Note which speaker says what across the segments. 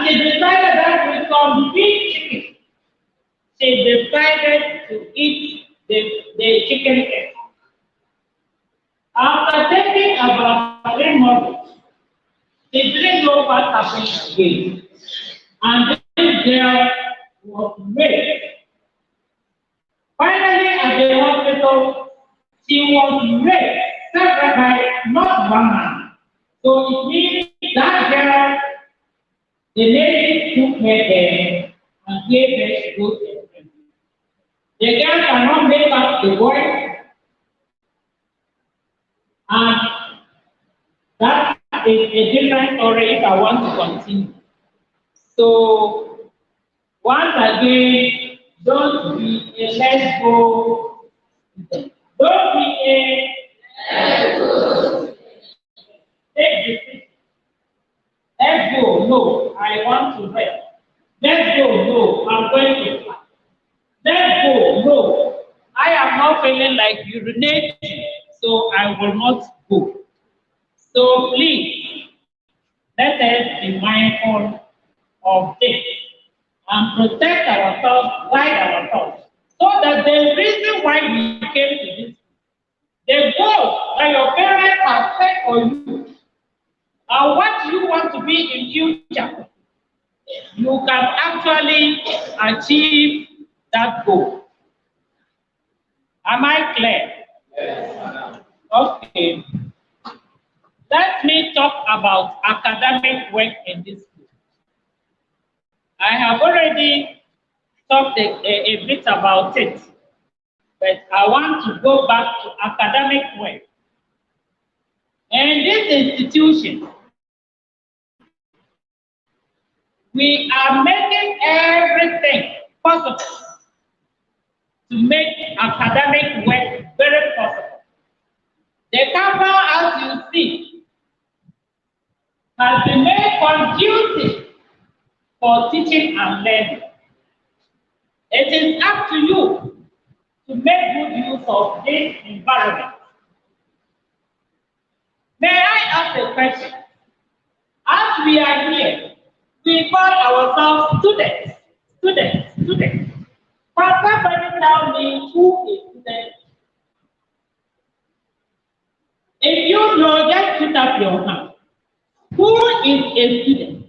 Speaker 1: And she decided that with some big chicken, she decided to eat the chicken egg. After taking about 3 months, she didn't know what happened again. And this girl was raped. Finally, at the hospital, she was raped several times, not one man. So it means that girl, the lady took her there and gave her to go to the The girl cannot make up the boy, and that is a different story if I want to continue. So, once again, don't be a let's go. Don't be a let's go. Take decision. Let's go. No, I want to rest. Let's go. No, I'm going to class. Let's go. No, I am not feeling like urinating, so I will not go. So please, let us be mindful of this and protect ourselves, guide ourselves, so that the reason why we came to this, the goal that your parents have set for you, and what you want to be in future, you can actually achieve that goal. Am I clear? Yes. Okay. Let me talk about academic work in this school. I have already talked a bit about it, but I want to go back to academic work. In this institution, we are making everything possible to make academic work very possible. The campus, as you see, has been made conducive for teaching and learning. It is up to you to make good use of this environment. May I ask a question? As we are here, we call ourselves students. Can somebody tell me who is student? If you know, just put up your hand. Who is a student?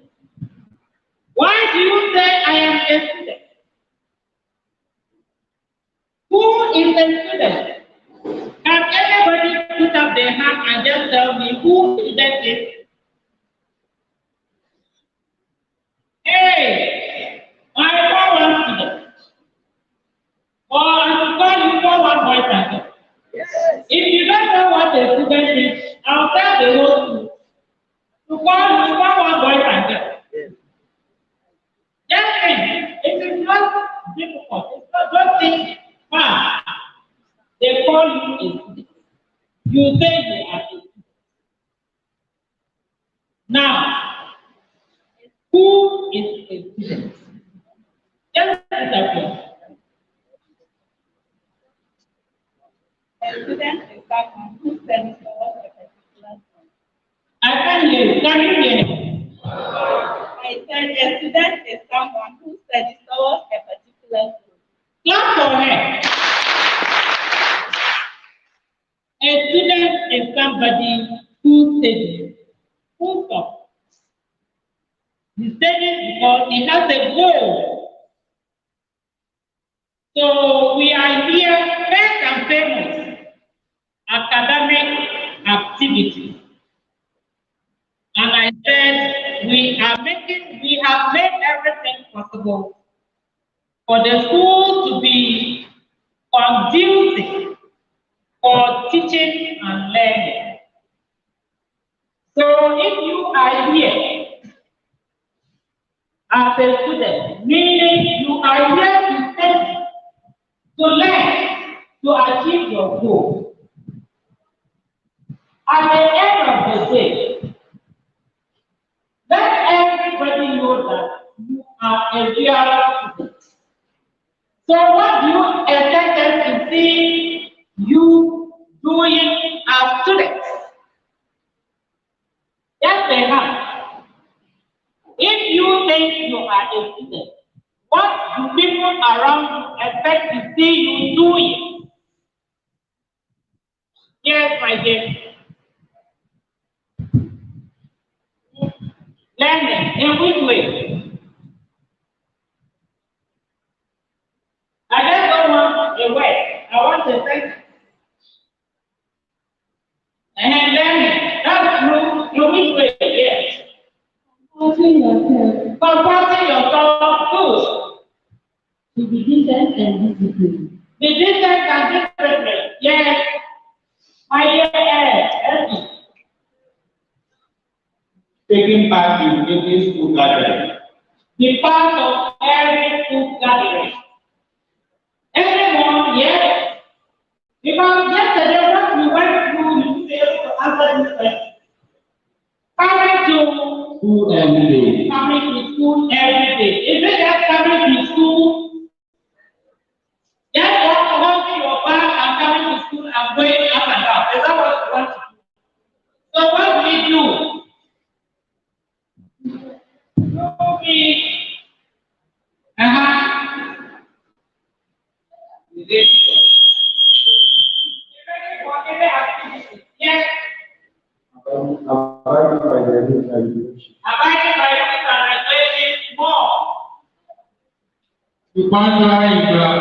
Speaker 1: Why do you say I am a student? Who is a student? Can anybody put up their hand and just tell me who student is? Hey, I know one student. Or I will call you for one boy and girl. Yes. If you don't know what a student is, I'll tell the whole school. To call you for one boy and girl. Yes. Just think, it is not difficult. It's not just think hard. They call you a student. You say you are a student. Now, who is a student? Just put up your.
Speaker 2: A student is someone who studies towards a particular goal.
Speaker 1: I can't hear you. Can you hear me?
Speaker 2: I said a student is someone who studies towards a particular goal.
Speaker 1: Clap for her. A student is somebody who studies. Who stops? He studies because he has a goal. So we are here first and foremost, academic activities. And I said we have made everything possible for the school to be conducive for teaching and learning. So if you are here as a student, meaning you are here to study, to learn, to achieve your goal. At the end of the day, let everybody know that you are a real student. So what do you expect us to see you doing as students? Yes, they have. If you think you are a student, what do people around you expect to see you doing? Yes, my dear. Learning. In which way? I just don't want a word. I want a sentence. And learning. That's true. In which way? Yes.
Speaker 2: Comforting yourself.
Speaker 1: Comforting yourself. Good.
Speaker 2: To be decent and disciplined.
Speaker 1: Be decent and disciplined. Yes. My dear Elsie.
Speaker 3: Taking part in every school gathering.
Speaker 1: Be part of every school gathering. Everyone, yes. Because yesterday when we went through, you will be able to answer this question. Coming to
Speaker 3: School every day.
Speaker 1: coming to school every day. Is it just coming to school? Just holding your bag and coming to school and going up and down. Is that what you want to do? So what do we do? Yes.
Speaker 3: Abiding by the rules and regulations.
Speaker 1: Abiding by rules and regulations more.
Speaker 3: Punctual in class.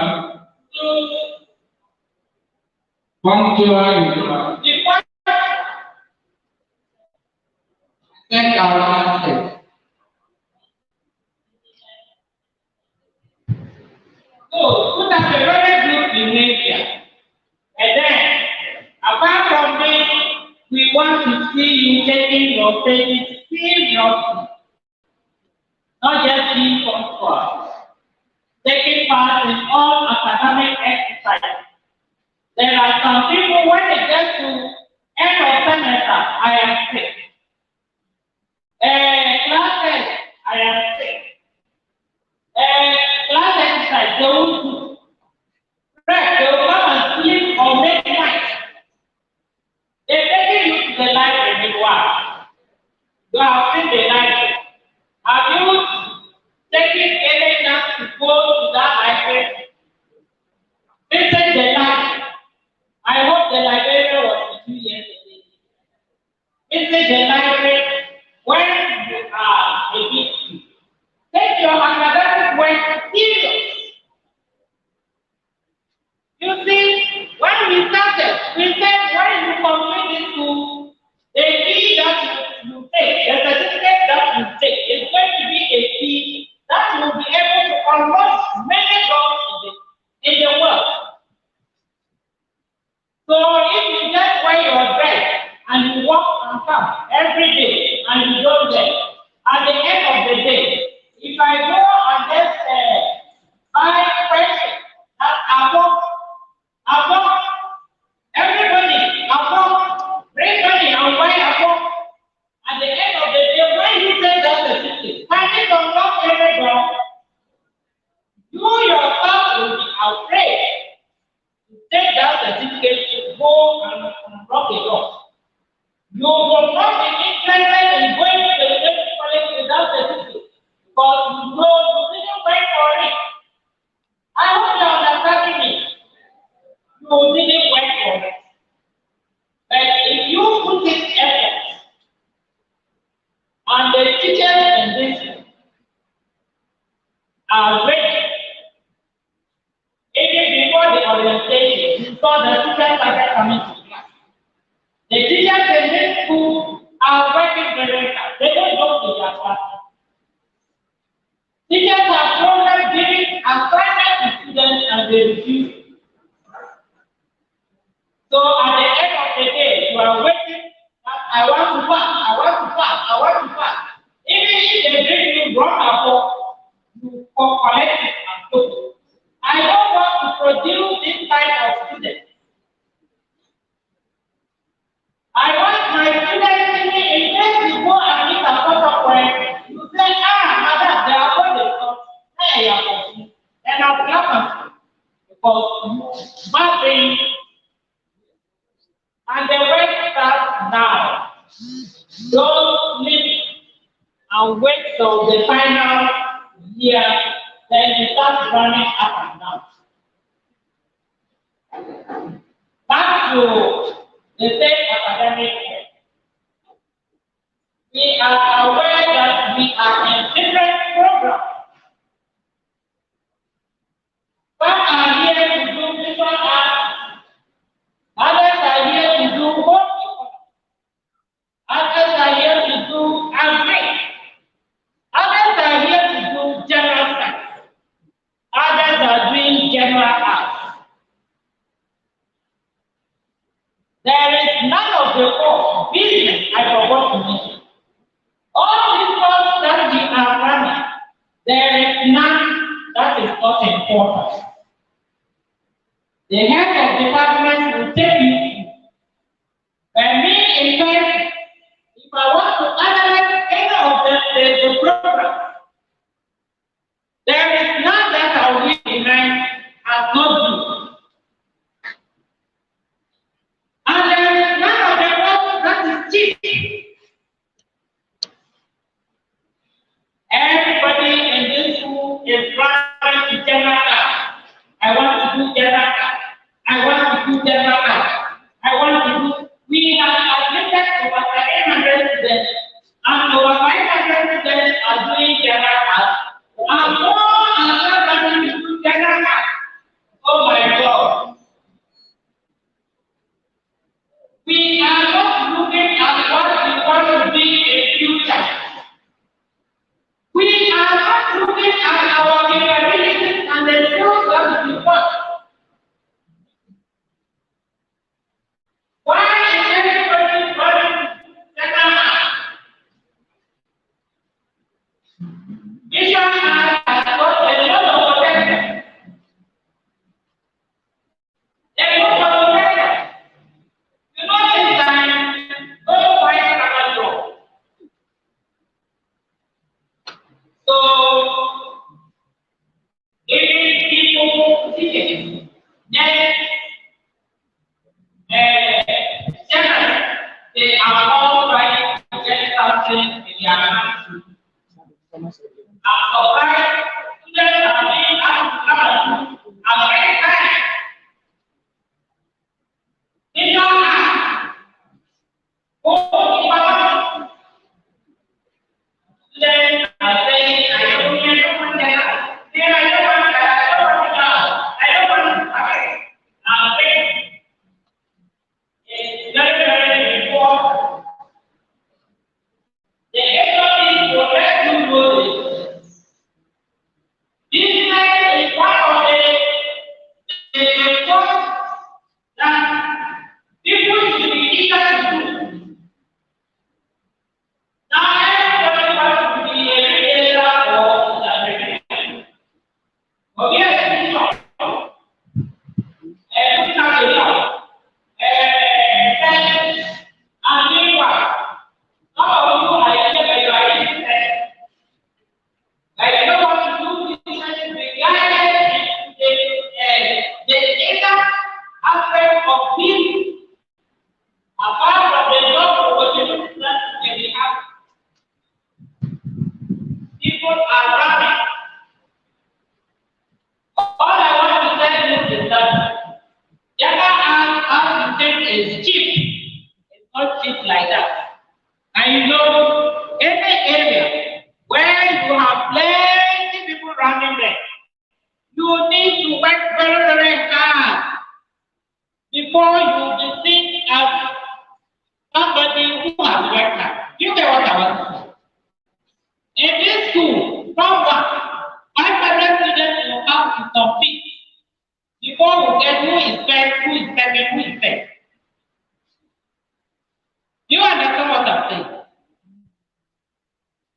Speaker 3: Punctual in class. Set our answers.
Speaker 1: So, put up a very good behavior. And then, apart from this, we want to see you taking your studies seriously. Not just being punctual. Taking part in all academic exercises. There are some people, when they get to end of semester, I am sick. Classes, I am sick. Class exercise, they will do. Right, they will come and sleep or make night. They're taking you to the library meanwhile. You have seen the library. Have you taken any chance to go to that library? Visit the library. I hope the librarian was with you yesterday. Visit the library when you are a bit sick. Take your academic work serious. You see, when we started, we said when you complete this school, the fee that you take, the certificate that you take is going to be a fee that you will be able to unlock many doors in the world. So if you just wear your dress and you walk and come every day and you don't get, at the end of the day, if I go and just buy questions that above everybody, above, bring money and buy above, at the end of the day, when you take that certificate, can it unlock every door? You yourself will be afraid to take that certificate to go and unlock a door. You will not be interested in going to the state college without certificate because you know you didn't wait for it. I hope you understand me. You didn't wait for it. But if you put in effort, and the teachers in this are ready, even before the orientation, you saw the teachers started coming to class. The teachers in this school are working very hard. They don't go to their class. Teachers have always given assignment to students and they refuse. So at the end of the day, you are waiting that I want to pass, I want to pass, I want to pass. Even if they bring you wrong apple, you collect it and go. I don't want to produce this type of student. I want my students to be in case you go and meet a protocol, you say, madam, they are going to come. Hey, you are confused. And I'll clap at you. Because bad thing, and the work starts now. Don't leave and wait So the final year, then you start running up and down. Back to the same academic year. We are aware that we are in different programs. Some are here to do visual arts, others are here to do home economics, others are here to do agri, others are here to do general science, others are doing general arts. There is none of the four. Business, I forgot to mention. All these courses that we are running, there is none that is not important. The head of department will take you through. When me in fact, if I want to analyze any of the program, there is none that I will leave behind as not due. And there is none of the courses that is cheap. Everybody in this room is running to general art. I want to do general art. I want to do general art. I want to do. We have admitted over 800 students, and over 500 students are doing general art, and more are running to do general art. Oh my God! We are not looking at what we want to be in future. We are not looking at our capabilities and the skills that we want. Why is everybody running general art? Visual art has got a lot of potential. A lot of potential. You know this time, no white camel draw. So, if people see it, then generally, they are all trying to get something in their country. I'm surprised students are being asked to come and very kind. They don't ask. Oh, students are saying, I don't want that. I don't want that. I don't want that. I don't want that. I'm saying, it's very, very important. The economy will let you know this. Business is one of the work that people should be eager to do. Now, everybody wants to be a retailer or a retailer. But yes, we know. We have a lot. And meanwhile, some of you are here, but you are interested. I don't want to do this regarding the data aspect of business, apart from the job opportunities that we have. People are running. All I want to tell you is that Java as you think is cheap. It's not cheap like that. And you know, any area where you have plenty people running there, you need to work very, very hard before you be seen as somebody who has worked hard. You get what I want to say? In this school, someone, 500 students will have to compete before we get who is first, who is second, who is third. Do you understand what I'm saying?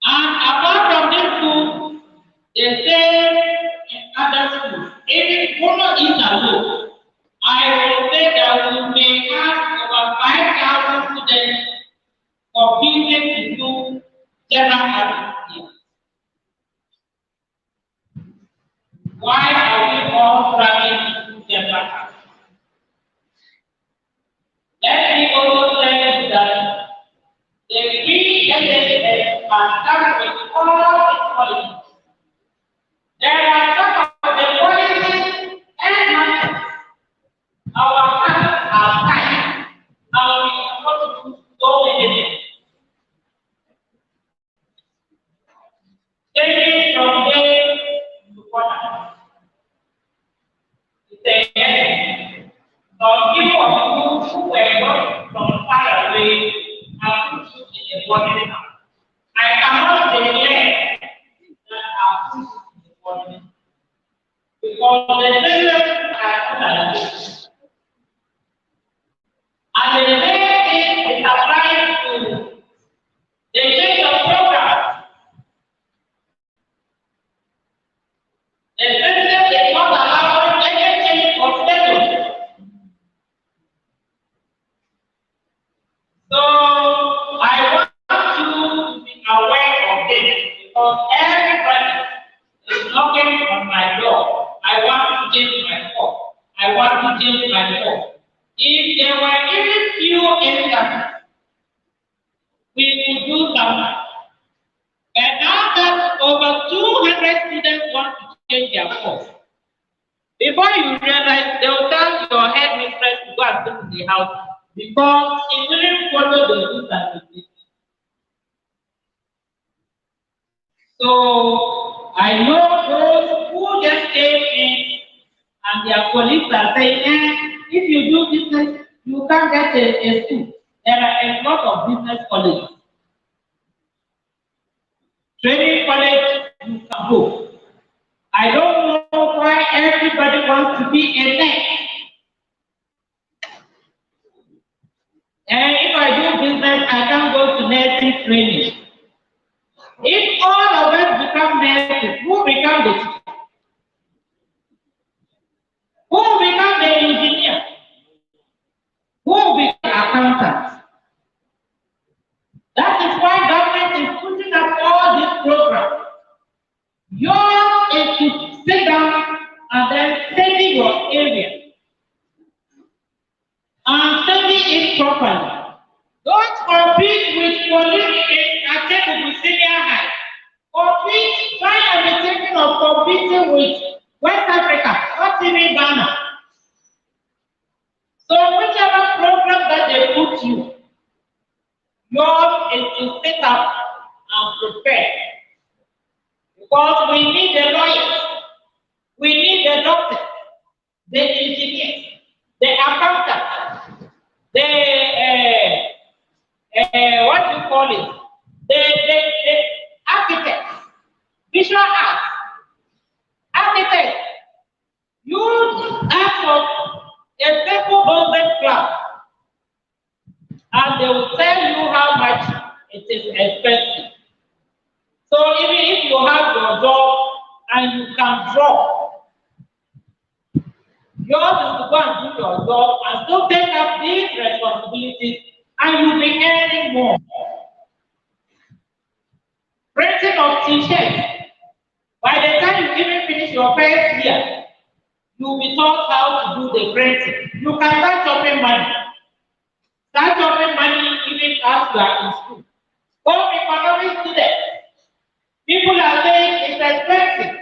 Speaker 1: And apart from this school, they say in other schools, even Mono is alone. I will say that we may have over 5,000 students competing to do general art here. Why are we all struggling to do general art? Let me also tell you that the key SSS are started with all its policies. There are some of the policies and methods. Our hands are tied, and we cannot do so many things. Taking from day to quarter. It's a some people who were not from far away are put in the body now. I cannot declare that I put in the body because the children are not this. And the same thing is applied to the change of program. The system is not allowing any change of status. So I want you to be aware of this because everybody is knocking on my door. I want to change my phone. I want to change my phone. If there were even few instances, we could do something. But now that over 200 students want to change their phone, before you realize, they will tell your headmistress to go and sit in the house because she didn't follow the rules and regulations. So I know those who just came in and their colleagues are saying, if you do business, you can't get a school. There are a lot of business colleges. Training college, you can go. I don't know why everybody wants to be a nurse. And if I do business, I can go to nursing training. If all of us become nurses, who become the teacher? Who become the engineer? Who become the accountant? That is why government is putting up all these programs. Yours is to sit down and then study your area and study it properly. Don't compete with police in Atebubu Senior High. Compete, try and be thinking of competing with West Africa, not even Ghana. So whichever program that they put you, yours is to sit up and prepare. Because we need the lawyers, we need the doctors, the engineers, the accountants, the what do you call it? The architects, visual arts, architects. You ask for a simple government class, and they will tell you how much it is expensive. So even if you have your job and you can draw, yours is to go and do your job and still take up these responsibilities, and you'll be earning more. Printing of t-shirts. By the time you even finish your first year, you'll be taught how to do the printing. You can start chopping money. Start chopping money even as you are in school. Home economics students. People are saying it's expensive.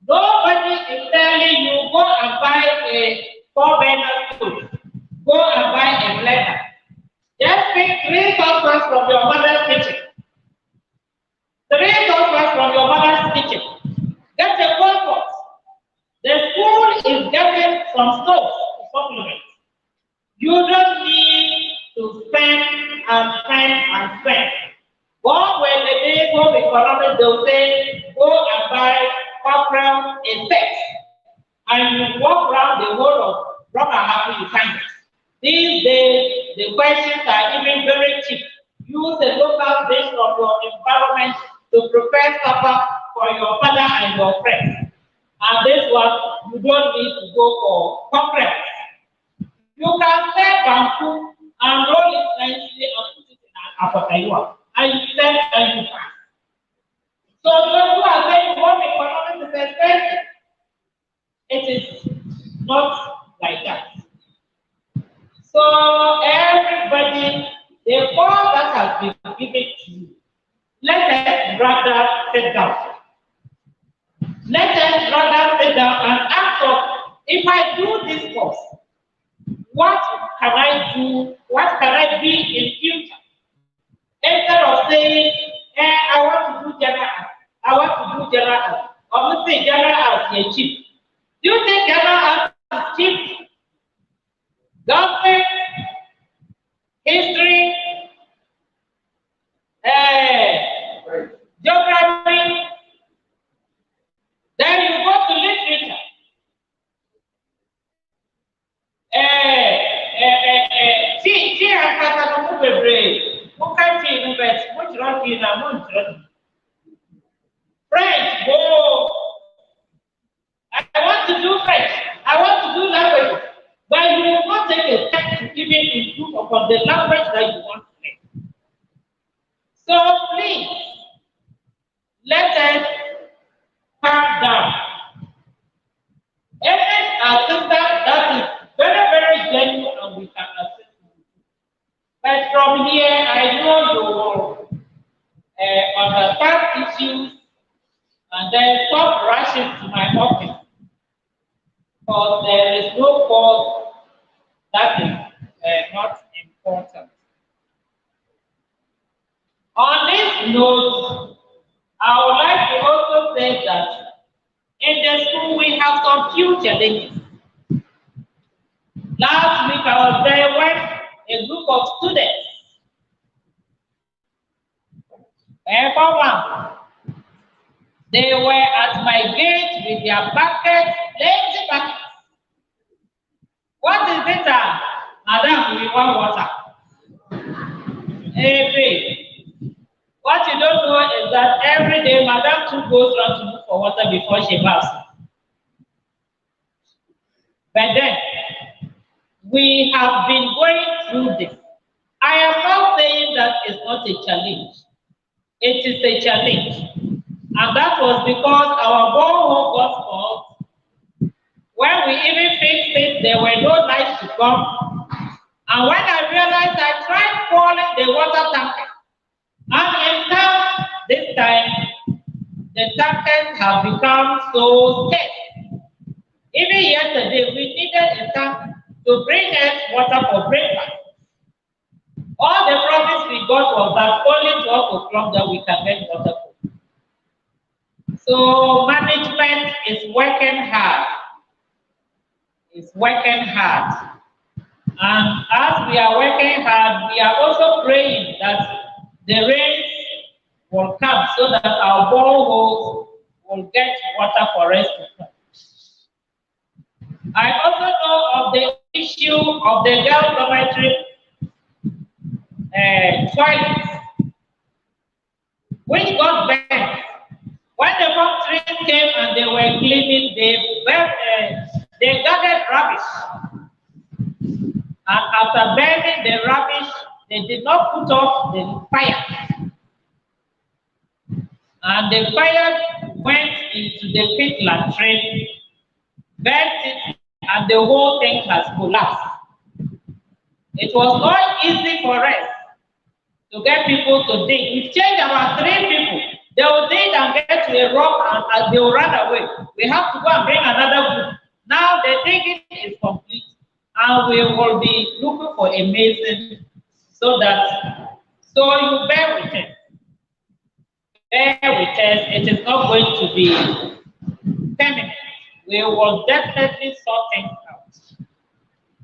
Speaker 1: Nobody is telling you go and buy a 4-burner stove. Go and buy a blender. Just pick 3 saucepans from your mother's kitchen. 3 saucepans from your mother's kitchen. Get a coal pot. The school is getting some stoves to supplement. You don't need to spend and spend and spend. Gone were the days of economics, they'll say, go and buy cockerel insects. And you walk around the whole of rubber happy you find it. These days, the questions are even very cheap. Use the local dish of your environment to prepare supper for your father and your friends. And this one, you don't need to go for cockerel. You can sell bamboo and roll it nicely and put it in an apotayua. And you sell and you pass. So those who are saying home economics is expensive, it is not like that. So everybody, the call that has been given to you, let us rather down and ask of, if I do this course, what can I do? What can I be in future? Instead of saying, I want to do general art, I want to do general art. Obviously, general art is cheap. Do you think general art is cheap? Government, history, geography, then you go to literature. See, I'm not a brave. Who can't see no best? What's wrong in a month? French, go. I want to do French. I want to do language. But you will not take a step to even improve upon the language that you want to learn. So please, let us calm down. Every assistance that is very, very genuine and we can assist you. But from here, I know you will understand issues and then stop rushing to my office. Because there is no cause that is not important. On this note, I would like to also say that in the school we have some few challenges. Last week I was there when a group of students, for one, they were at my gate with their buckets, lazy buckets. What is it? Madam, we want water. Hey, what you don't know is that every day Madam too goes around to look for water before she baths. But then, we have been going through this. I am not saying that it's not a challenge. It is a challenge. And that was because our borehole got fault. When we even fixed it, there were no lights to come. And when I realized, I tried calling the water tanker. And in town, this time, the tankers have become so scarce. Even yesterday, we needed a tank to bring us water for breakfast. All the promise we got was that only 12 o'clock that we can get water for. So management is working hard. It's working hard. And as we are working hard, we are also praying that the rains will come so that our boreholes will get water for us to come. I also know of the issue of the girls' dormitory toilets, which got bent. When the factories came and they were cleaning, they gathered rubbish. And after burning the rubbish, they did not put off the fire. And the fire went into the pit latrine, burnt it, and the whole thing has collapsed. It was not easy for us to get people to dig. We've changed about 3 people. They will dig and get to a rock and they will run away. We have to go and bring another group. Now the digging is complete and we will be looking for a mason so you bear with us. Bear with us. It is not going to be permanent. We will definitely sort things out.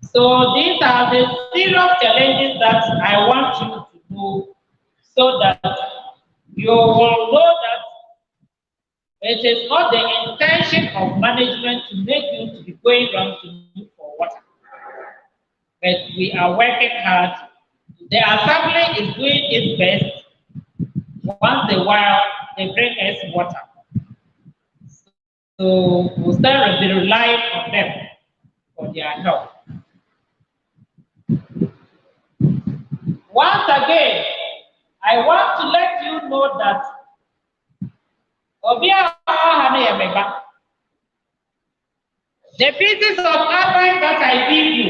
Speaker 1: So these are the serious challenges that I want you to know so that you will know that it is not the intention of management to make you to be going around to look for water. But we are working hard. The assembly is doing its best. Once in a while, they bring us water. So we'll start be relying on them for their help. Once again, I want to let you know that the pieces of advice that I give you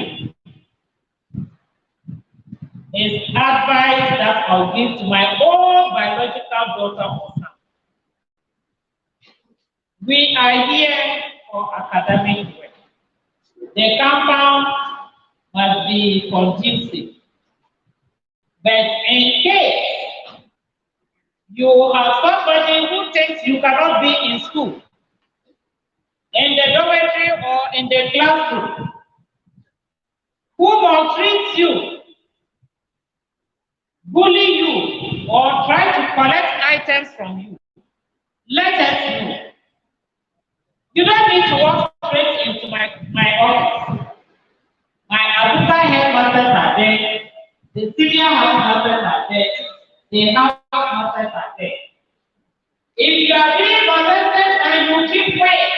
Speaker 1: is advice that I'll give to my own biological daughter. We are here for academic work. The compound must be conducive. But in case you have somebody who thinks you cannot be in school, in the dormitory or in the classroom, who maltreats you, bully you, or try to collect items from you, let us know. You don't need to walk straight into my office. My Abuja headmasters are there, the senior headmasters are there, the house masters are there. If you are being molested and you keep quiet,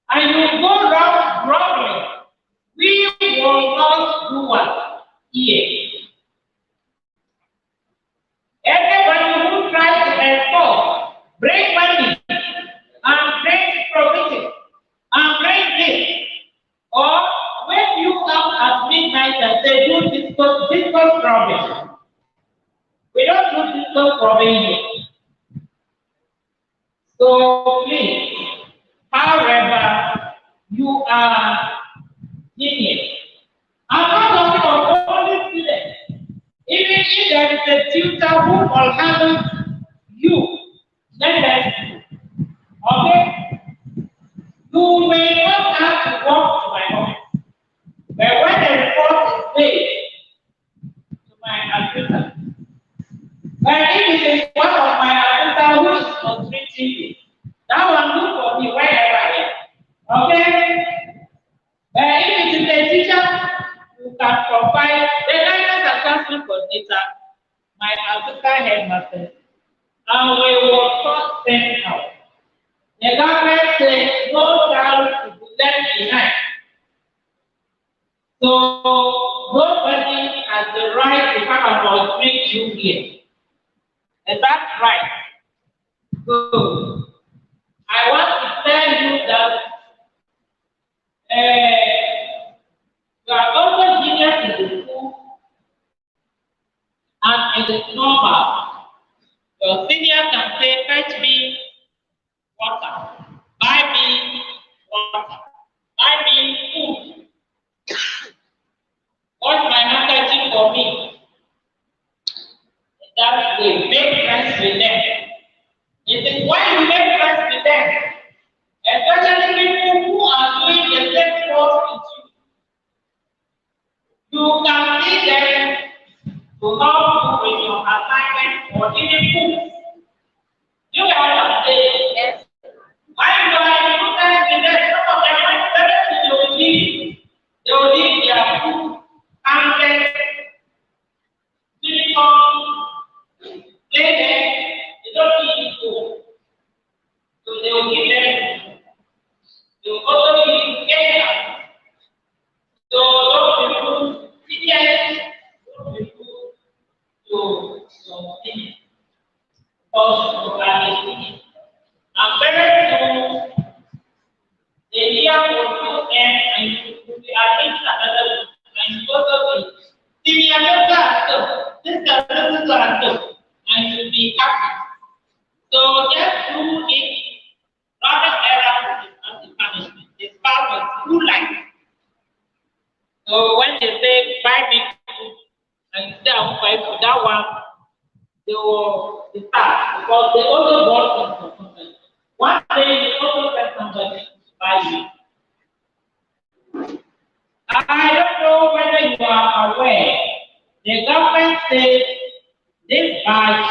Speaker 1: and you go around grumbling, we will not do what? Here. Everybody who tries to enforce, bring money, and bring provision, and bring this, or when you come at midnight and say, do discuss problem. We don't do discuss problem here. So please, however, you are genius. I'm not talking of only students. Even if there is a tutor who will handle you, let us do. Okay? You may not have to walk to my office, but when the report is made to my assistant, but if it is one of my assistants who is maltreating me, that one look for me wherever I am. Okay? But if it is a teacher, you can provide the guidance and counseling coordinator, my assistant headmaster, and we will sort them out. The government says no child to be left behind. So nobody has the right to come and maltreat you here. Is that right? So I want to tell you that you are also genius in the school and it is normal. Your senior can say, fetch me water, buy me water, buy me food, wash my handkerchief for me. That way, make friends with them. It is why you make friends with them, especially people who are doing the same course with you. You can see them to help you with your assignment or even food. You have to say, yes. Why you are in good with them? Some of them are better they will leave. They will leave their food, pamphlets, uniform, play them. They don't need to go. So they will give them. They will also give them. So those people, CDS, those people to continue. Because organization. And very soon, the year will end and you will be against another group. And you also be senior member, this is and you'll be happy. So just do it. Robert error is not the punishment. It's part of school life. So when they say buy me food and you say I won't buy food, that one they will start because they also bought things for somebody. One day they also get somebody to buy you. I don't know whether you are aware. The government says this batch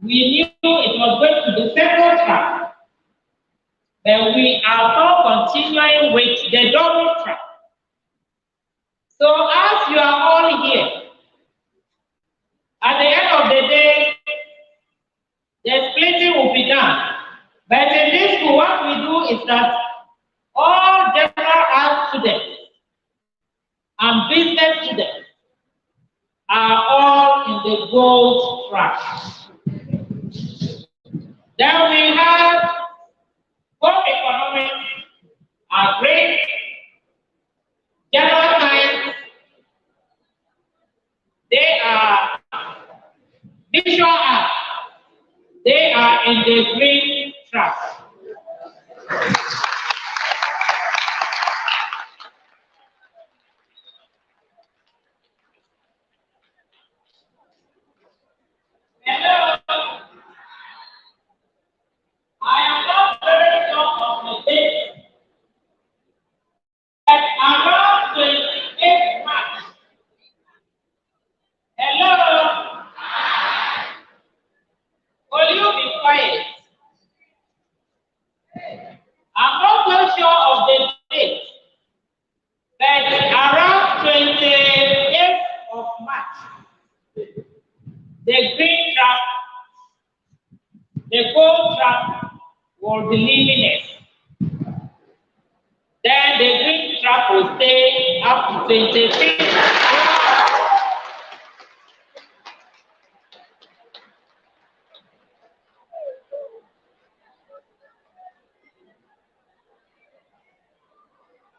Speaker 1: we knew it was going to the second track, but we are now continuing with the double track. So as you are all here, at the end of the day, the splitting will be done. But in this school, what we do is that all general art students and business students are all in the gold track. Then we have home economics are great, general science, they are visual art, they are in the green track. will be leaving us. Then the green track will stay up to 25th.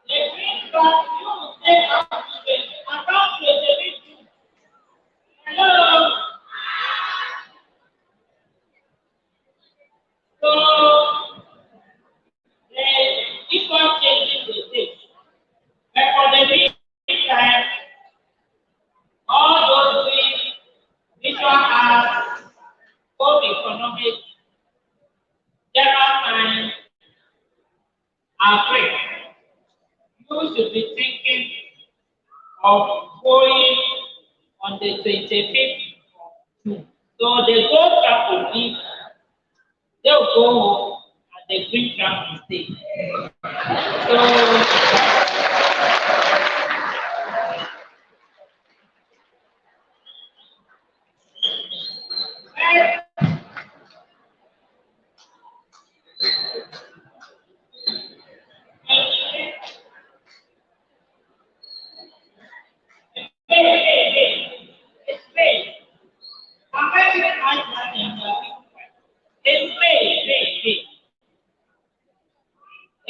Speaker 1: The green track will stay up to 20, around 22. Hello. So they keep on changing the date. But for the meantime, all those things, visual arts, home economics, general science, are free. You should be thinking of going on the 25th of June. So the gold track will leave, they'll go home, and the green track will stay. So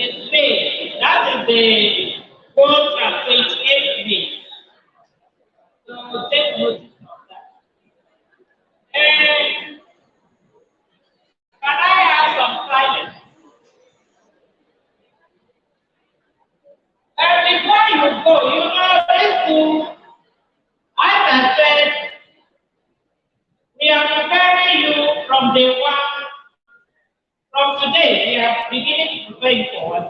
Speaker 1: it's May. That is the contract 28 May. So take notice of that. And can I have some silence? And before you go, you know this school, as I said, we are preparing you from day one. From today, we are beginning to prepare you for what.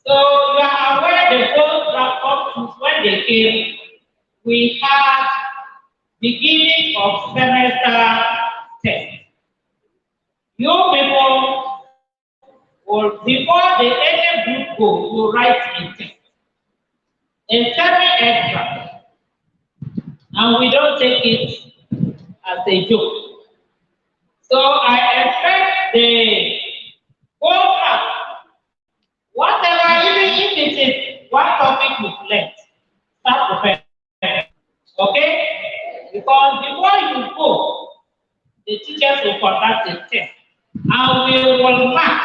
Speaker 1: So you are aware the gold platforms when they came, we had beginning of semester test. You people will, before the any group go, you write a test. A semi-extra. And we don't take it as a joke. So I expect the gold class, whatever, even if it is one topic you've learned, start preparing. Okay? Because before you go, the teachers will conduct a test. And we will mark.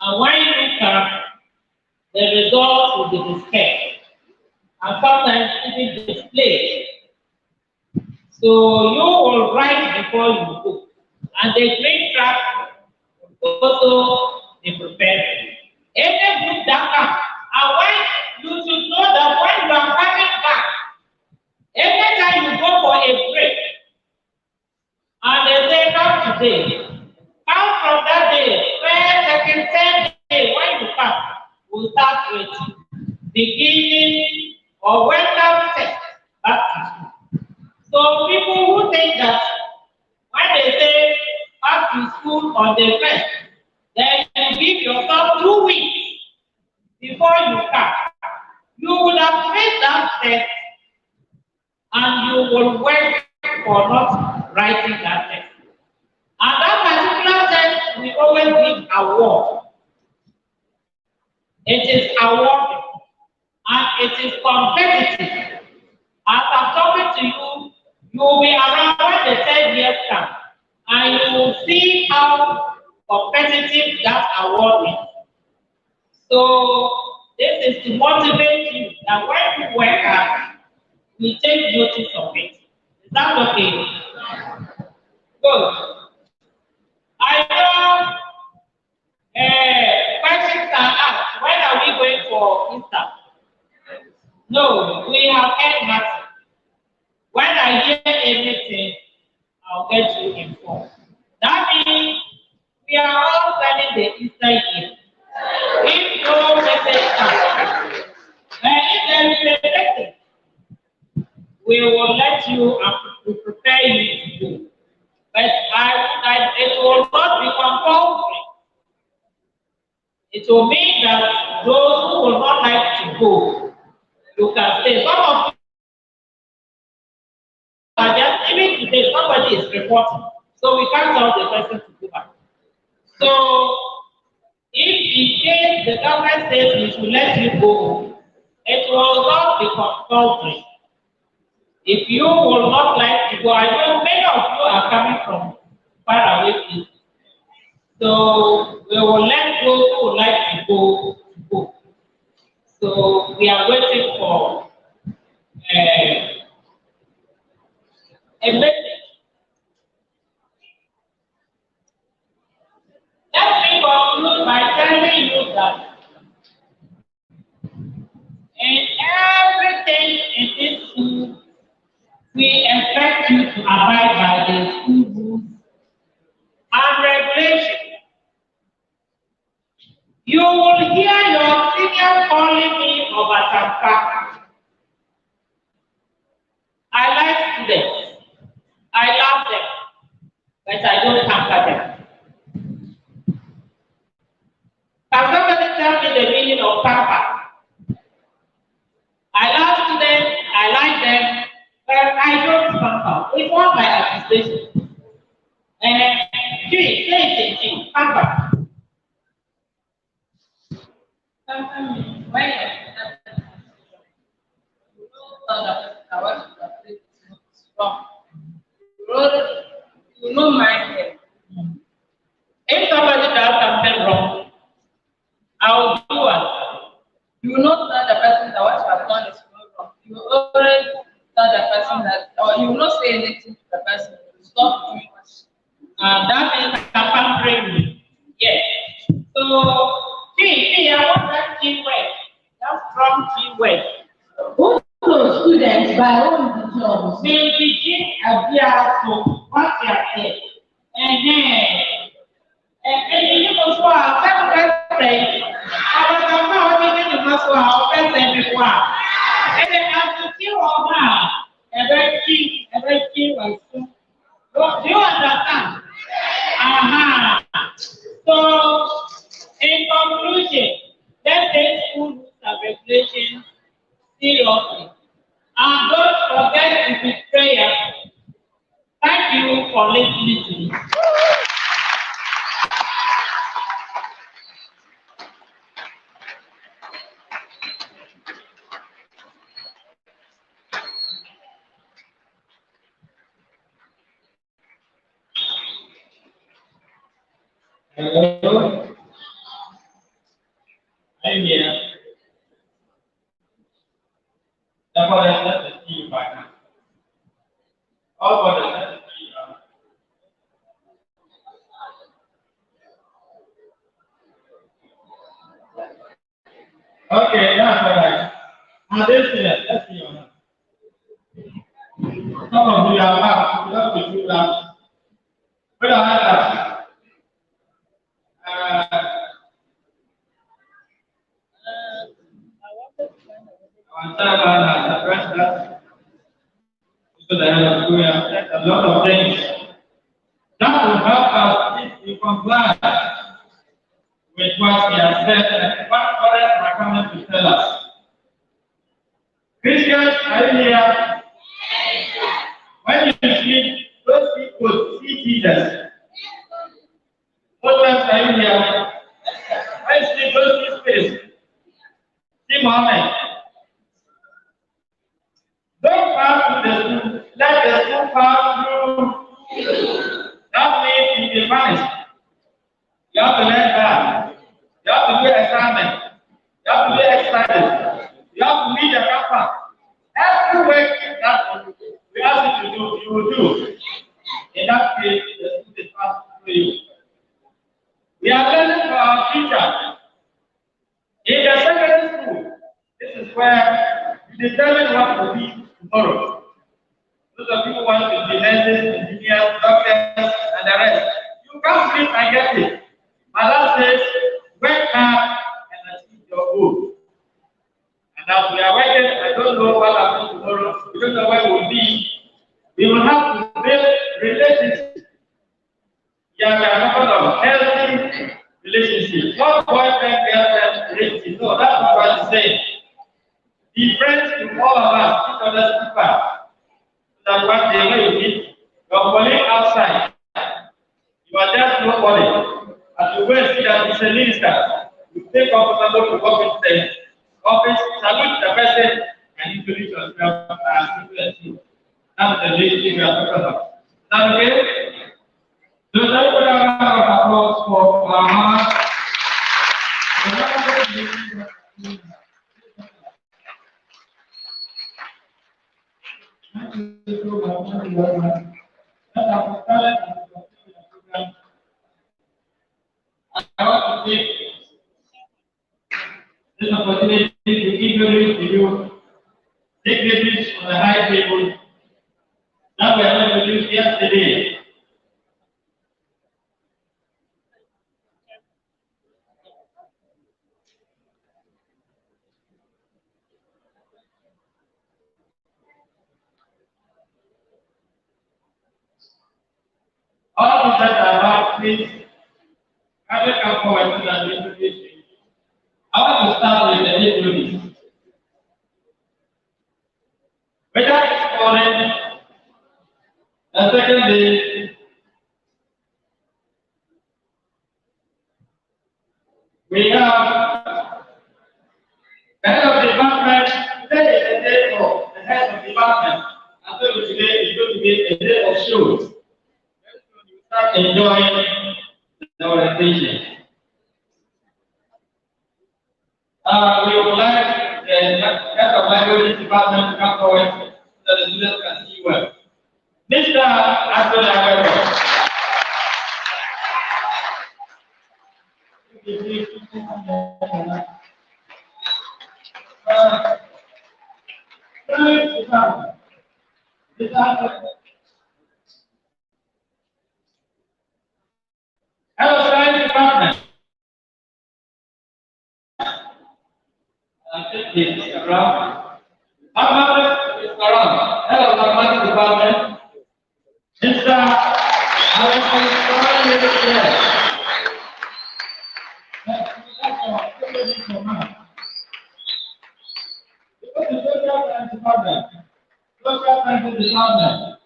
Speaker 1: And when you come, the results will be displayed. And sometimes even displayed. So you will write before you go. And the green track will also be prepared. Any group that comes, and when you should know that when you are coming back, every time you go for a break, and they say, come today, come from that day, first, second, third day, when you come, we'll start with beginning or welcome test back to school. So people who think that when they say back to school on the first, then you give yourself 2 weeks before you come. You will have made that test and you will work for not writing that test. And that particular test, we always give award. It is awarded and it is competitive. As I'm talking to you, you will be around when the third year comes, and you will see how competitive that award is. So this is to motivate you that when you work hard, we take notice of it. Is that okay? Good. I know questions are asked. When are we going for Easter? No, we have heard nothing. When I hear anything, I'll get you informed. That means we are all planning the Easter year. If no message comes, and if there is a message, we will let you and we prepare you to go. But it will not be compulsory. It will mean that those who will not like to go, you can stay. Some of you are just, even today, somebody is reporting. So we can't tell the person to go back. So, if in case the government says we should let you go, it will not be compulsory. If you will not like to go, I know many of you are coming from far away places. So we will let those who would like to go to go. So we are waiting for a message. Let me conclude by telling you that in everything in this school, we expect you to abide by the school rules and regulations. You will hear your senior calling me Obatamka. I like students. I love them, but I don't pamper them. Can somebody tell me the meaning of pamper? I love students, I like them, but I don't pamper. It's not my association. And say it, pamper.
Speaker 2: Pamper means when you know that what you are saying is wrong. You know mind them.
Speaker 1: If somebody does something wrong, I will do what?
Speaker 2: You know that the person that what you have done is wrong. You always tell the person that, or you will not say anything to the person. You stop doing what.
Speaker 1: That means I'm pampering you. Yes. So, I want that keyword. That strong keyword.
Speaker 4: Who knows students by own jobs?
Speaker 1: They begin a year so what you are saying. And you know, so I can't say, I'm not going to do so I'll say before. And then after you all now, a very key was so. Do you understand? So, in conclusion, let's take school rules and regulations seriously. And don't forget to be prayerful. Thank you for listening to me.
Speaker 3: Hello? I'm here. That's what I said to you by now. All what I said to you. Okay, that's all right. Now this is let's see your hand. Some of you are back. You have to do that. Put your hand up. Our chairman has addressed that. So there are a lot of things that will help us if we comply with what he has said and what others are coming to tell us. Christians, are you here? When you see those people see Jesus, Muslims, are you here? When you see those see spirits, see Muhammad, don't pass through the school, let the school pass through. That means you be punished. You have to learn that. You have to do assignment. You have to do exercises. You have to meet the campus. Every work that we ask you to do, you will do. In that case, the school is passed through you. We are learning from our teacher. In the secondary school, this is where you determine what will be tomorrow. Those of you who want to be nurses, engineers, doctors, and the rest, you can't sleep and get it. Mother says, work hard and achieve your goal. And as we are working, I don't know what happens tomorrow. We don't know where we'll be. We will have to build relationships. Yeah, we are talking of healthy relationships. Not boyfriend, girlfriend relationship. No, that's not what I'm saying. Be friends to all of us, each other's people. So that one day when you meet your colleague outside, you are just nobody. As you will see that it's a minister, you stay comfortable to walk into the office, salute the person, and introduce yourself as simple as you. That's the lady we are talking about. Is that okay? So let's put a round of applause for our mama. I want to take this opportunity to introduce to you dignitaries on the high table that were introduced yesterday. All of that are about, please, kindly come forward so that we introduce you. I want to start with the introduction. Whether it's morning, the second day, we have the head of the department. Today is the day of the head of the department. And so today is going to be a day of shows. You start enjoying the orientation. We would like the head of language department to come forward so that the students can see well. Mr. Anthony Aguero. Hello, science department. I think it's around. Mathematics is around. Hello, mathematics department. Mr. Social sciences department.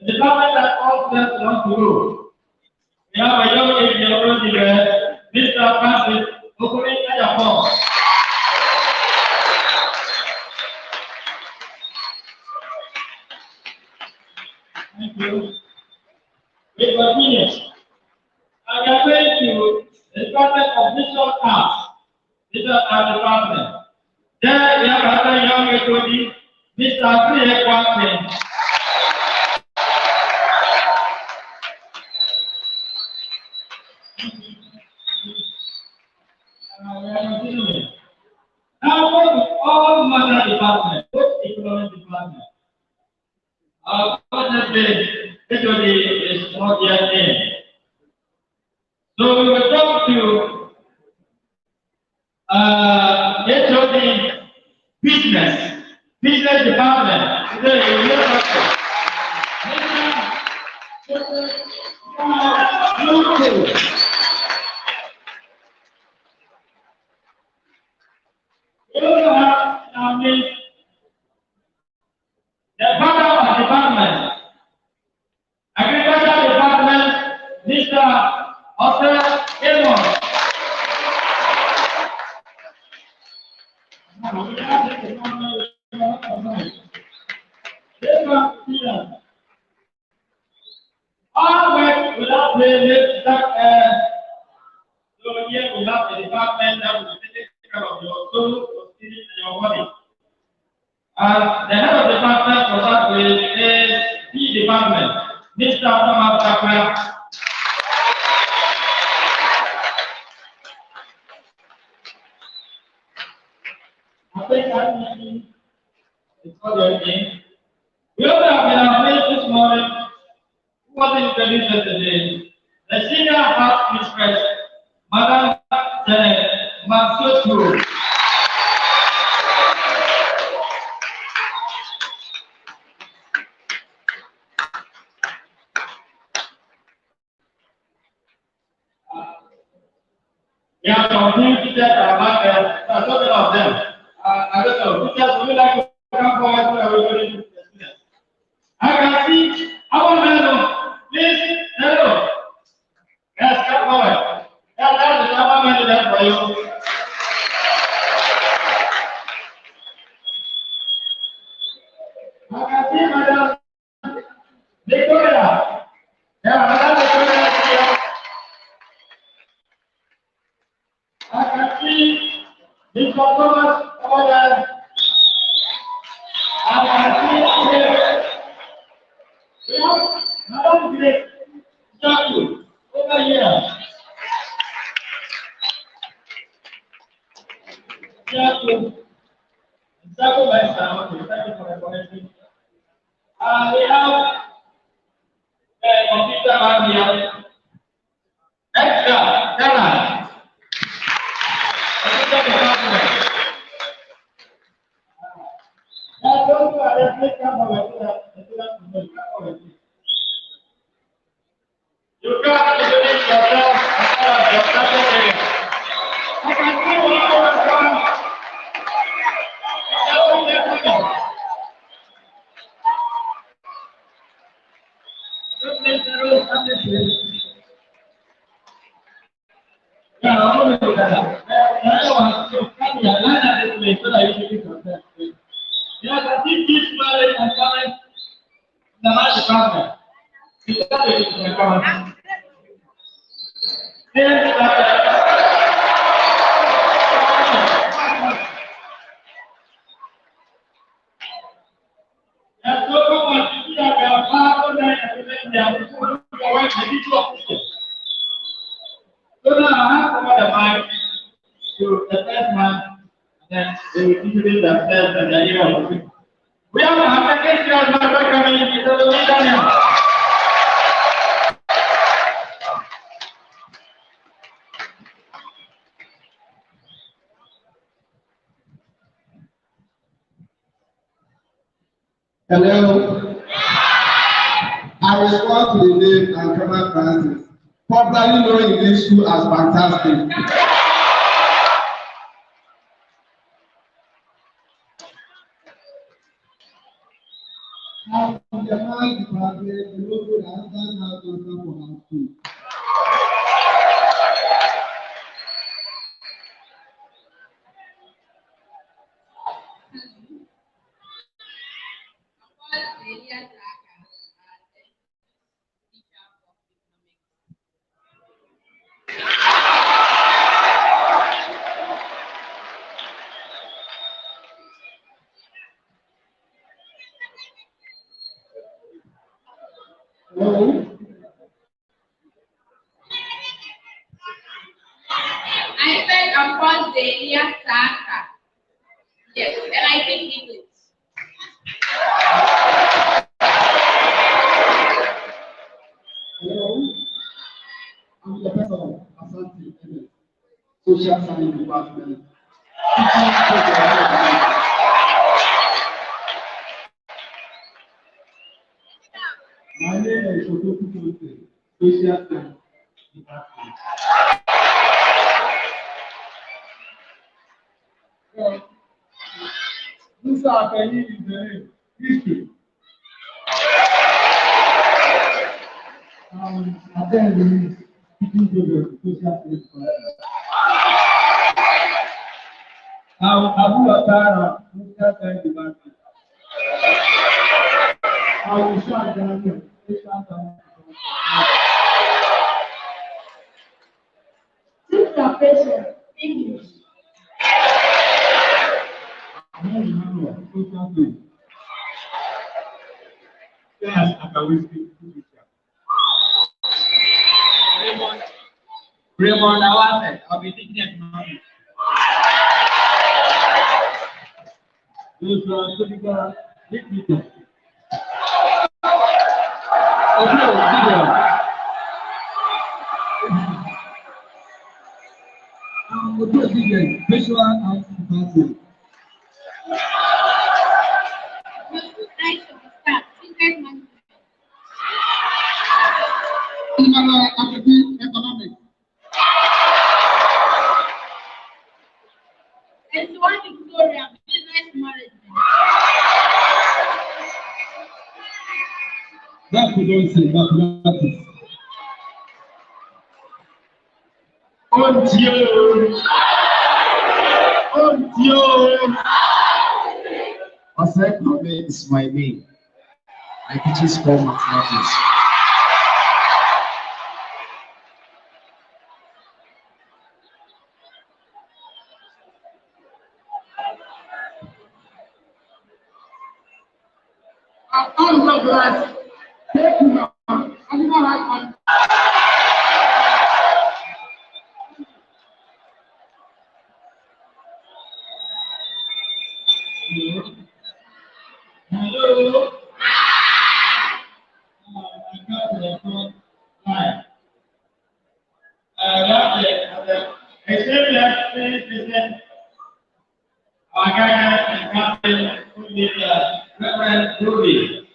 Speaker 3: The department that all students want to go. We have a young lady already there, Mr. Francis Okuni Ajapon. Thank you. We continue. And we are going to the Department of Visual Arts. Visual Arts Department. There we have another young lady, Mr. Priya Kwame. Now, what is all matter department, both economic department? Our budget base actually is not yet in. So we will talk to HOD business department. Today we will talk to we also have the father of the department, agriculture department, Mr. Oscar Elmore. All work without paying that so here we have the department that will take care of your soul, your spirit, and your body. And the head of the department for that is the department, Mr. Thomas Kakra. I think that meeting is for the meeting. We also have been amazed this morning who was introduced yesterday. The senior house mistress, Madam Janet Mansotu. We have some new teachers about a total of them. I don't know, teachers, would you like to come forward so that we go into the students? I can see our men, please, hello. Yes, come forward. are you? I can see Madam Victoria. Yeah, Madam Victoria is here. I can see Mr. Thomas over there. I can see Madam Grace Jaku over here. Jaku. Jaku by Sam. Thank you for recognition. We have computer man here. Extra, Ghana. Computer department. Now, those who are definitely come over to that, you can't introduce yourself as far as your subject area. I can see one more from So now I have over the mic to the first man, and then they will introduce themselves and the area of the people. We have our second class member coming in, Mr. Louis Daniel.
Speaker 5: Hello. I respond to the name Ankama Francis, popularly known in this school as Fantastic. Now, in the math department, the local understand how to come for our school. Hello.
Speaker 4: I said I'm called Zelia Saka. Yes, and I think English.
Speaker 5: Hello. I'm the person of Asante Emmett, Social Science Department. My name is Otoku Conte, Social Science Department. This Akeni is the name, history. Attend the speaking program, Social Science Department. Abu Atara, Social Science Department. I will show the Social Science Department.
Speaker 4: Sister Patient, English.
Speaker 3: Yes, I can speak. Raymond, I'll be thinking economics. Those who are typical, big people. Visual and department. Economics.
Speaker 4: And one Victoria, business management.
Speaker 5: That we don't say, mathematics.
Speaker 3: Oh, Dio. Osekobe is my name. I teach school mathematics. I'm so glad. Take me on. I'm not. Hello. I got the phone line. Except that 20%, our guidance and counsel could be Reverend Ruby.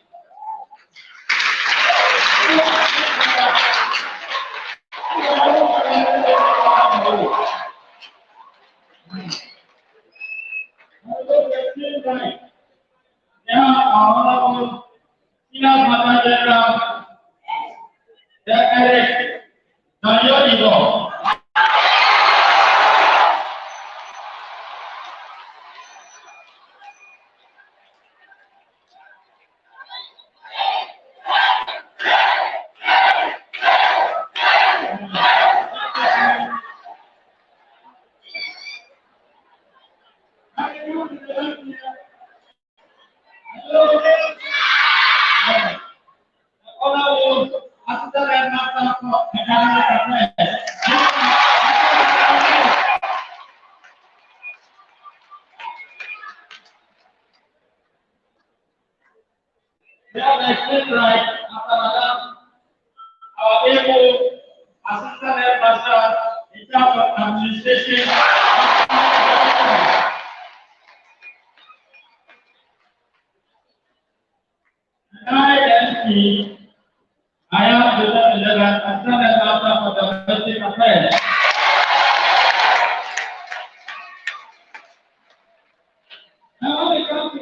Speaker 3: Our able assistant headmaster in charge of administration. I am the assistant headmaster for domestic affairs. Now we come to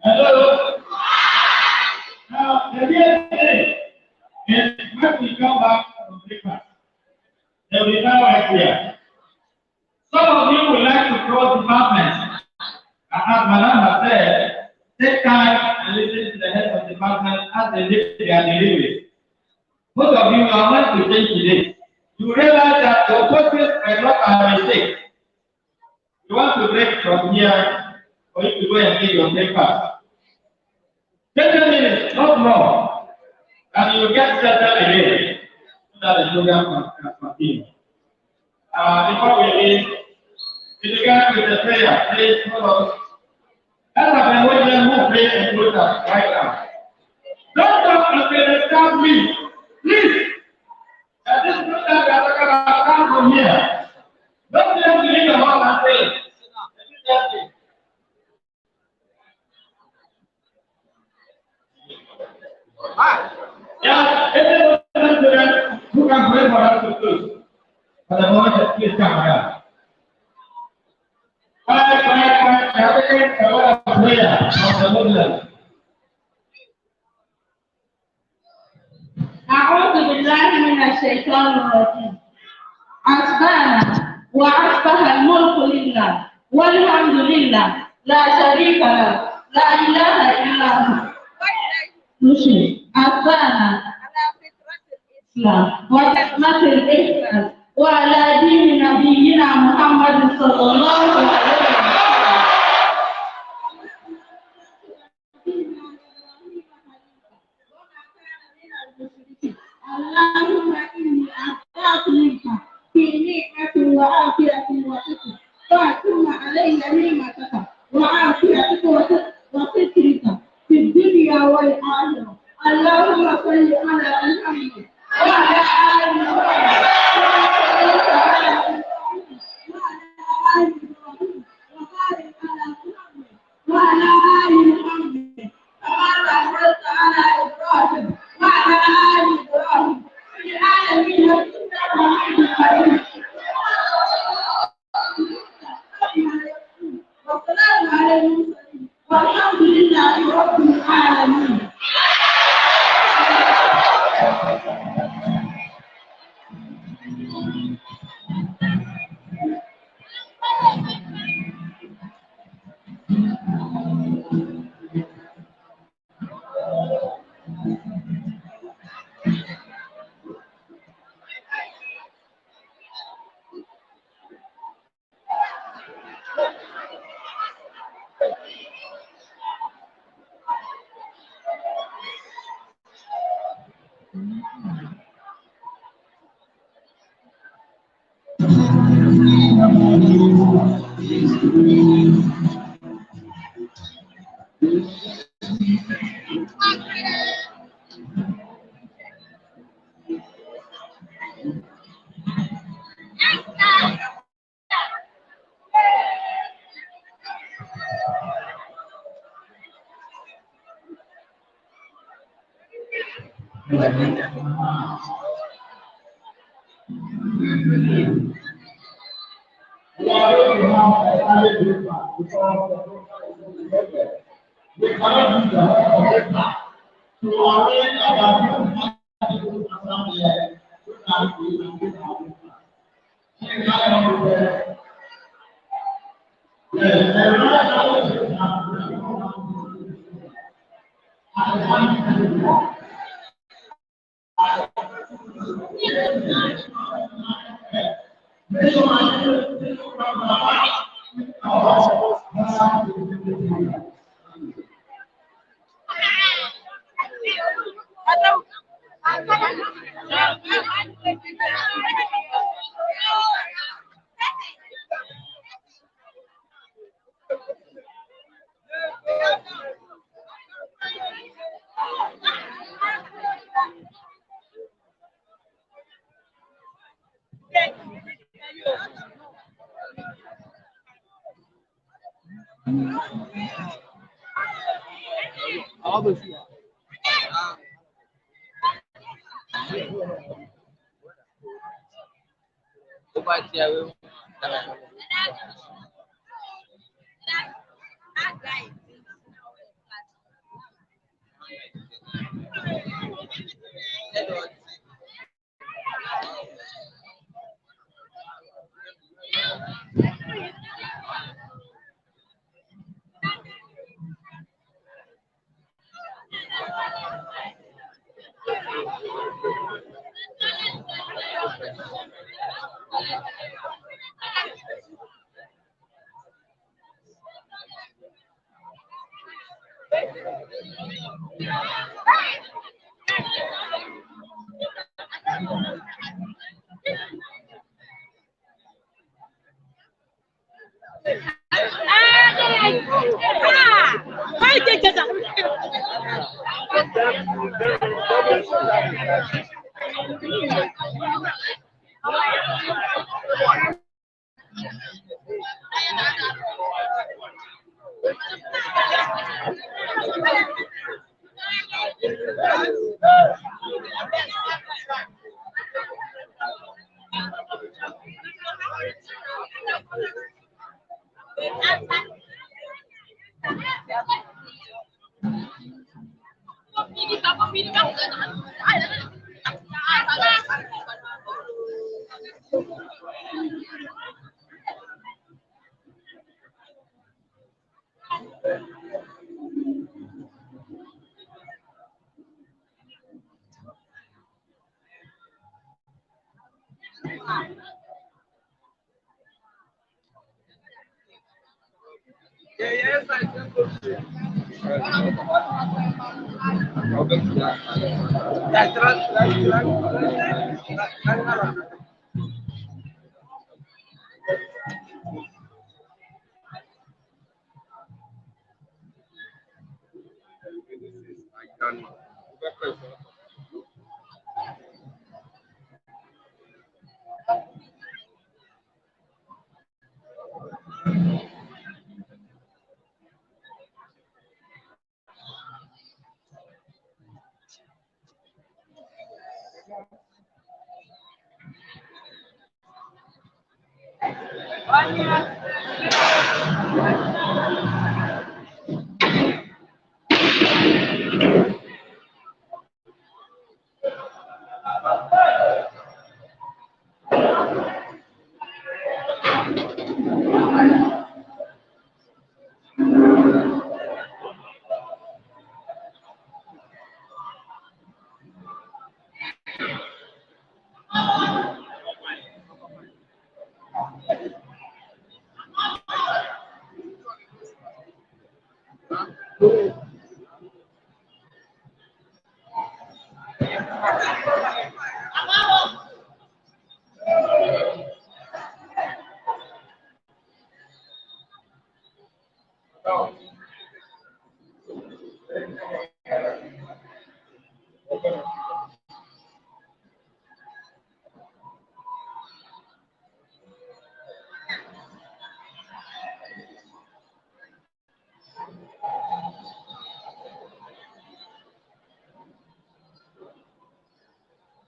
Speaker 3: hello. Now, the real thing is when we come back from breakfast, there will be no idea. Some of you would like to cross departments. As Madam has said, take time and listen to the head of the department as they live their delivery. Most of you are going to change today. You realize that your questions are not a mistake. You want to break from here for you to go and get your breakfast. 20 minutes, not more, and you get settled again so that the program can continue. Before we leave, we began with the prayer. Please follow us. Let's have a woman who prays and close us right now. Don't talk until they start me. Please. At this point, we are talking about come from here. Don't let me leave the hall and say, yeah, everyone student who can pray for us to close. For the moment, please come here. Quiet. I have taken a word of prayer from the Muslims.
Speaker 6: أعوذ بالله من الشيطان الرجيم. أصبحنا وأصبح الملك لله والحمد لله لا شريك له لا إله إلا هو. أصبحنا على فطرة الإسلام وحكمة الإحسان وعلى دين نبينا محمد صلى الله عليه وسلم. اللهم إني أستغفرك في نعمة وعافية وستر وأتم علي نعمتك وعافيتك وستر صل على محمد وعلى آل محمد وعلى آل محمد كما باركت على إبراهيم وعلى آل إبراهيم في العالمين إنك حميد مجيد. والسلام على المرسلين والحمد لله رب العالمين.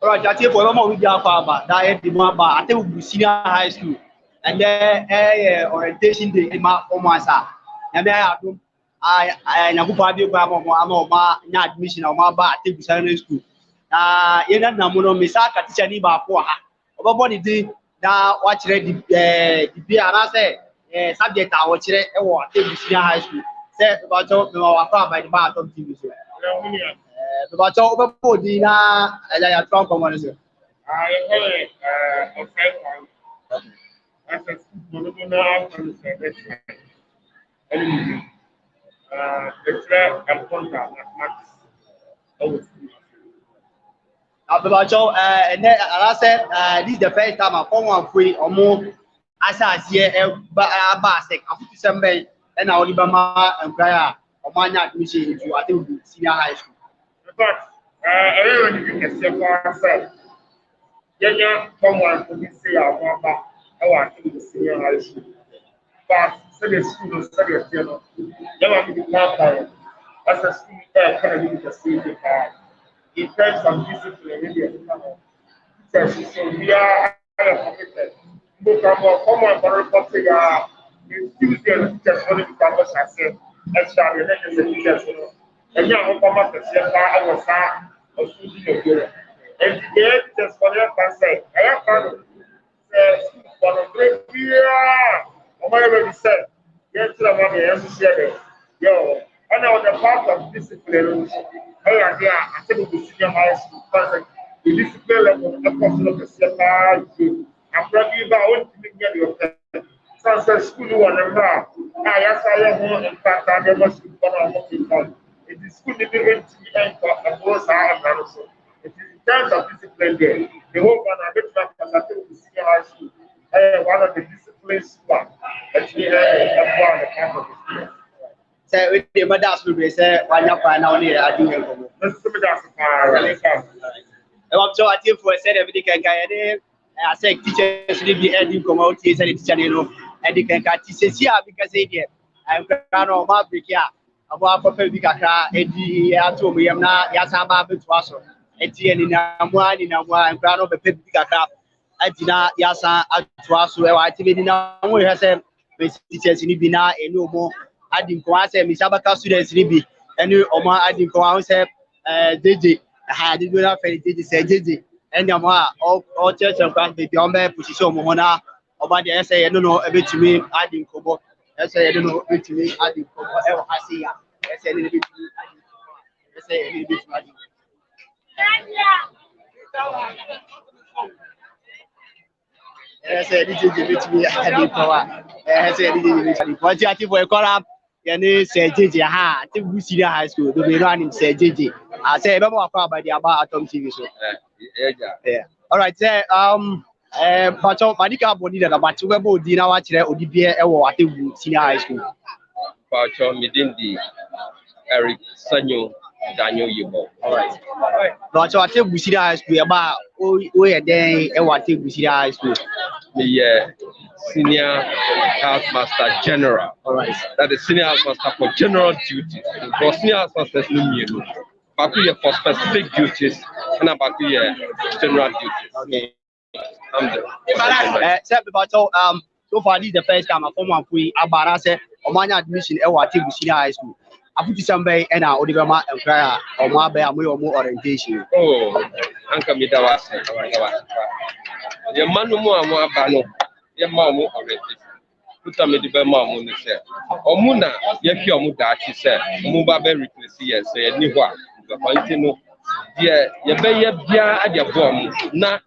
Speaker 7: Alright, that's it for one more with Jaffa, that Atebubu Senior High School. And then orientation day in my Omasa. And then I Nakupabi Bama, not admission of my Atebubu Senior School. In that Namuno Misaka teacher Niba for her. About the now watch ready the beer and I say subject I watch it or Atebubu Senior High School. Say about our by the bar of TV. About all the dinner, and I have drunk on one.
Speaker 3: I heard a friend as a footballer from the it's a contract Max.
Speaker 7: About and then I said, this is the first time I come on free or more. As I see a basket, I put some bay and I'll leave my and prayer or my admission into Atebubu Senior High School.
Speaker 3: But everyone you can say for ourselves. Yeah, someone who say I want back. I want to Senior High School. But so the school is so the channel. You want to be part of as a school kind of the same in terms of discipline. So we are committed. Book about common for reporting in Tuesday and teachers for the campus as extra the teachers. And young Obama to say I was a student. And today, just for your consent, I have found for a great year. Or whatever you said, yes, to the money, as you said, yo, and now the part of discipline, I am here at the Senior High School, the discipline level, the person of the CFI, I'm probably about to get your Sunset School, one and I asked I in fact, I never should go on. It is school to be and both are and also. It is in terms of discipline there. The whole one I get back as I think the Senior High School. One of the disciplines actually one the camp of the school.
Speaker 7: So with the Madas will be said, why not find out here? I do it.
Speaker 3: Let's see that's
Speaker 7: I'm so I think for said everything can get it. I say teachers will be adding come out here and teacher, and they can get teachers here because they did. I'm proud of my brick here. About Papa Bicaka, Eddie, I told me I'm not Yasaba to us. Etienne in a one in a one, proud of a Bicaka. I did not Yasa to us where I did not know has a teachers in Ibina and no more. I didn't go as a Misabaka students Ribi, and you Oma I didn't go out say JJ. I had to do that for JJ said JJ. And Yama all church and class the Yamba position Mohona about the essay, I don't know a bit to me, I didn't go. I say I don't know which me I did whatever I see. I say a little bit. I say a little bit. I say this is the me I did power. I say this is what you have to call up. And say JJ, ha, Atebubu Senior High School. Do we run him say JJ? I say, I'm more about the about Atom TV show. Yeah. All right, say but Madika body that about to go dinner watch there or DBA or Atebubu Senior High School.
Speaker 8: But Midindi Eric Sanyo Daniel Yubo.
Speaker 7: All right. But Atebubu Senior High School about we are there and Atebubu Senior High School.
Speaker 8: The Senior Housemaster General.
Speaker 7: All right.
Speaker 8: That is Senior Housemaster for general duties. For Senior Housemaster, but we for specific duties and about general duties.
Speaker 7: Okay.
Speaker 8: I'm the
Speaker 7: Except about so so far this is the first time I form one for Abara say Omanya admission at Atebubu Senior High School. I put some bay and I Odibama and Kaya or my bay and we are more orientation.
Speaker 8: Oh, Uncle Midawas. Your man no more bano. Your mamma orientation. Put a medical mamma on the set. Omuna, Yaki Omuda, she said, Muba very clear, say, Niwa, the Pointino. Dear, your bay, Bia at your bomb, na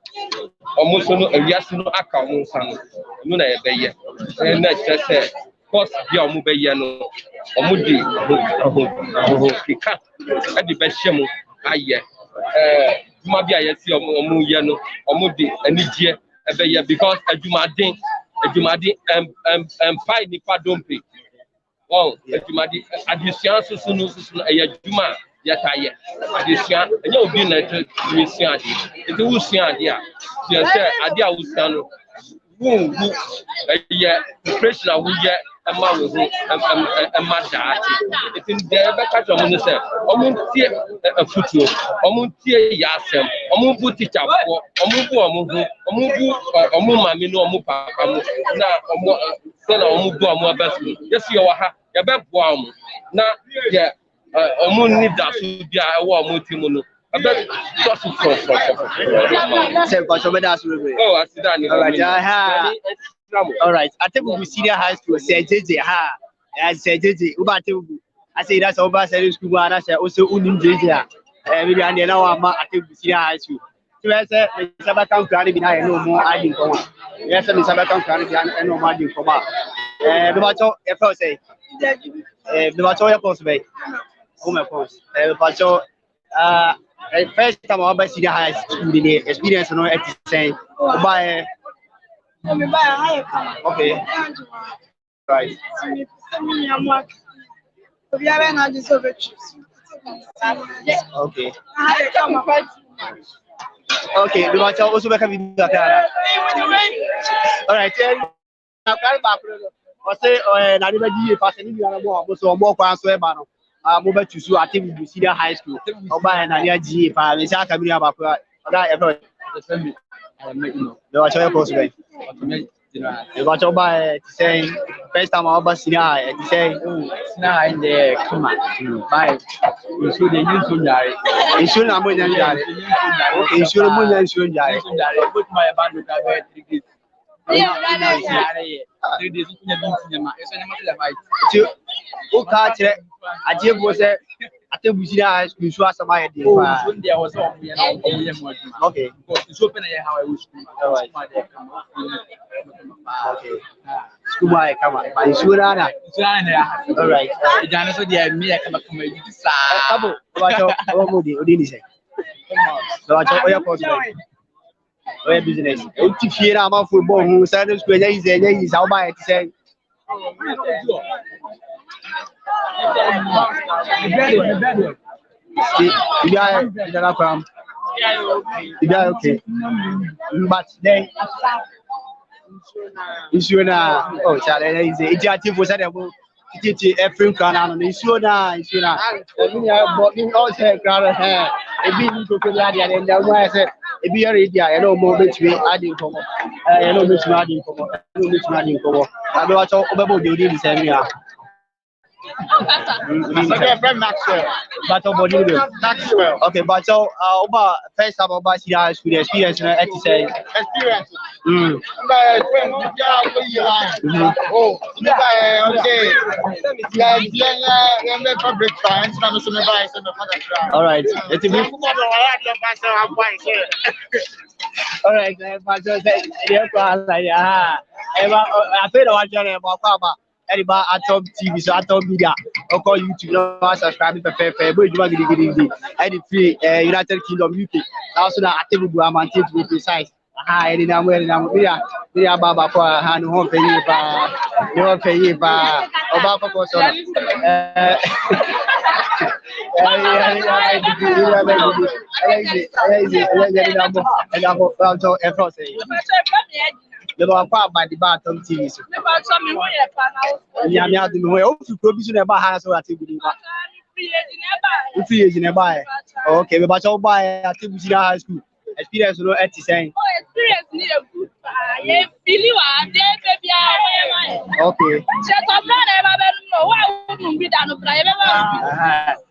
Speaker 8: almost no Yasuno Akamu San, Nuna Bay, and that's just said, course, your Mubayano, Omudi, Kika, at the best Shamu, aye, Mabia, Omuyano, Omudi, and Nidia, a bay, because a Jumadin. Ejumadi pie nipa dompe. Oh, ejumadi addition sunu ejuma yataye. Addition enye obi na mission ade. Eti wusun ade a. Ti say ade a wusun no. Wu eye preparation wu ye ema wo ho ema da. Eti de be ka to mo no say omuntie afutuo, omuntie yasem, omumbu teacher fo, omumbu omu mami no omu papa mo na omu se na omu bu omu abasu. Yes you ha, ya be bo omu. Na ye omu ni da so bia e wo omu ti mu no. Abe just for.
Speaker 7: Say but so that's really.
Speaker 8: Oh, I see that.
Speaker 7: All right. Atebubu Senior High School say JJ ha. I say JJ uba Atebubu. I say that's over secondary school and I say also unim JJ. Maybe and now I'm Atebubu Senior High School. So I say Sabaka can be no more adding come. Yes, Sabaka can be no more adding come. The bacho e say. The bacho e possible. Oh my gosh. The bacho first time I was senior high school the experience no at saying buy okay right okay okay we want also back video all right carry back o say na dey be pass ni bi na mo so mo kwa so e ba no mobile to so Atebubu Senior High School. Oba na ya GA pa me sha ka bi na ba ko oda e fo assembly no wa choy post be e ba cho ba say first time oba senior high e say senior high de kuma bye you should dey use so jare you should na mo nya jare okay you should mo nya so jare put my band to be 3 days three days you can do cinema so na ma fight o ka kire Atebubu say Atebubu Senior High School so asama ye dey fa so there was okay because so open here how I wish school okay school boy come on but insura na all right jana so there me e kama you sa abo mo dey odi ni say so acho oya course oya business o ti fie na ma football hu secondary school nya yi sa o ba e ti say okay. But then, oh, Charlie, is it? Atebubu said about every crown on the Insuna. But all said, crowd, a big to and then I said, a beer idea, I know more which we adding come up. I know which adding come up. I know what's all about you did the same. Maxwell. But Maxwell. Okay, but so first time about senior school experience at say experience. Oh, okay. Public science. All right. It's a bit. All right. But so I feel what you're about. Everybody Atom TV, so Atom Media, or call YouTube, no subscribe to Pepe, but you are getting the free United Kingdom UK. Also, Atebubu, I'm until to be precise. I didn't know where we are Baba for a hand home pay you pay Obama for so. The one by the Baton TV. Yeah, I do know. If you produce about house or Atebubu. 3 years in a buy. Okay, but I'll buy Atebubu Senior High School. Experience no at saying.
Speaker 4: Experience near good. Yeah, Billy,
Speaker 7: Okay.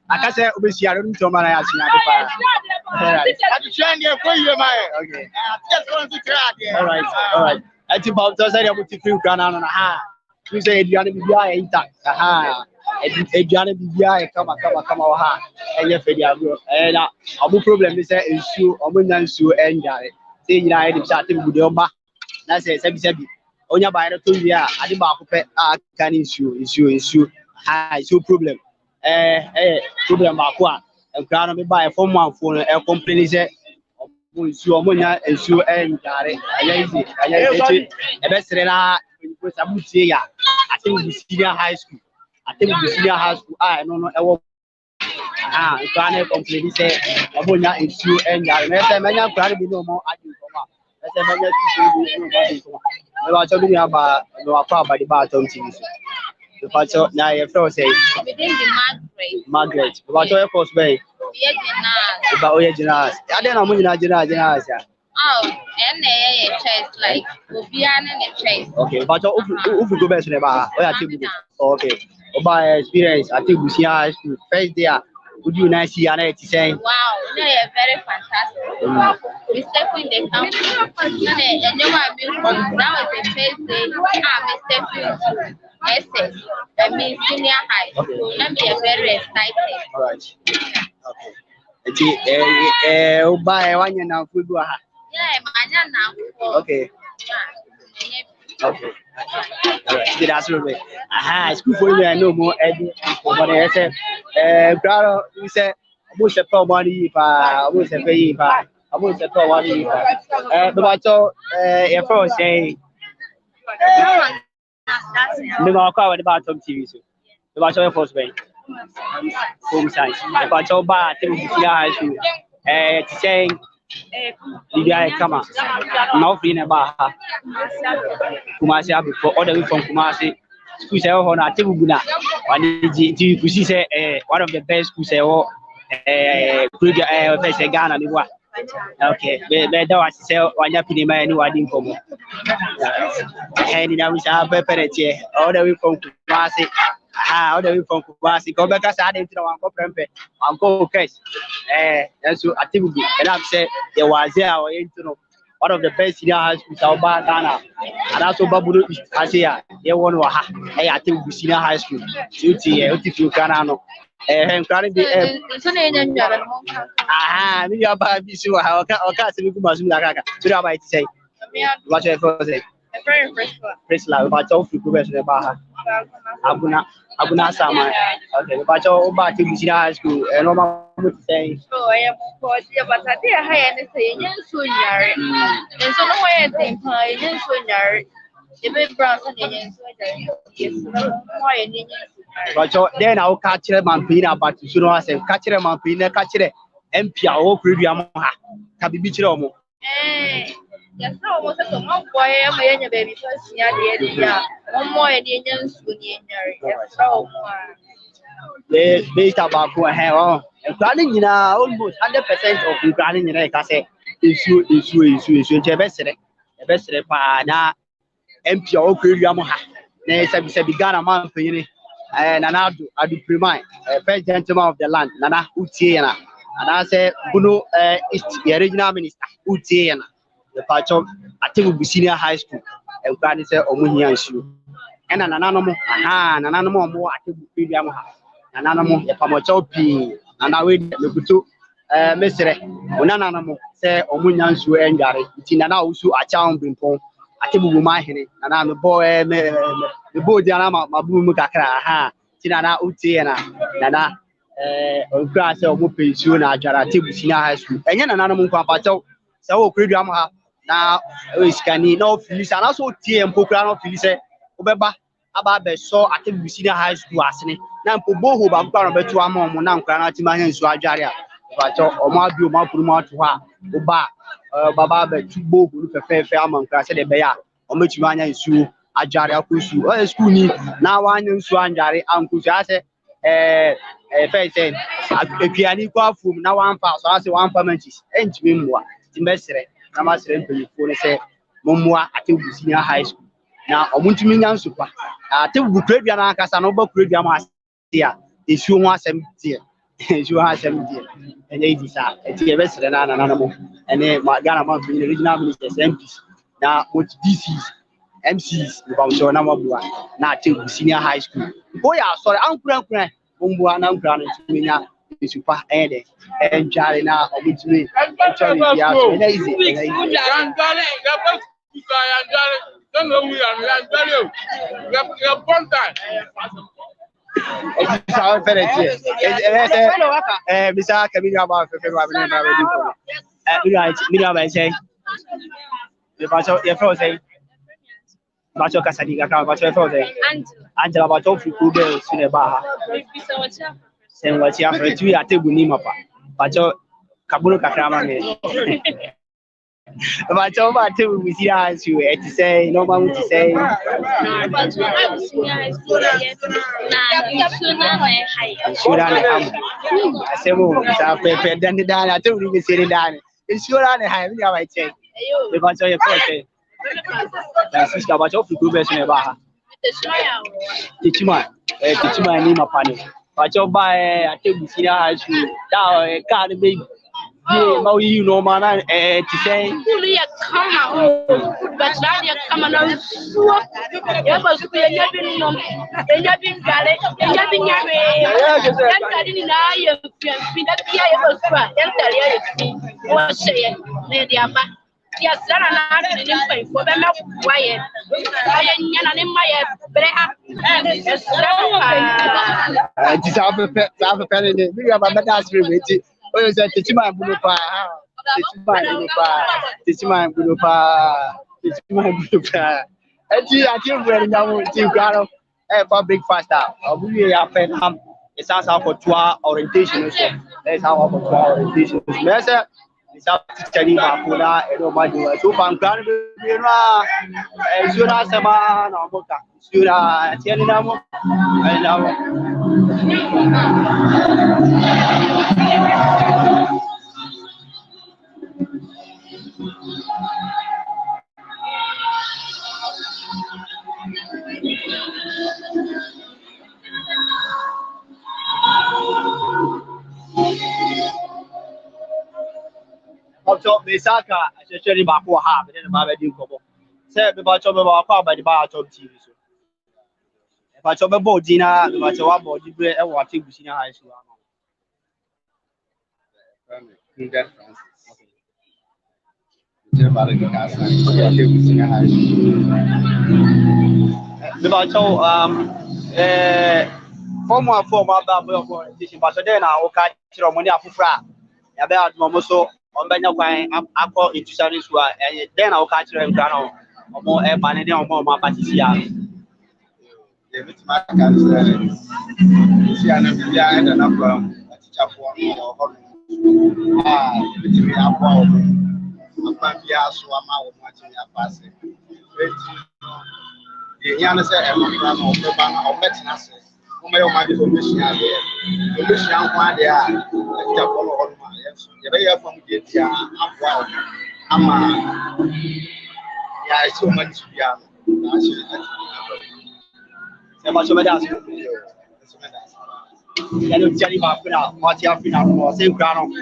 Speaker 7: I say we see I don't to man I see okay. All right. I think about those area with you can on ha. You say you are be intact. Aha. Eduane bibia come ha. Enye fe dia bro. Na obu problem is issue omunya nsuo enjare. Say nyina e dey chat bu de oba. Na say sebi. Onya ba ere to wi a ade ba ko pe a kan issue. Ha, issue problem. Problem ba ko a nkra no me ba e form one phone e complain say omunya issue enjare. Aya e be sere na ko sabutie ya. Atebubu Senior High School. Atebubu Senior High School. No. You can't complain. Say, omunya issue enjare. Me say menya nkra bi no mo adi ko ma. Me say menya issue no mo adi ko ma. Me ba cho bi ni aba no akwa aba di ba tom TV so. The fact na your friend say
Speaker 4: Within the
Speaker 7: Margaret. The fact your course be. Ba oye jinas. Ade na mo nyina jinas ya.
Speaker 4: Oh, and they chase like Obiana and chase.
Speaker 7: Okay, but if you go back to the bar, okay. About experience, Atebubu Senior High School. First day, would you nice see an say?
Speaker 4: Wow, they are very fantastic. We step in the campus, and you are beautiful. That was the first day. We step into SS, that means senior high school. And we are very excited.
Speaker 7: All right. Okay. Buy one year now.
Speaker 4: Yeah,
Speaker 7: okay. Okay. That's right. Aha, school for you. I know more. But I said, brother, we said, almost a money. Almost a pay. Almost a money. But so, if I say, me go call about Tom TV. So, about your first way. Home science. About your bar, Atebubu Senior High School. Saying. Libya come now free about Kumasi before all the way from Kumasi. School say oh na Atebubu na one you see say one of the best schools say oh say Ghana ni wa. Okay, be that was say one yapini ma ni wa din komo. Eh ni na we say prepare all the way from Kumasi. All the way from Kumasi. Go back as I didn't know one go prempe. One go cash. And so Atebubu, and I'm saying there was there one of the best senior high schools in Ghana. And also Babudu Asia, they won Atebubu Senior High School. Uti Ghana. And carrying the me about Bisu, how can see Mazumaka. So I might say, what I say. Press la ba cho fi go be ba abuna sama okay ba cho ba ti Senior High School e no ma mo say
Speaker 2: so I am for the but I dey high and say yen so nyare and so no way think yen so nyare e be brown so yen so nyare yes no why yen
Speaker 7: ba cho then I will catch them and pin about to no say catch them and pin catch them MP a o preview am ha ka bibi kire omo
Speaker 2: yes, no, was a small boy, my baby first year, one more Indian Sunni. Yes, so
Speaker 7: they start back to hair and planning in almost 100% of the planning in a say issue, the best na MP o preview ha. Na began a man for you and Anadu Adu Prime, first gentleman of the land, Nana Utiana. And I say, Bruno is the original minister, Utiana. The patch of Atebubu Senior High School, and Granny said, Omunia issue. And an animal, more Atebubu Yamaha, an animal, a Pamacho P, and I wait the Mr. Unanamo, say Omunia issue and Gary, Tina now also a charm bimpon, Atebubu Mahine, and I'm the boy, the boy, the Anama, Mabu Mukakra, Tina Utiana, Nana, grass or Mupi soon at Atebubu Senior High School, and an animal Papacho, so Yamaha. Now, we can no Phyllis and also tea and Pocrano Phyllis. Obeba about the so Atebubu Senior High School as any. Now, Pobo, Bampa, Betua, Monam, Granatima, and Swajaria. But Omabu, Mapuma to her, Oba, Baba, Tubo, fair Fairman, Crasset, Bear, or Muchimania, Su, Ajaria, Kusu, or Schoony, now one in Swanjari, Uncle Jase, fair saying, a pianiqua from now 1,000, 1 permanencies, and Timua, Timestre. Namaste, for say, Momwa Atebubu Senior High School. na omuntumi nya nsupa Atebubu kuredua na akasa no ba kuredua ma ase a esuo ho asem tie esuo ho asem tie enye idi sa etie be sere na na mo ene Ghana man for regional ministers MPs na what DCs MCs about so na mabua na Atebubu Senior High School boya sorry ankura bombua na ankura no tumenya isupa ede enjare na omuntumi enjare dia so ene easy
Speaker 8: Don't know we are you. You're born time.
Speaker 7: It's our penalty. Mr. Camino about February. Say, the Bacho, your first say, Bacho Casadiga, Bacho, Angela Bacho, Fuku, Suneba, send what you have for 2 at Bunimapa, Bacho Kabulu Kakrama. But over to we see as you to say, no one to say. Should I say, then the down, I told you to sit down. It's sure I have you might say. The bunch of your first that's sister about your group as never. Teach my name upon it. But your buy Atebubu Senior High School, now can't be. Yeah, you know, man, to say,
Speaker 2: come out, but now you're coming out. You must be a yapping, a yapping galley, a yapping yarry. I didn't know you feel that I was right. And tell you, what say it, Lady Abba. Yes, sir, I'm not in for them. Quiet. I am in my breath.
Speaker 7: Just have a penny. We have a medal. Oh, say teach my bunupa. Teach my bunupa. I think we're now to go for breakfast. We are pen ham. It sounds like for 2 orientation. So let's have for 2 orientation. Yes, it's up to study Makuna and Omadu. So from Grand and Sura Sama, Namoka, Sura, Tianamo, and Misaka, especially Baku have, and Babadi Kobo. Say, about Choba by the bar top TV. If I chop a boat dinner, the much of about the bread and what Atebubu Senior High School. Former orientation, but then I catch your money afufra. About Momoso on Benya Aqua into Sariswa, and then I'll catch them down or more air banning or more Patricia. My cancer. See, I never behind an upper teacher for me. I'm watching your passing. The young say, I'm betting us. My information are there. The mission one they are. The from the I'm yeah, it's so much beyond. So much of that. Can you tell me about what you have been on? Same ground.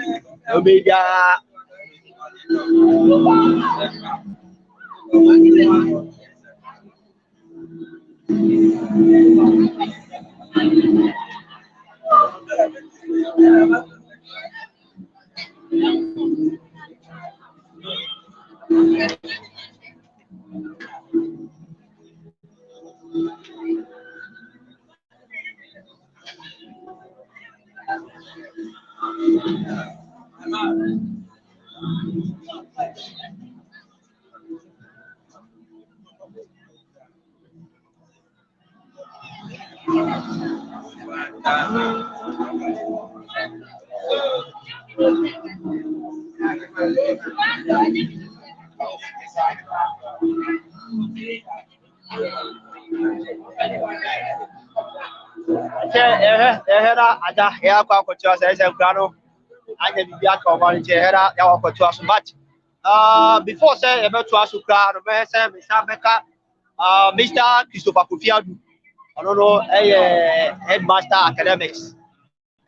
Speaker 7: Before say about to us crowd, say Mr. Becca, Mr. Christopher Kofiadu, I don't know, headmaster academics.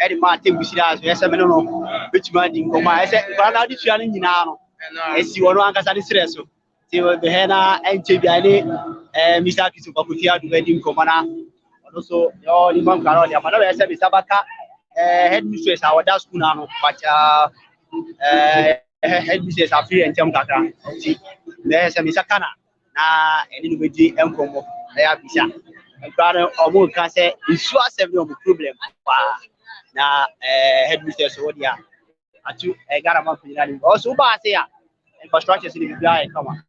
Speaker 7: Edima Atebubu Senior High School. Yes, I know. Which man in Goma? I said, "Brother, this you are in now." Yes, you want to answer this question. So the Hena and JBI, Mr. Christopher Kofiadu wedding Goma. Also, your Imam Karol, your mother said, "Mr. Baka, headmistress our that school now, but headmistress are free and Jam Kaka." There's a Mr. Kana. Na anybody Mkomo, I have Bisha. And brother, or more can say, it's so several problem. Na headmistress Odia atu gara ma pinani also ba say ya infrastructure in the guy come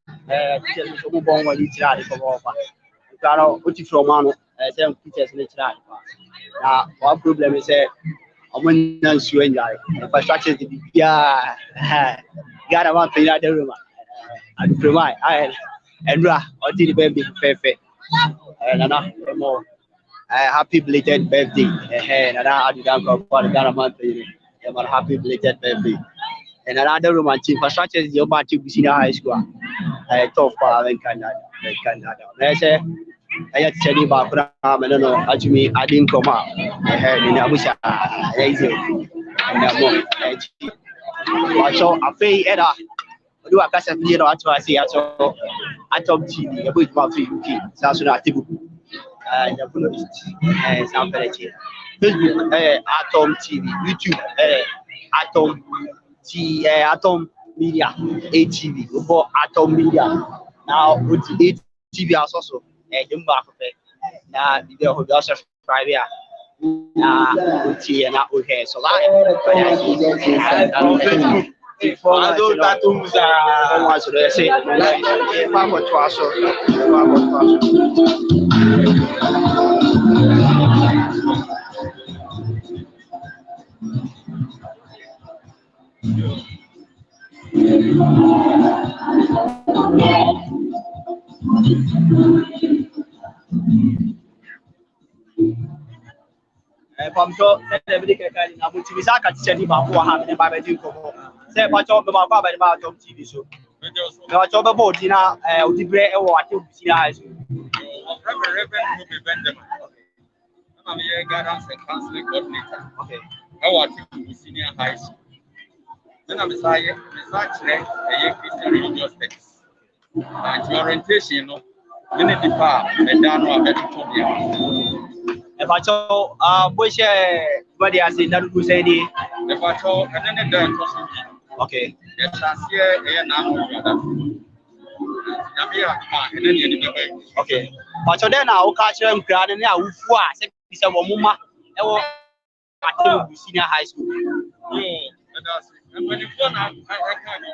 Speaker 7: teachers so mo bon wali tira de ko ba claro uti from mano say teachers ni tira na one problem is omo na nsuo njare infrastructure de bia gara ma pinani de room adu premai endra odi the baby perfect nana mo happy belated birthday. Nana adu dan ko for gara ma pinani happy belated birthday. And another romantic infrastructure is your Atebubu Senior High School. Top in Canada. I say, I had to tell you about I don't know, actually, I didn't come out. I heard in Abuja. So I pay Edda. Do a cast of you know, I see, I saw Atom TV, a bit about UK, South Sudan, Atebubu, and the Buddhist, and South America. Facebook, Atom TV, YouTube, Atom Media, ATV, for Atom Media. Now, with ATV also, in back of it. Now, the also subscribe here. Now, now, okay, so I'm sure everybody can now to be saka teacher about who have in Bible to say about job about TV show. No job about dinner the bread or Atebubu Senior High School.
Speaker 8: I'm here guidance and counseling coordinator.
Speaker 7: Okay.
Speaker 8: Atebubu Senior High School. Then I'm saying, a Christian religious text. And orientation, no, many departments and down our medical.
Speaker 7: About which what they are saying that who said it.
Speaker 8: About and then the
Speaker 7: Okay.
Speaker 8: Yes, I see a now.
Speaker 7: Okay. But then I'll catch them grand and now who are some woman Atebubu Senior High School.
Speaker 8: And when you go now, I can't be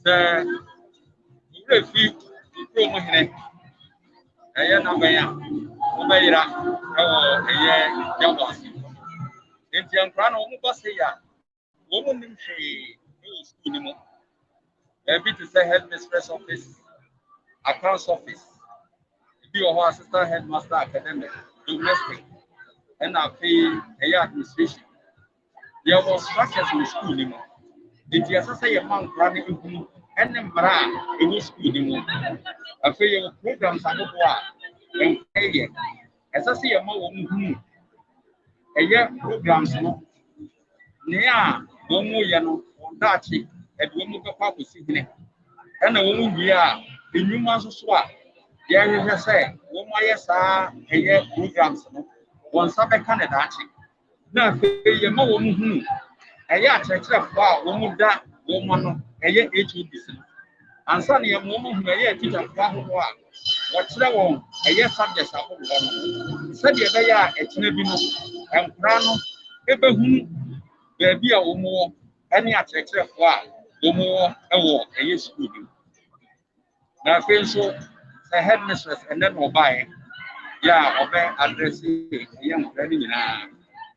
Speaker 8: said. You feel promo here. I am Obeira, a Jabas. In Tiancrano, Mubasia, woman in school. A bit to say headmistress office, accounts office, be your assistant headmaster academic, domestic, and I pay a administration. There was structures in the school anymore. It is say a month running and then in the school anymore. I feel your programs are not and pay. As I see a more a year programs near one more yano or Dachi at one more papa sitting. And a woman here, the new master swap. There is a say, one more yes, a year programs one Sabbath Canada. Now, a more woman. A year church of one that woman, a year 8 and Sunny a woman who a year teacher what's the one, a year subject of one. Said the other year at Nebino and Prano, ever whom there be a woman, any church of more a year school. Now, I feel so a headmistress and then will buy. Yeah, obey addressing a young lady now.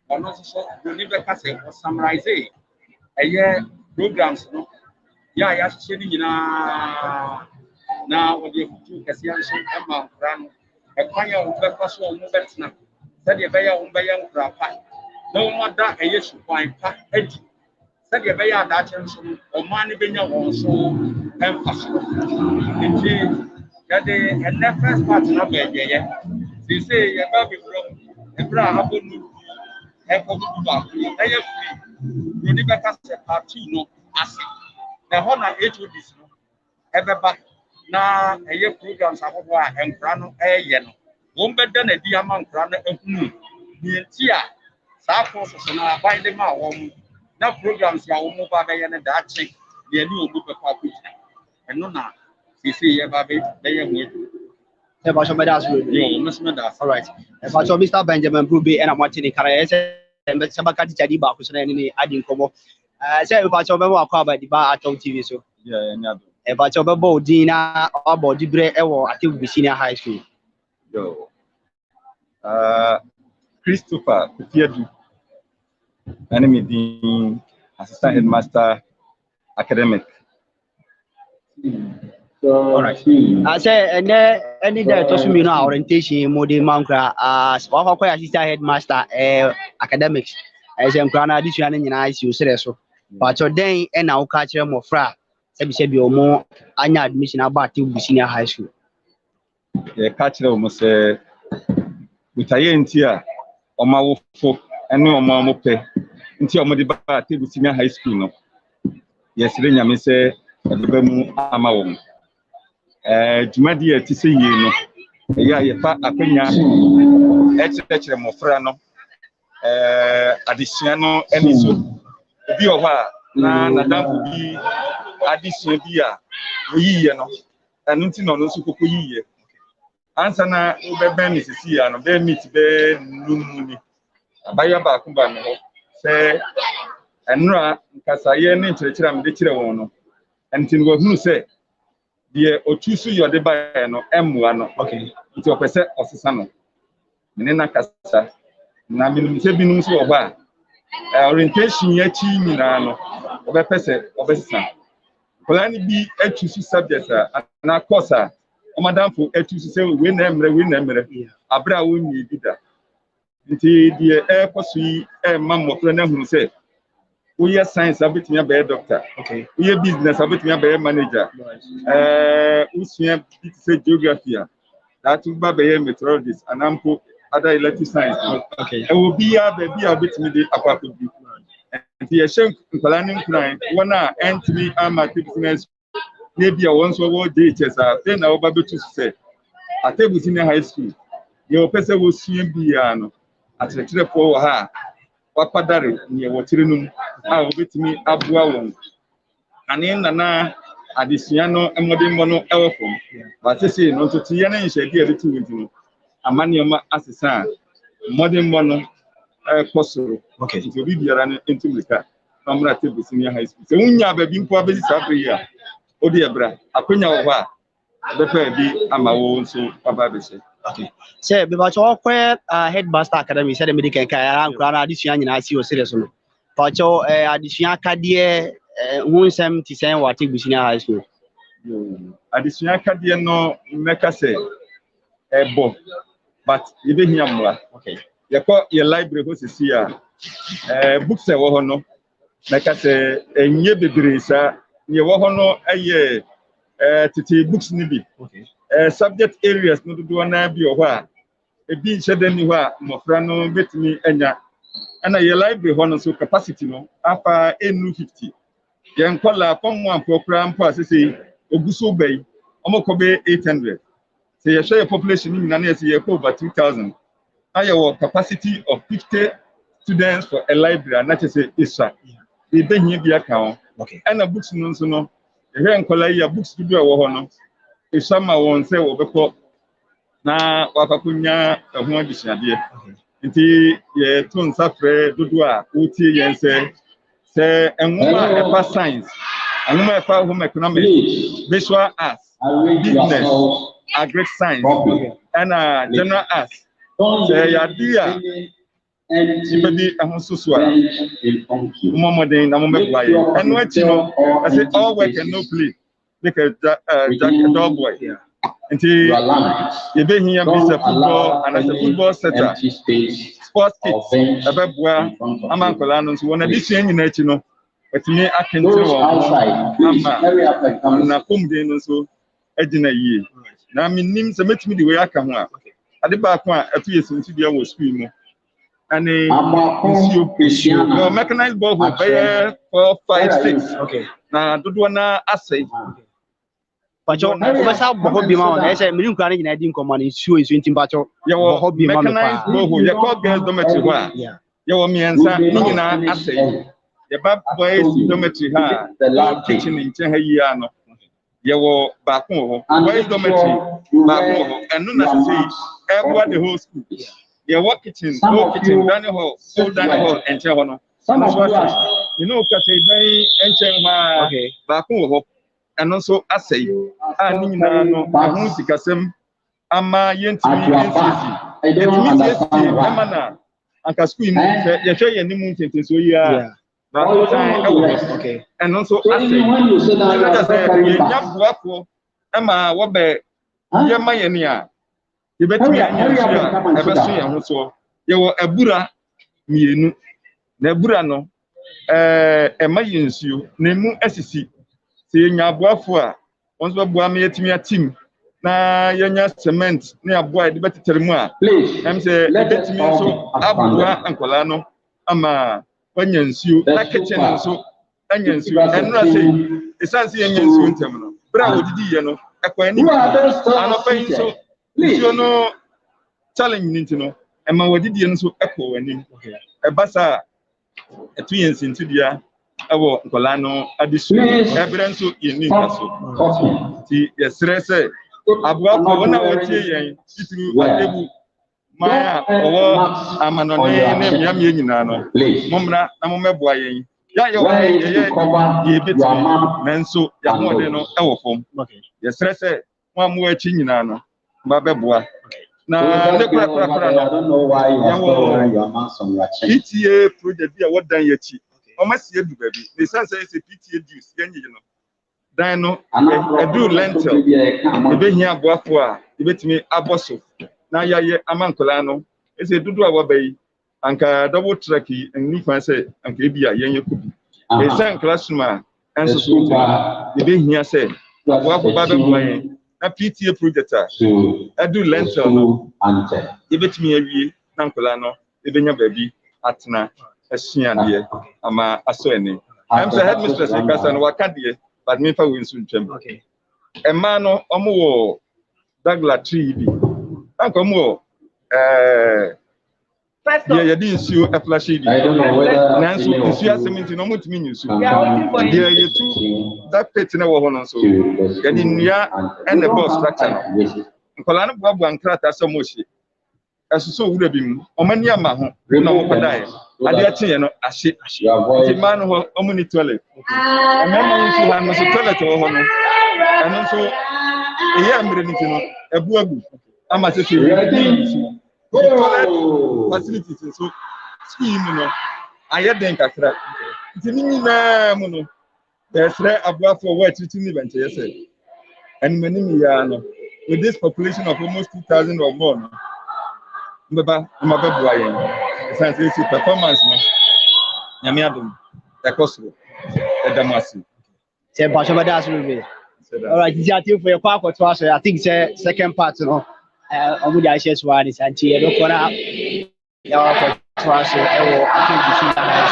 Speaker 8: Or not so, you never pass it or summarize it. A year programs, no. Yeah, yes, now what you do as young son, Emma, Ran, a choir of breakfast or movements now. Said your bayer on Bayan Grappa. No more that a yes to find Pat Edgy. Said your bayer that or money being your own so
Speaker 3: emphasis. And the first part of the year, they say, you're about to be wrong, free. You never cast a party, no, as the honor age with this. Ever na a programs are over and grano a yen. One better than a diamond grano and the tia. Sapos na by the mouth. Now programs are mobile and that check the new book of public. And no, now, you see, baby, they are with
Speaker 7: all right. Mr. Benjamin Bruby and I'm watching the career and Sabakati Chadiba who's adding Como. Say about your memo about the bar at TV. So,
Speaker 3: yeah,
Speaker 7: about your Bobo Dina or Bodibre or Atebubu Senior High School.
Speaker 3: Yo, Christopher, enemy dean, assistant headmaster, academic.
Speaker 7: All right. I say, and any day to me now orientation, modern mankra as what assistant headmaster, academics. As I'm granted this year in ICU, so. But today, and now catch them of fra. Sabi more annual admission about Atebubu Senior High School.
Speaker 3: Yeah, catch them almost with a year, or my folk, and no more pay until my Atebubu Senior High School. No, yesterday, I say, I'm Jumadi to see you. Yeah, Apenya, etc. Mofrano, additional, and so be over. Na Nadam be additional beer, we and nothing on also cook ye. Answer na Ube Mrs. and Bear meet Bear Nuni. Abayaba Kumba say, and Ra Casayen into the Chira and Tingo who say. The Ochusu your debay no M1 okay it's your percent of Sano. Menena Casa Namin Sebinus over orientation yachi Minano over percent of a son. Polani be a Chusu subject and a cosa. Madame for a Chusu say win them, Abra win ye did that. Until the air pursuit a mamma who say. We are science, a bit me a better doctor.
Speaker 7: Okay.
Speaker 3: We are business, a bit me a better manager. We say geography. That will be a meteorologist and ample other elective science.
Speaker 7: Okay.
Speaker 3: I will be a baby a bit me the apart of and the same planning crime. One and me, I'm a business. Maybe I once over dates. Then I will be to say Atebubu Senior High School. Your person will see me at the for her. Wapadare ni wotirinum a obetimi aboa won ane nana adesiano emodembo no ewofom ba sese no to tiye na nhede e betu witinu amanioma asesa modembo no kosoro
Speaker 7: okay
Speaker 3: to bi biara no entumika amra Atebubu Senior High School se unya ba bi mpo abesi sabre ya odi ebra akonya wo ho a bepa bi amawo nso ababese.
Speaker 7: Okay. Say, because all headmaster academy said the medical care and crown addition I see you serious. But your addition cadie who 70 what Atebubu Senior High School.
Speaker 3: Addition cadie no make us say but you didn't hear more. Okay. You call your library who is here. Books are one no. Make us say a new baby, sir. You want no a year. Titi books nibi. Okay. Subject areas no do na bi o ho a ebi nhyede ni ho a mofra no betimi anya ana ye library ho no so capacity no apa 50 ye nkola pon ampo kra ampo asese oguso bai omokobe 800 say ye share population ni na na say ye over 2000 aya wo capacity of 50 students for a library and that is isa e be hia bi aka ho okay ana books no so no ye nkola ya books do e wo ho no Isama won say obeko na wakakunya ehun adisiade nti ye tun safre dodo a uti yen say enwuma efa science enwuma efa home economics visual arts business agri science and general arts say yadia ibedi ehun susu a momoden na momegwa ye enu achi no I say all work and no play. Like a dog boy. And you be here, Mr. Football, and as a football setter, sports kids, a bebwa, a man colonels, one addition in nature.
Speaker 9: me I can tell na come dey no so agina yie na me nim se metimi de we aka ho a ade ba ko a afi esinti bia wo school mu ane issue no mechanized ball ho be 4 5 6
Speaker 7: okay
Speaker 9: na dodo na asai
Speaker 7: pacho ubasa boho bi ma na ese miri nkura na nyina di nkomo na issue nti pacho boho bi ma me pa
Speaker 9: mechanized ball ho ye call girls dormitory ho a ye wo miensa ni nyina asai ye ba boys dormitory ha kitchen nche ha yi ano ye wo ba ko ho boys dormitory ba ko ho enu na say everyone the whole school ye wo kitchen dining hall enche ho no you know ka say dan enche ha ba ko ho enu so asai a ni nyina no ahu sikasem ama yentimi ama na anka school mu se ye hwe ye ni mu tenten so yi a na okay and also asay you just say ye nyaboafo ema wo be ye ma ye ni a ye betimi anya nsu a e be so ye ho so ye wo abura mienu na abura no e ma ye nsu na mu asisi se ye nyaboafo a won so boa me yetimi atim na ye nya cement na aboa de betetere mu a em se e betimi so aboa ankola no ama wanya nsuo na kitchen nso anya nsuo enra sei esanse anya nsuo ntem no bra wodidi ye no ekwan ni anopa nso nsuo no challenge ni ntino ema wodidi nso ekọ wani ebasa etu yen sintidia ewo nkola no adisu ebere nso ye ni nkaso ti yesrese abua ko wona wotie yen tituru atebu maya owo amanone ne miamie nyina no momra na momeboa yen ya ye wa ye betimi menso ya hode no ewo fom ye stresse mo amu achi nyina no ba beboa na ne kura no ya wo PTA project bi a wodan ya chi o masi edu ba bi ne sense say PTA dues yenye no dan no edu lentil ebe hia aboafo a ebetimi aboso na ya amankola no ese dudu a wabai anka double track ni fa say anka bia yenye kubi e san classroom a enso so ebe hia say aboafo ba be boyen na PTA project a edu lentil no ebetimi awie na ankola no ebenya baabi atena asua de ama aso ene am say headmistress kasa no wakade but me fa we nso ntwam emma no omo wo dagla tree bi anka omo wo yeah, this you a flashy. Nancy, you are 17, no much means you. Yeah, you two that pet in our home, so getting near and the boss structure. Colana Bob and Crata so much. As so would have been, or many a man, no one die. I dare say, no, a ship, the man who only toilet. A man who has a toilet or honor, and also a young lady, a boabu. I must say, facilities so scheme no aye den kakra ntini na mu no desre abuafo wa treating event yese and many ya no with this population of almost 2,000 or more no mbeba mababua yen essence performance no nyame adom ekosoro edamasi
Speaker 7: say basho bada so be all right this is for your kwa kwa so I think say second part no omu dia share so ani santi e do kora ya wa kwa so ewo Atebubu Senior High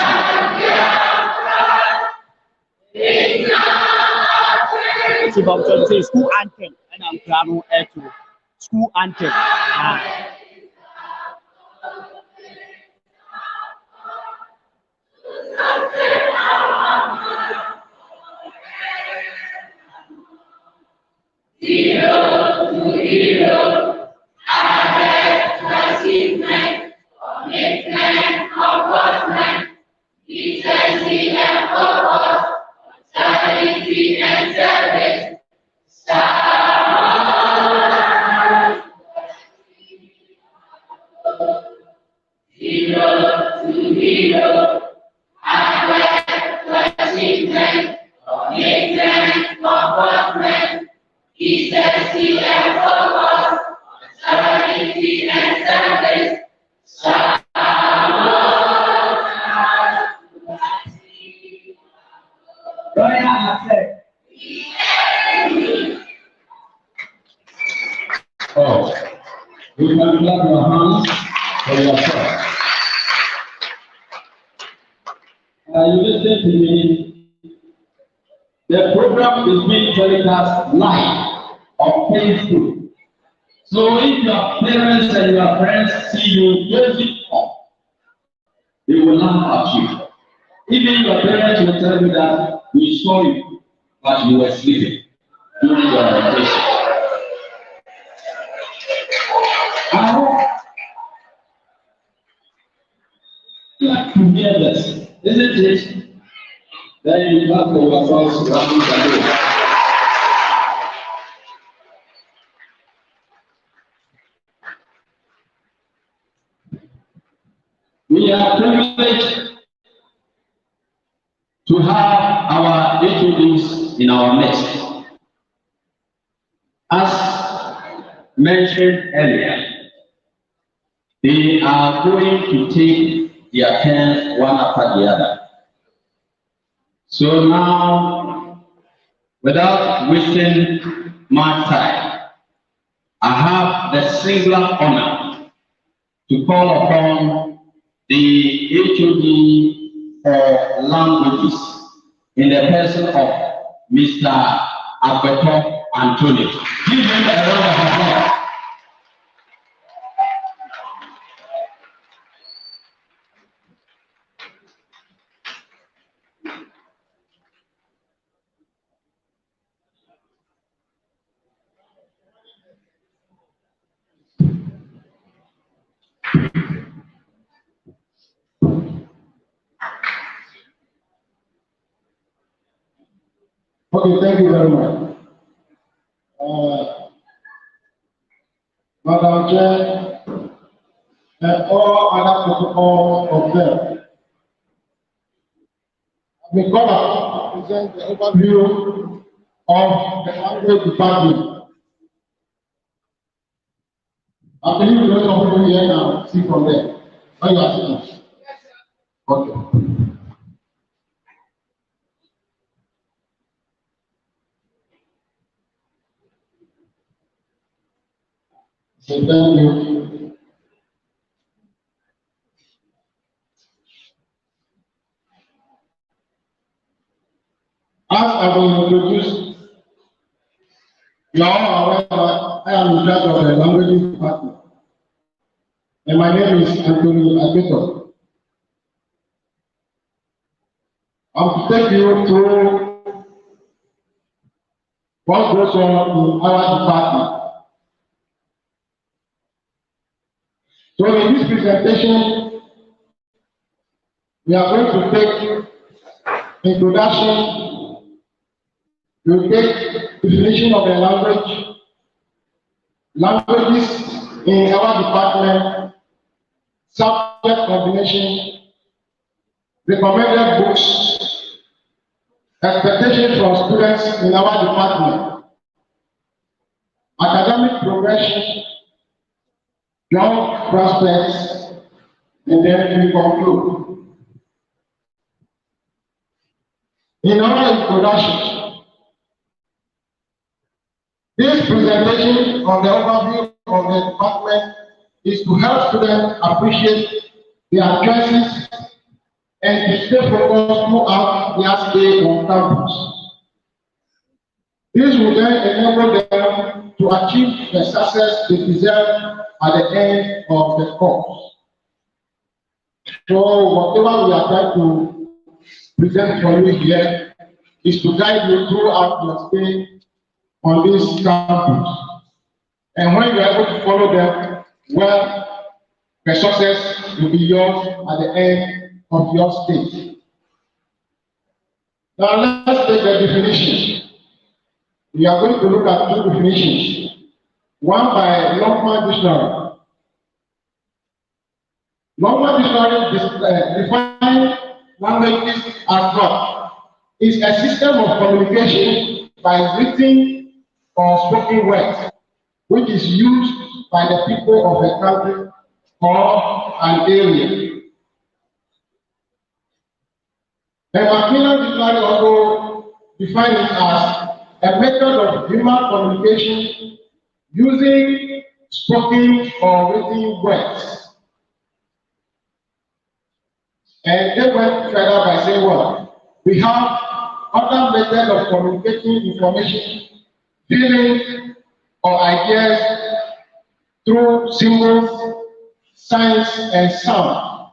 Speaker 7: School see Bob John say school anthem and I'm plano to school anthem
Speaker 10: Zero to hero, achievement, commitment, comportment, decency and purpose, charity and service, zero to hero, achievement, commitment, comportment, decency and purpose, charity and service,
Speaker 5: you can clap your hands for yourself. You listen to me. The program is being telecast live on Facebook. So if your parents and your friends see you using up, they will laugh at you. Even your parents will tell you that we saw you, but you were sleeping during your meditation. I hope you like to hear this, isn't it? Then you clap for yourselves once again. We are privileged to have our HODs in our midst. As mentioned earlier, they are going to take their turns one after the other. So now, without wasting much time, I have the singular honor to call upon the HOD for languages in the person of Mr. Atebubu Anthony. Give him a round of applause. Okay, thank you very much. Madam Chair, and all other protocols of them. The color presents the overview of the language department. I believe those of people here now see from there. Are you asking? Okay. So thank you. As I will introduce, you are all aware that I am in charge of the language department. And my name is Anthony Atebubu. I will take you through what goes on in our department. So in this presentation, we are going to take introduction, we will take definition of the languages in our department, subject combination, recommended books, expectations from students in our department, academic progression, job prospects, and then we conclude. In our introduction, this presentation on the overview of the department is to help students appreciate their choices and to stay focused throughout their stay on campus. This will then enable them to achieve the success they deserve at the end of the course. So whatever we are trying to present for you here is to guide you throughout your stay on this campus. And when you are able to follow them, well, the success will be yours at the end of your stay. Now let's take the definitions. We are going to look at two definitions. One by Longman Dictionary. Longman Dictionary defines languages as what? Is a system of communication by written or spoken words, which is used by the people of a country or an area. The Macmillan Dictionary also defines it as a method of human communication using spoken or written words. And they went further by saying, well, we have other methods of communicating information, feelings, or ideas through symbols, signs, and sound.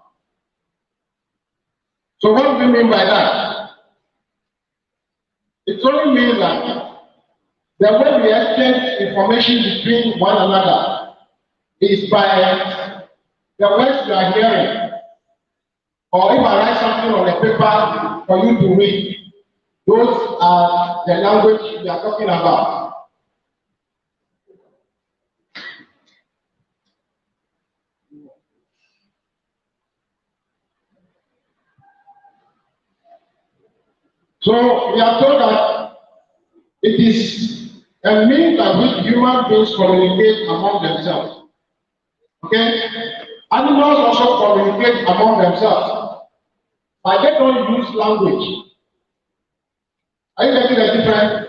Speaker 5: So what do we mean by that? It only means that the way we exchange information between one another is by the words you are hearing. Or if I write something on a paper for you to read, those are the language we are talking about. So we are told that it is a means by which human beings communicate among themselves. Okay? Animals also communicate among themselves, but they don't use language. Are you getting the difference?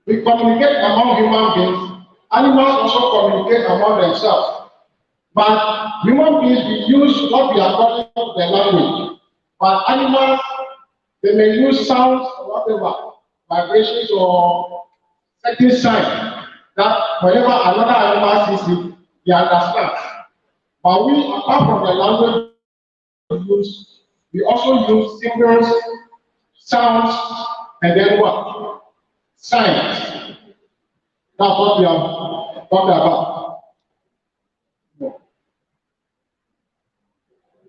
Speaker 5: We communicate among human beings. Animals also communicate among themselves. But human beings, we use what we are calling the language. But animals, they may use sounds or whatever, vibrations or certain signs that whenever another animal sees it, they understand. But we, apart from the language we also use symbols, sounds, and then what? Signs. That's what we are talking about.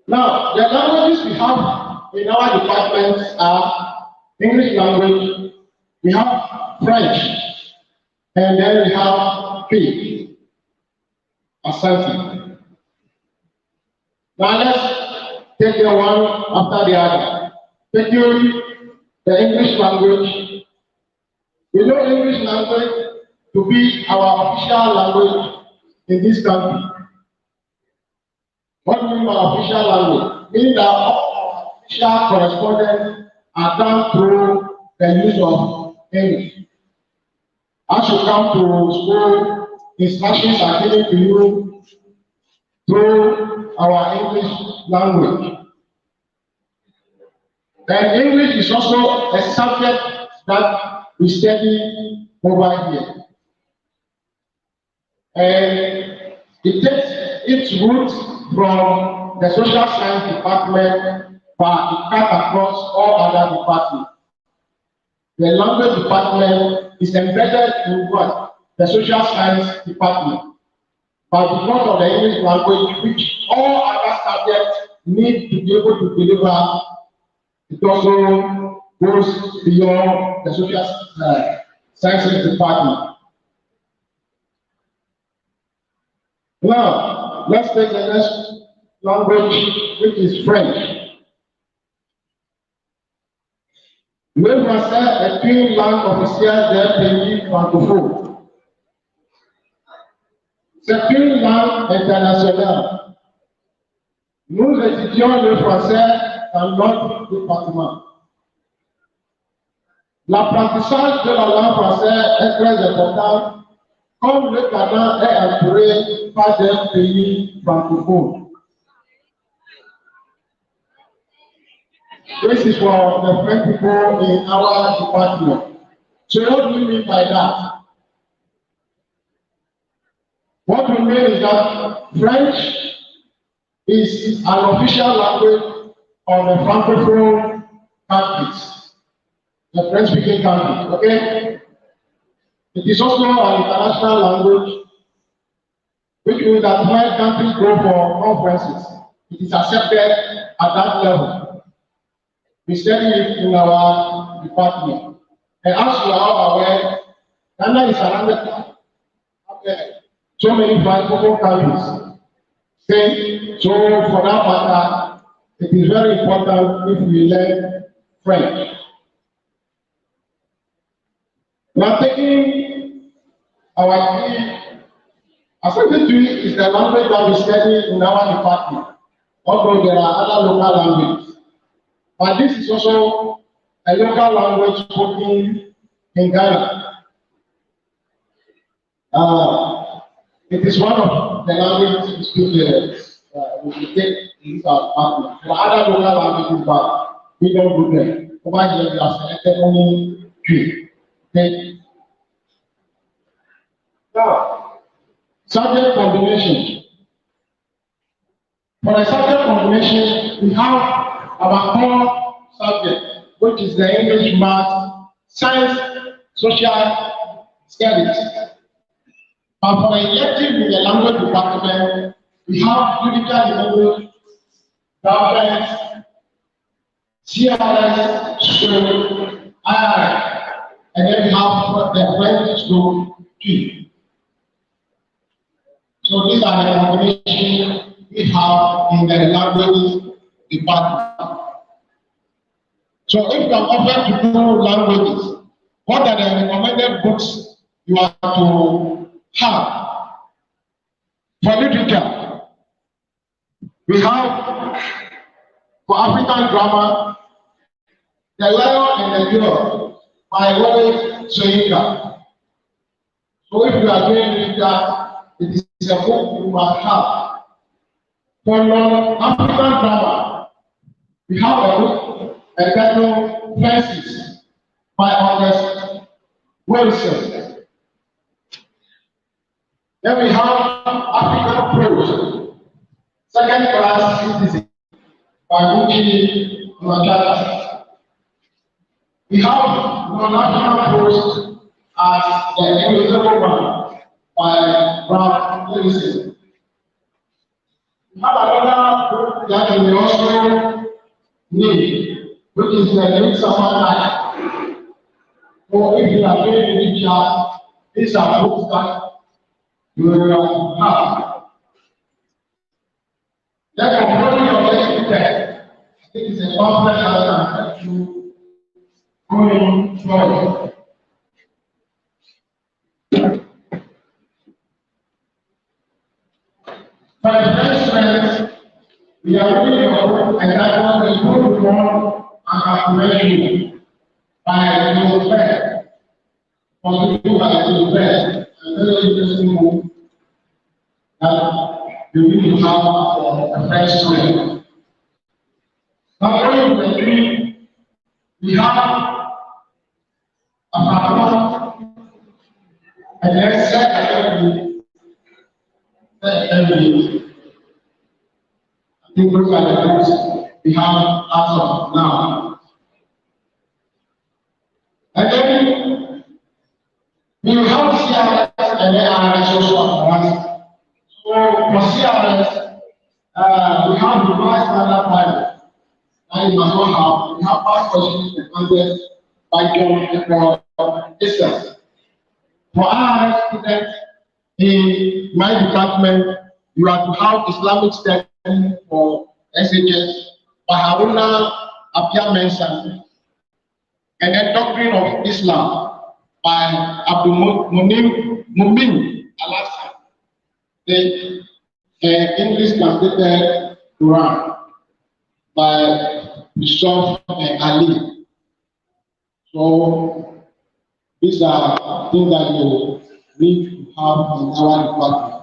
Speaker 5: Now, the languages we have in our departments are English language, we have French, and then we have P, Asante. Now let's take the one after the other. Taking the English language, we know English language to be our official language in this country. What do you mean by official language? Meaning that all official correspondence are done through the use of English. As you come to school, instructions are given to you through our English language. And English is also a subject that we study over here. And it takes its roots from the social science department, but it cuts across all other departments. The language department is embedded in what? The social science department. But because of the English language, which all other subjects need to be able to deliver, it also goes beyond the social sciences department. Now, let's take the next language, which is French. Le français est une langue officielle des pays francophones. C'est une langue internationale. Nous étudions le français dans notre département. L'apprentissage de la langue française est très important, comme le Ghana est entouré par des pays francophones. This is for the French people in our department. So what do you mean by that? What we mean is that French is an official language of the francophone countries, the French-speaking countries, okay? It is also an international language, which means that when countries go for conferences, it is accepted at that level. We study it in our department. And as you are all aware, Ghana is surrounded by so many francophone countries. Okay? So for that matter, it is very important if we learn French. Now taking our key, Atebubu is the language that we study in our department, although there are other local languages. But this is also a local language spoken in Ghana. It is one of the languages students we take in our department. For other local languages, but we don't do them. Over here, we are selected only 3. Okay. Now, subject combination. For the subject combination, we have our core subject, which is the English, math, science, social studies. But for the elective in the language department, we have critical language, government, CRS, school, IR, and then we have the French school too. So these are the combinations we have in the language department. So if you are offered to do languages, what are the recommended books you are to have? For literature, we have for African grammar, The Lion and the Girl by Robert Soyinka. So if you are doing literature, it is a book you must have. For non-African grammar, we have a book entitled Fences by August Wilson. Then we have African prose, second class citizen by Uchi Matata. We have non-African prose as the Invisible One by Ralph Ellison. We have another book that we also need, which is the New Summer Night. So if you are doing literature, these are books that you will have. The component of the text, it is a complex answer to going forward. For the first friends, we are reading a book entitled The Good Reform and Calculation by Joseph Bell. Contributed by Joseph Bell, a very interesting book that you need to have a first friend. Now, going to the three, we have a father, and then secondly, I think those are the books we have as of now. And then we will have CRS and then RS also at once. So for CRS, we have the revised standard pilot. And you must not have, we have past questions and answers by John and for Esther. For RS students in my department, you have to have Islamic study for SHS, Baharuna Apia Mensan, and then Doctrine of Islam by Abdul Mumin Al-Hassan, the English translated Quran by Bishop Ali. So these are things that you need to have in our department.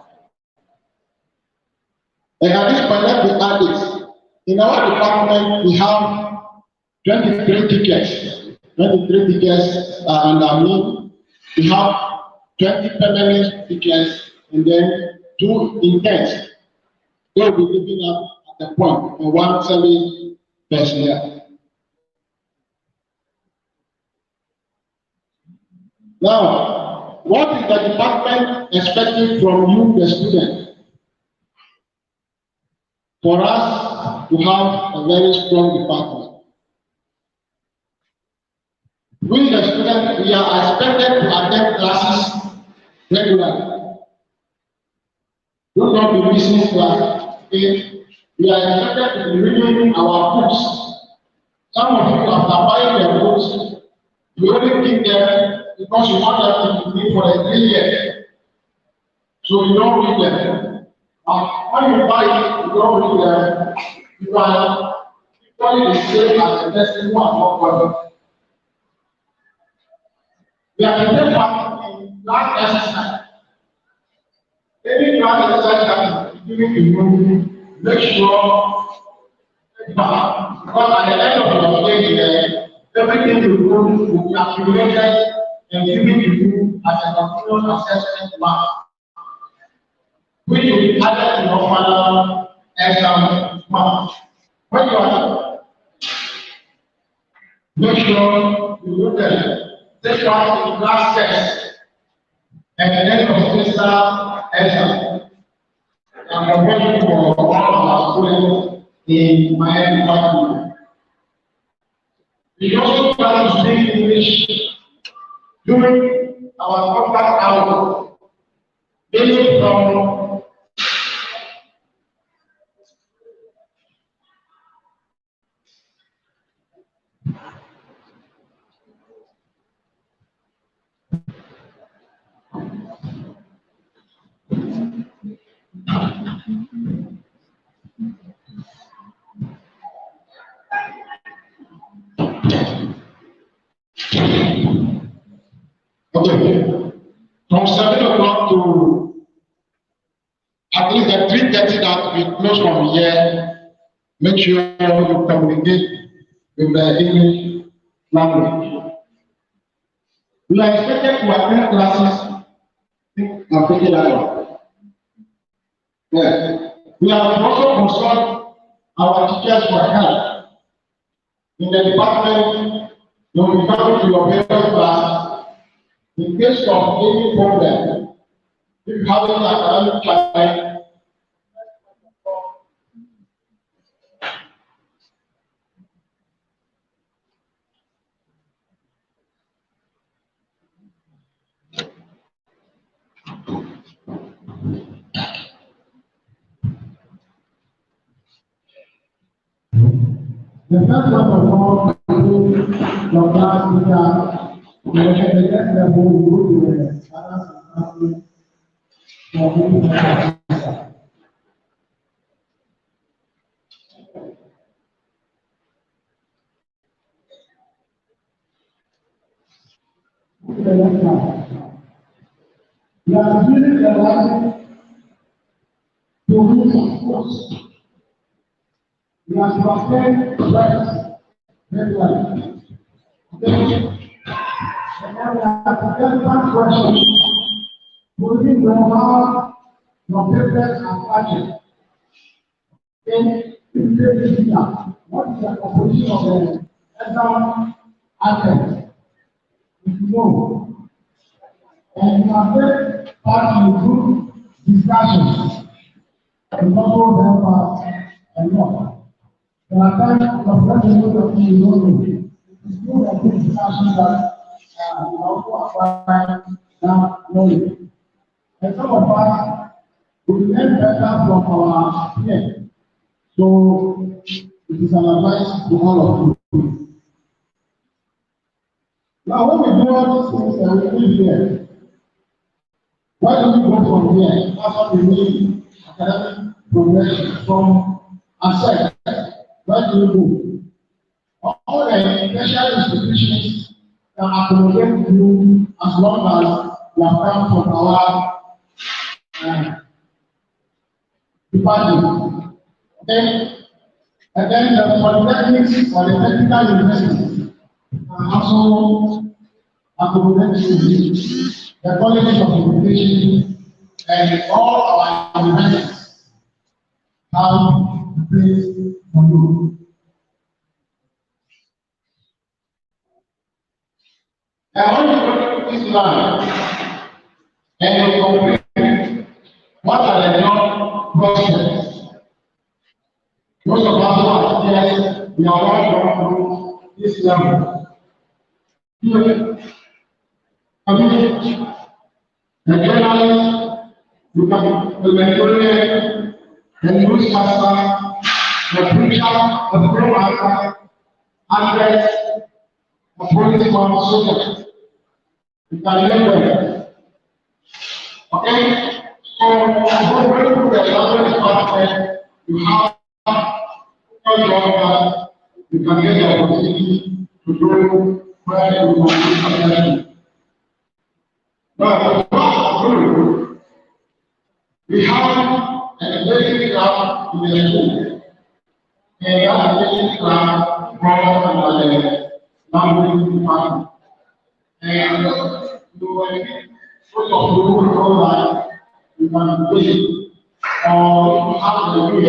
Speaker 5: And at this point, let me add this. In our department, we have 23 tickets. 23 tickets under me. We have 20 permanent tickets and then 2 interns. They will be living up at the point and 1 service personnel. Now, what is the department expecting from you, the student? For us to have a very strong department. We, the students, we are expected to attend classes regularly. Do not be missing class. Okay? We are expected to be reading our books. Some of you, after buying their books, you only give them because you want them to be for the 3 years. So you don't read them. When you buy it, you don't read them. You are equally the same as the person who are not buying. We are taking part in last exercise. Any class exercise that is giving to you, make sure that because at the end of your day here, everything you do will be accumulated and given to you as a continuous assessment mark, which will be added to your final exam mark. When you are make sure you look at this one in class test and then of semester exam. And I'm working for one of our students in Miami, California. We also plan to speak English during our contact hour, mainly from from 7 o'clock to at least at 3:30 that we close from here. Make sure you communicate with the English language. We are expected to attend classes in particular. Yeah. We have also consulted our teachers for help in the department. You will be coming to your various class in case of any problem. If you have any academic challenge, the first one of all, your class teacher, the next level will go to the balance and for doing the next one. We are using the language to reach schools. We are preparing rights very well. And then we have to get one question. We need to know your papers and budget. Then, what is the composition of the exam item? If you know, and you have very part in group discussions, and also help us a lot. There are times the president of you know, it's good and good discussion that we also acquire that knowledge. And some of us will learn better from our peers. So it is an advice to all of you. Now when we do all these things and we live here, why do we go from here? That's what we need academic progression from outside. Where do you go? All the special institutions can accommodate you as long as you have come from our department. Okay? And then the polytechnics or the technical universities can also accommodate you. The colleges of education and all our universities have a place for you. And when you go to this land and you complete what are the non-projects, most of us who are here, we are all going through this level. The journalist, the Mediterranean, the newscaster, the preacher, the pro-master, address, the policeman, soldier. You can remember. Okay? So, when you put the language department, you have a job that you can get the opportunity to go where you want to be. But school. And that is brought under the language department. And most of you know that you can visit or have the way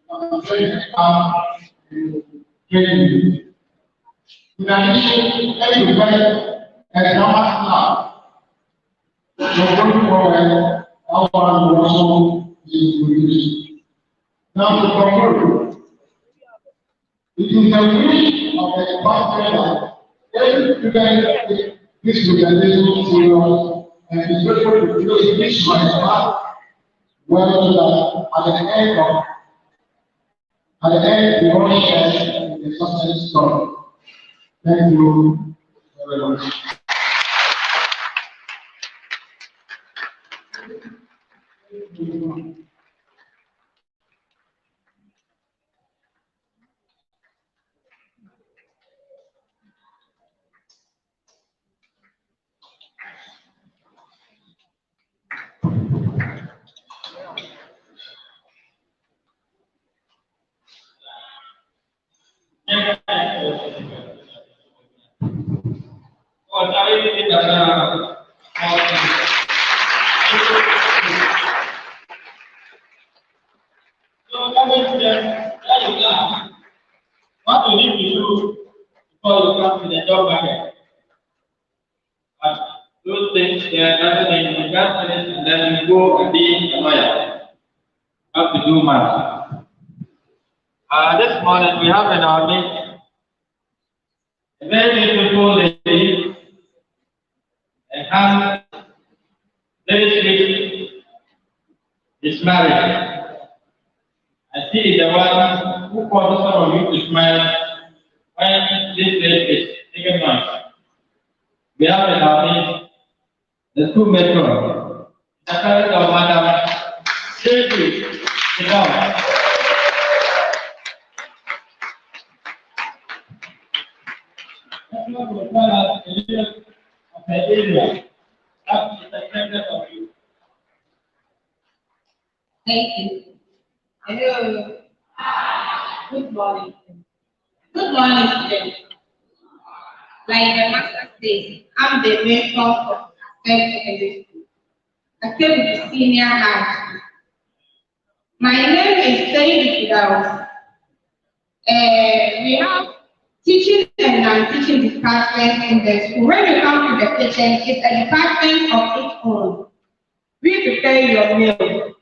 Speaker 5: of training training. In addition, everywhere as grammar class, so going forward, our also is produced. Now to conclude, it is the wish of the department that every student take this presentation serious and is grateful to place this my part well so that at the end we all share in the success story. Thank you very much.
Speaker 3: What you need to do before you come to the job market? Those things, everything you got finished, and then you go and be a lawyer. Have to do math. This morning we have in our midst a very beautiful lady, and her very sweet is married. I see the one who causes some of you to smile when this lady is taken noise. We have in our midst the two matrons, the parents of Madam Sylvie, sit down. Everyone will tell us a little of the area. That is the center of you.
Speaker 11: Thank you. Hello. Good morning. Good morning, students. Like the master says, I'm the mentor of Atebubu Senior High School. My name is Atebubu. We have teaching and non-teaching departments in the school. When you come to the kitchen, it's a department of its own. We prepare your meal.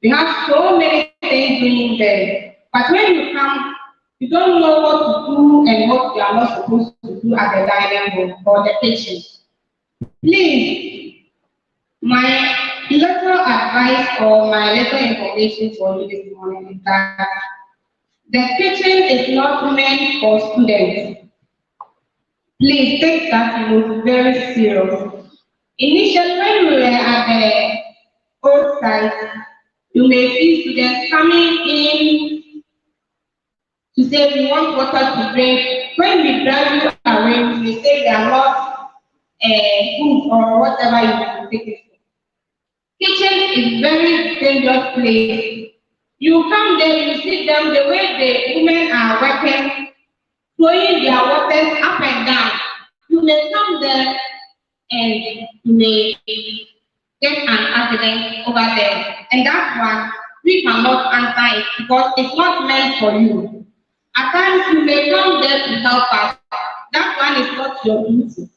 Speaker 11: We have so many things doing there. But when you come, you don't know what to do and what you are not supposed to do at the dining room or the kitchen. Please, my little advice or my little information for you this morning is that the kitchen is not meant for students. Please take that note very serious. Initially, when we were at the old site, you may see students coming in to say we want water to drink. When we drive you away, we say they are not food or whatever you want to take it for. Kitchen is very dangerous place. You come there, you see them, the way the women are working, throwing their waters up and down. You may come there and you may get an accident over there. And that one, we cannot answer it because it's not meant for you. At times, you may come there to help us. That one is not your duty.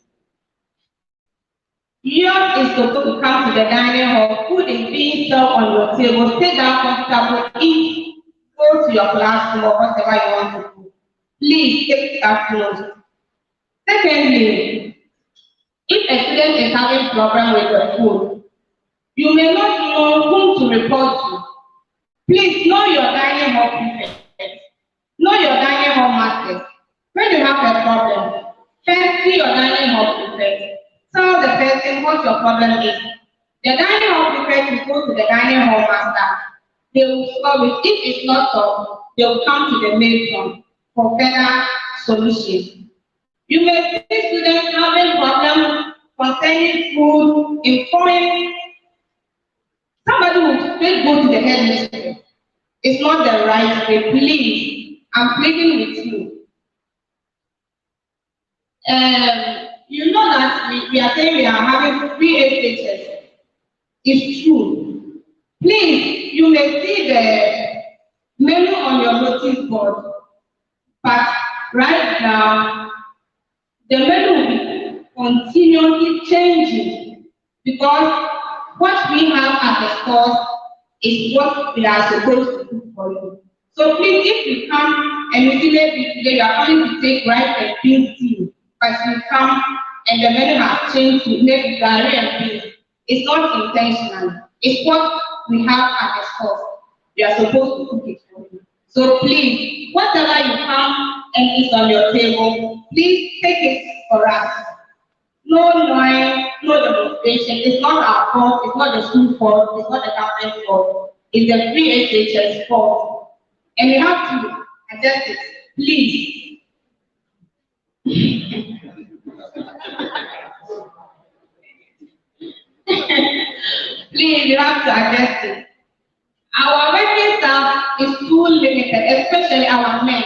Speaker 11: Yours is supposed to come to the dining hall, food is being served on your table, sit down comfortable, eat, go to your classroom or whatever you want to do. Please take that note. Secondly, if a student is having problem with the food, you may not know whom to report to. Please know your dining hall prefect. Know your dining hall masters. When you have a problem, first see your dining hall prefect. Tell the person what your problem is. The dining hall prefect will go to the dining hall master. They will solve it. If it's not solved, they will come to the matron for further solutions. You may see students having problems concerning food, informing. Somebody will straight go to the headmistress. It's not the right way. Please, I'm pleading with you. You know that we are saying we are having free SHS. It's true. Please, you may see the menu on your notice board, but right now, the menu will be continually changing because what we have at the stores is what we are supposed to do for you. So please, if you come and you see maybe today you are coming to take rice and beans tea, but you come and the menu has changed to maybe garri and beans, it's not intentional. It's what we have at the stores. We are supposed to cook it for you. So please, whatever you come and is on your table, please take it for us. No noise, no demonstration. It's not our fault. It's not the school fault. It's not the government fault. It's the free SHS fault. And you have to adjust it. Please. Please, you have to adjust it. Our working staff is too limited, especially our men.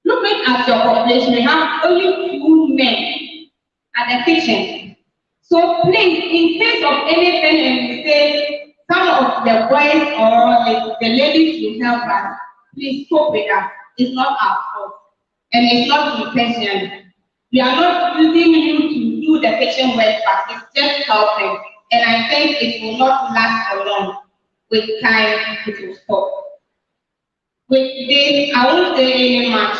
Speaker 11: Looking at your population, we have only 2 men at the kitchen. So please, in case of anything and you say some of the boys or the ladies will help us, please cope with us. It's not our fault. And it's not intentional. We are not using you to do the kitchen work, but it's just helping. And I think it will not last for long. With time, it will stop. With this, I won't say any much.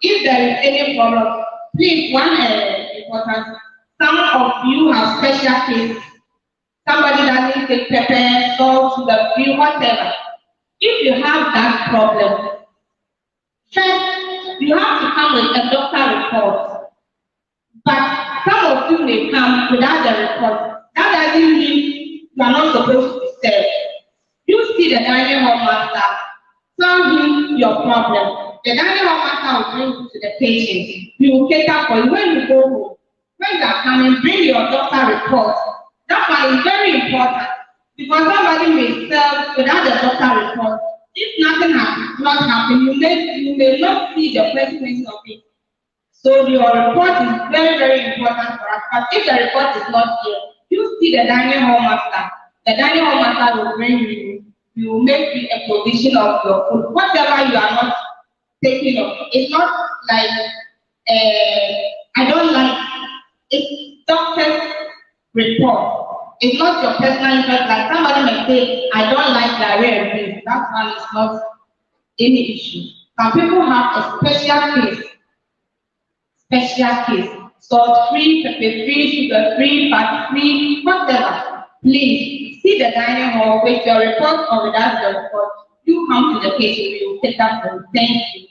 Speaker 11: If there is any problem, please, one important, some of you have special cases. Somebody doesn't take pepper, salt, sugar, free, whatever. If you have that problem, first, you have to come with a doctor report. But some of you may come without the report. That doesn't mean you are not supposed to be served. You see the dining hall master, tell him your problem. The dining hall master will bring you to the patient. He will cater for you when you go home. When you are coming, bring your doctor report. That one is very important because somebody may serve without the doctor report. If nothing has not happened, you may not see the consequences of it. So your report is very, very important for us. But if the report is not here, you see the dining hall master. The dining hall master will bring you. He will make you a provision of your food. Whatever you are not taking of, it's not like I don't like. It's doctor's report. It's not your personal interest. Like somebody may say, I don't like diarrhea and beans. That one is not any issue. Some people have a special case. Salt free, pepper free, sugar free, fat free, whatever. Please see the dining hall with your report or without your report. You come to the kitchen, we will take up them. Thank you.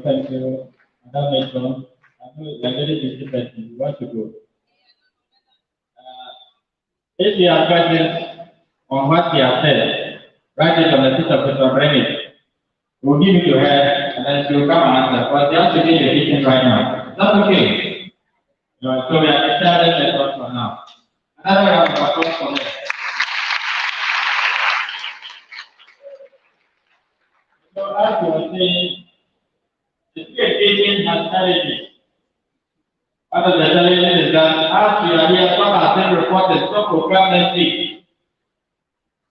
Speaker 3: Thank you, Madam Matron. I know you are very busy person. You want to go. If you are questions on what we have said, write it on the piece of paper, bring it. We'll give it to her, and then she will come and answer. But they have to be in the kitchen right now. That's okay. So we are deciding the thought for now. Another round of applause for her. So as you were saying, the education has challenges. One of the challenges is that as we are here, some have been reported, some program next week.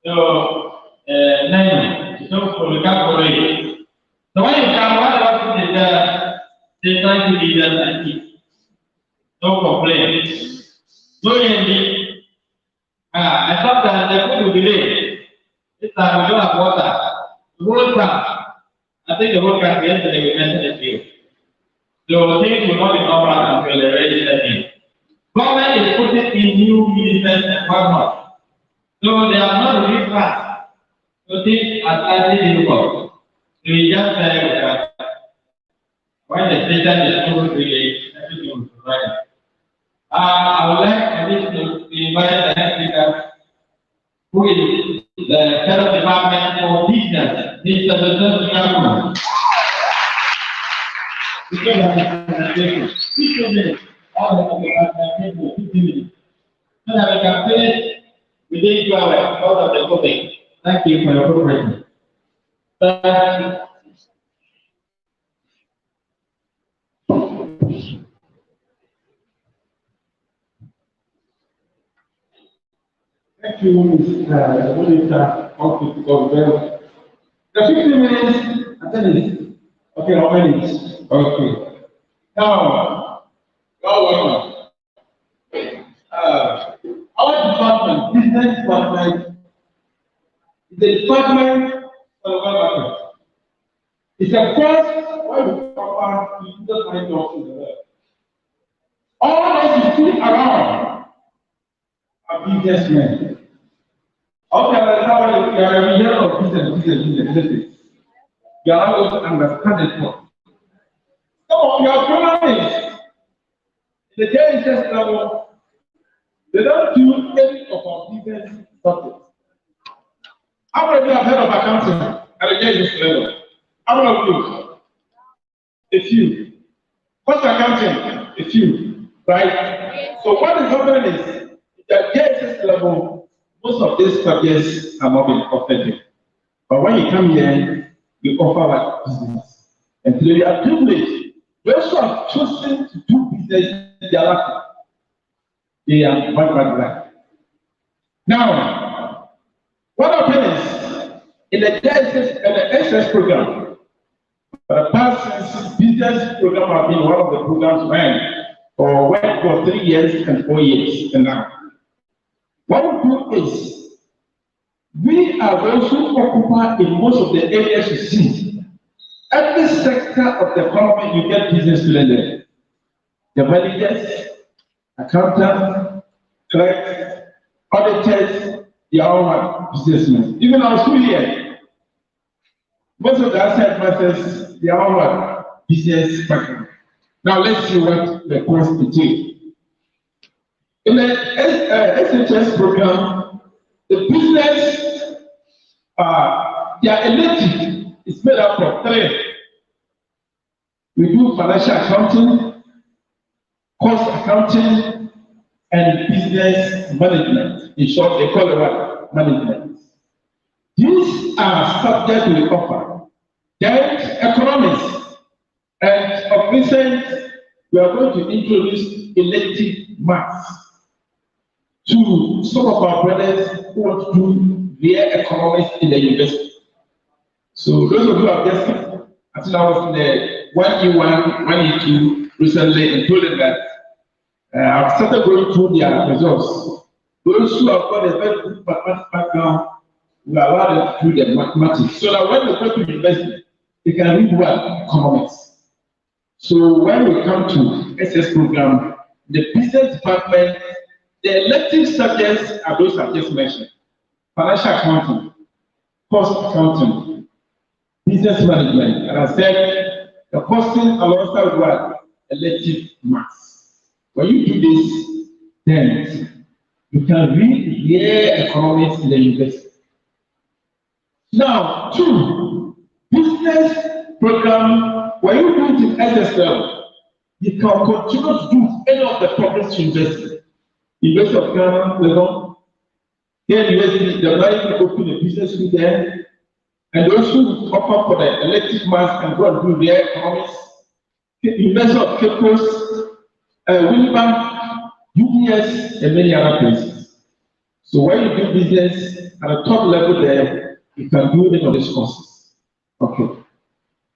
Speaker 3: So, we come for it. So when you come, what about the they try to lead us and eat. No complaint. No ending. I thought that the food will be late. This time we don't have water. The whole time. I think the whole country yesterday we mentioned it to you. So things will not be normal until the ready setting. Government is putting in new ministers and whatnot. So they are not really fast. So things are slightly difficult. So we just say that when the system is moving really, everything will be right. I would like to invite the next speaker, who is the head of department for business, Mr. Dr. Because of the presentation, 15 minutes, all of the department will 15 minutes. so that we can finish within 2 hours because of the COVID. Thank you for your cooperation. Thank you, Mr. Minister. The 15 minutes, attendance. Okay, how many? Okay. Now, you're welcome. Our department, business department, is the department for the market. It's the first where we offer business mind jobs in the world. All those who sit around are businessmen. Okay, now you are a year of business. You are not going to understand it more. Some of your problems, the JHS level, they don't do any of our business subjects. How many of you have heard of accounting at the JHS level? How many of you? A few. Cost accounting? A few. Right? So what is happening is that JHS level, most of these subjects are not being offered here. But when you come here, we offer like business. And today we are privileged. Those who are choosing to do business, they are lucky. They are bad. Now, what happens in the JSS and the SS program? For the past since business program have been one of the programs went for 3 years and 4 years and now. What we do is we are those who occupy in most of the areas you see. Every sector of the economy, you get business students there. The managers, accountants, clerks, auditors, they are all businessmen. Even our school here, most of the asset masters, they are all business background. Now let's see what the course entails. In the SHS program, the business, their elective is made up of 3. We do financial accounting, cost accounting, and business management. In short, they call it what? Management. These are subjects we offer. Then economics. And of recent, we are going to introduce elective maths to some of our brothers who want to do their economics in the university. So those of you who have just come, I think I was in the 1E1, 1E2 recently and told them that I've started going through their results. Those who have got a very good mathematics background, we allow them to do the mathematics. So that when they go to university, they can read what? Economics. So when we come to SS program, the business department, the elective subjects are those I just mentioned. Financial accounting, cost accounting, business management, and I said the costing alongside what? Elective maths. When you do this, then you can read their economics in the university. Now, 2, business program, when you do it in SS level, you can continue to do any of the programs university. University of Ghana, Legon, here university, the right to open a business school there, and those who offer for the elective maths and go and do their economics, University of Cape Coast, Winnipeg, UBS, and many other places. So when you do business at the top level there, you can do any of these courses. Okay.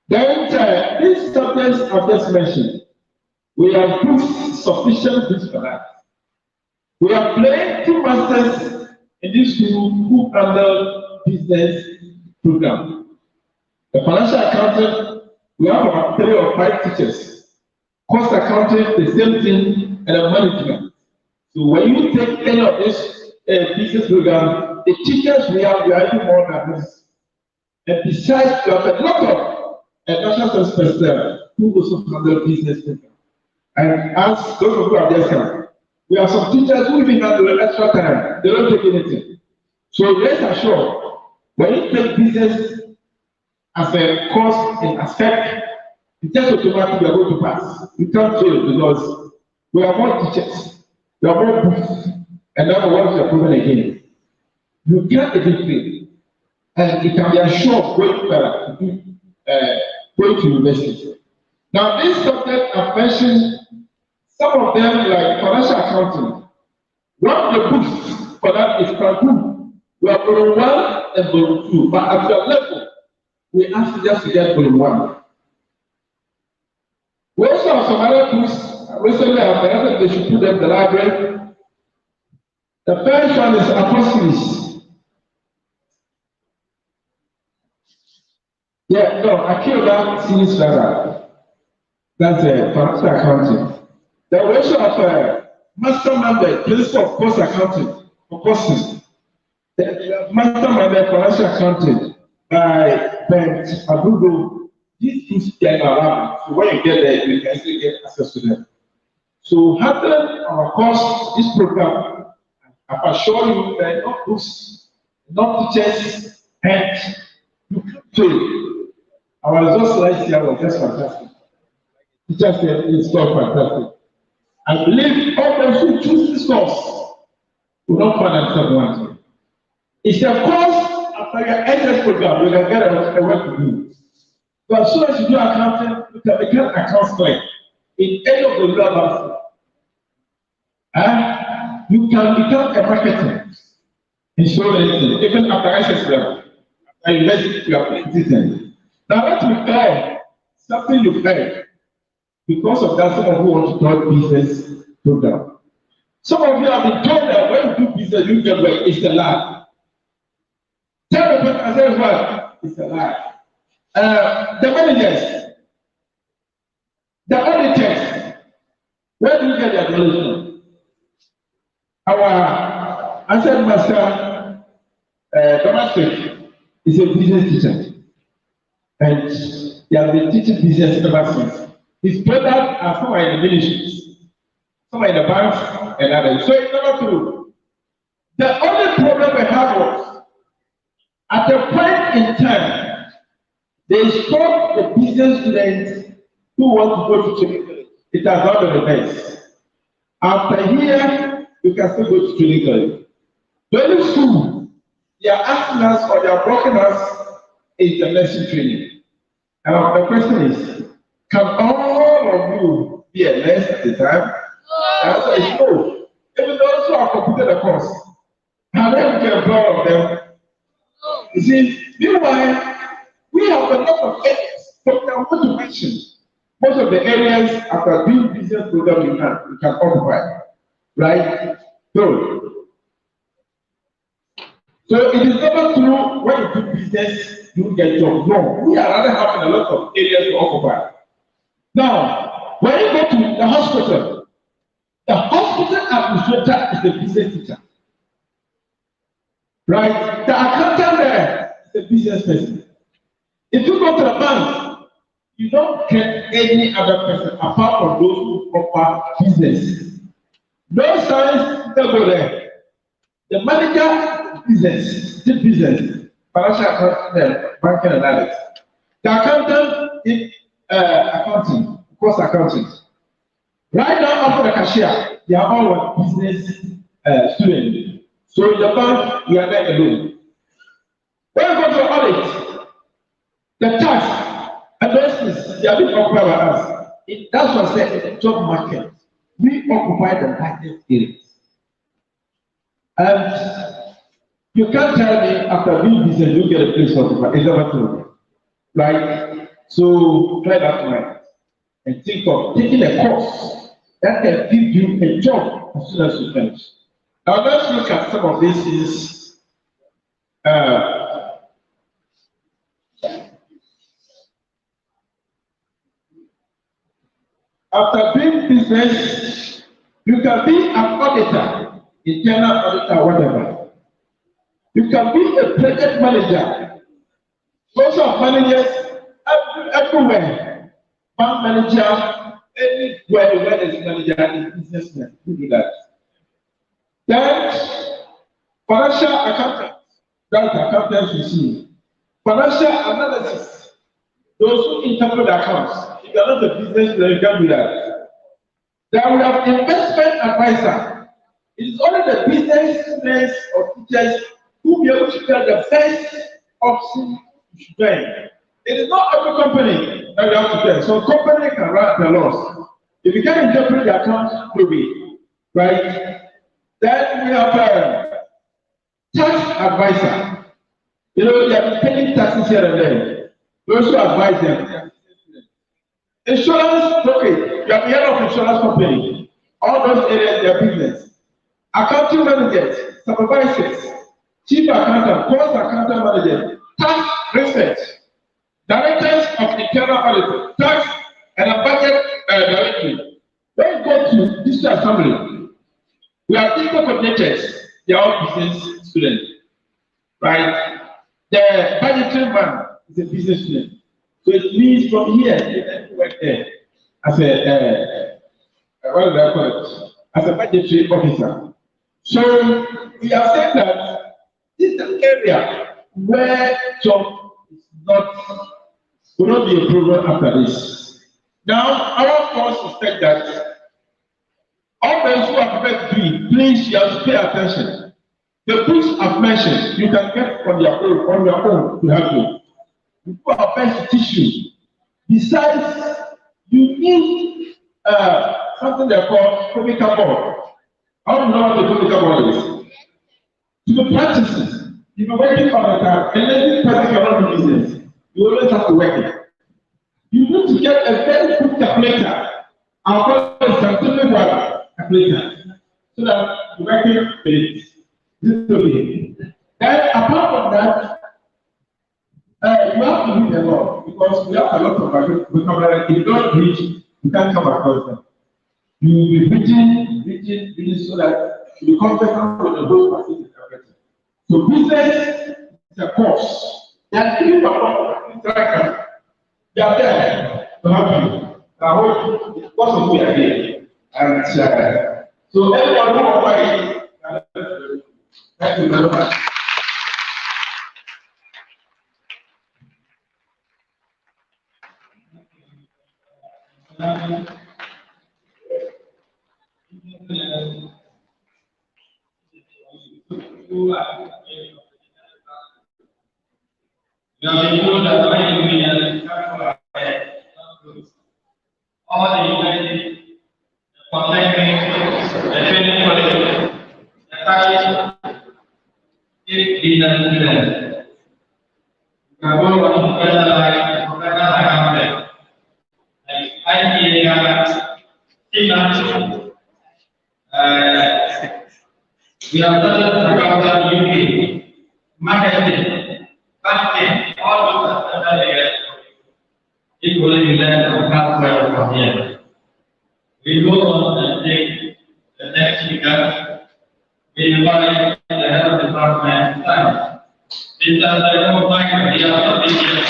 Speaker 3: Then these subjects I've just mentioned, we have put sufficient books for that. We are playing 2 masters in this school who handle business program. The financial accounting, we have about 3 or 5 teachers. Cost accounting, the same thing, and the management. So when you take any of this business program, the teachers we are even more than this. And besides, we have a lot of national service personnel who also handle business program. And as those of you have just come, we have some teachers who even handle extra time. They don't take anything. So rest assured, when you take business as a course in aspect, it's just automatically you are going to pass. You can't fail because we have more teachers, we have more books,
Speaker 5: and now what is your problem again? You get a big thing, and it can be a shock going to university. Now, this subject I've mentioned, some of them like financial accounting. One of the books for that is Kanku. We are volume 1 and volume 2, but at your level, we ask you just to get volume 1. We also have some other books. Recently, I've heard they should put them in the library. The first one is Apostles. Yeah, no, I killed that series rather. That's financial accounting. Then we also have master mandate, principle of cost accounting for courses. The master mandate financial accounting by Ben Abubu. These things are around. So when you get there, you can still get access to them. So handling our course, this program, I assure you that not books, not teachers, and you can fail. Our results last year were just fantastic. Teachers said it's so fantastic. I believe all those who choose this course will not find themselves wanting. It's a course after your SS program, you can get a work to do. But as soon as you do accounting, you can become an account clerk in any of the levels. You can become a marketer in so many things, even after SS level. After university, you are plenty things. Now let me clear something you heard. Because of that, some of you want to talk business program. Some of you have been told that when you do business, you get well. It's a lie. Tell the person, I said, what? It's a lie. The managers, the auditors, where do you get their knowledge from? Our asset master, domestic, is a business teacher. And he has been teaching business ever since. His brothers are some in the ministries, some in the banks, and others. So it's never true. The only problem we had was, at a point in time, they stopped the business students who want to go to training. It has not been the best. After here, you can still go to training college. Very soon, they are asking us or they are blocking us is the nursing training. And the question is, can all of you be a nurse at the time? The answer is no. Even those who have completed the course, how then we can employ all of them? You see, meanwhile, we have a lot of areas, but I want to mention most of the areas after doing business program you can occupy, right? So it is never true when you do business, you get job. No, we are rather having a lot of areas to occupy. Now, when you go to the hospital administrator is a business teacher. Right? The accountant there is a business person. If you go to the bank, you don't get any other person apart from those who offer business. No science, they go there. The manager business, still business, financial accounting, banking and others. The accountant is accounting, course accounting. Right now, after the cashier, they are all business students. So in the bank, we are there alone. When you go to audit, the tax and those things, they are being occupied by us. That's what I said in the job market. We occupy the market areas. And you can't tell me after being business, you get a place for occupied. It's never true. Right? So try that mind and think of taking a course that can give you a job as soon as you finish. Now let's look at some of these things. After doing business, you can be an auditor, internal auditor, whatever. You can be a project manager. Lots of managers everywhere. Bank manager, anywhere where there's a manager is businessman. Who do that? Then financial accountant. That's the accountants you see. Financial analysis. Those who interpret accounts. If you are not a business, you can do that. Then we have investment advisor.
Speaker 3: It is only the business students or teachers who will be able to get the best option to join. It is not every company that you have to join. So company can write the laws. If you can interpret the account movie, right? Then we have a tax advisor. You know, they are paying taxes here and there. We also advise them. Insurance brokerage, you have heard of insurance company. All those areas, their business. Accounting managers, supervisors, chief accountant, post accountant manager, tax research, directors of internal audit, tax and a budget directory. When you go to district assembly, we have people coordinators, they are all business students, right? The budgetary man is a business student. So it means from here, you can work there as what do I call it? As a budgetary officer. So we have said that this is an area where job is not, will not be a problem after this. Now, our course is said that all those who are prepared to do it, please, you have to pay attention. The books I've mentioned, you can get on your own to help you. People are best to teach you. Besides, you need something they call chemical board. I don't know what the chemical board is. To the practices, if you're working on the car, and then person cannot do business, you always have to work it. You need to get a very good calculator. Our call is scientific calculator, so that you work it with it. This is okay. Then apart from that, you have to read a lot because we have a lot of vocabulary. If you don't read, you can't come across them. You will be reading so that you be comfortable with the whole passage. So business is a course. They are giving you a instruction. They are there to help you. I hope because of we are here. And so everyone who applies, thank you very much.
Speaker 12: All the university, the polytechnic, the training college, the college, if business students. We are going to professional accountant, like IPA, finance. We have done accountant UK, marketing, banking, all those are other areas. Equally, learn how well from here. We go on and take the next speaker. We invite the head of department, science. Mr. Atebubu Senior, he has not been here.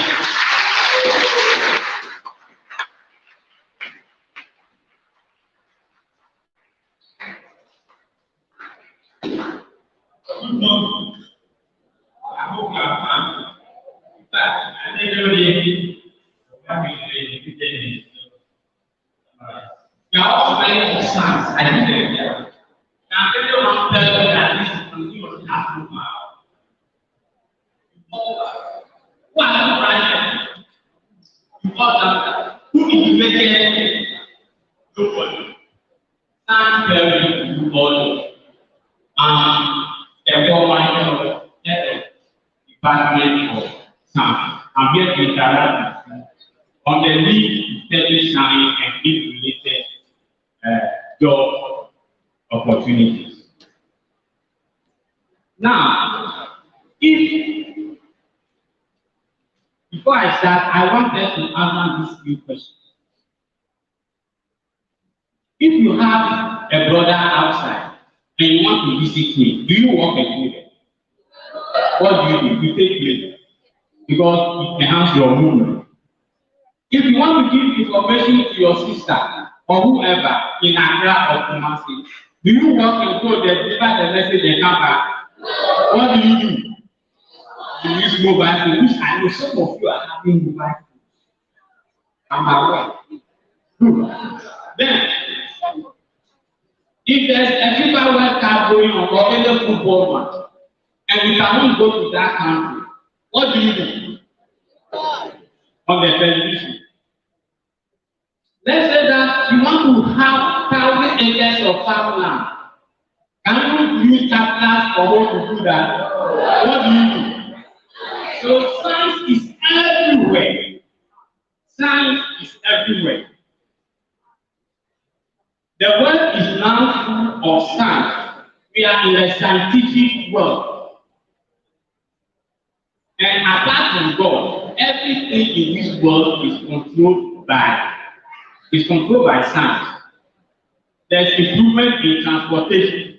Speaker 12: Good morning. I hope you are fine. In fact, I think everybody you are also very concerned. I think that now everyone tells me that this is something you have to do. What am I trying? Because who is making nobody? Stand very nobody. Therefore, my department of science. I'm here to interact with you on the need to study science and related job opportunities. Now, before I start, I wanted to answer these few questions. If you have a brother outside and you want to visit him, do you walk and do it? What do? You take place because it enhances your movement. If you want to give information to your sister or whoever in Accra or Kumasi, do you walk and go there, deliver the message and come back? What do? You use mobile phone, which I know some of you are having mobile phones. I'm aware. Then, If there's a FIFA World Cup going on or any football match, and we cannot go to that country, what do you do? On the television. Let's say that you want to have 1,000 acres of farmland. Can you use capital for what to do that? What do you do? So science is everywhere. Science is everywhere. The world is now full of science. We are in a scientific world. And apart from God, everything in this world is controlled by science. There's improvement in transportation,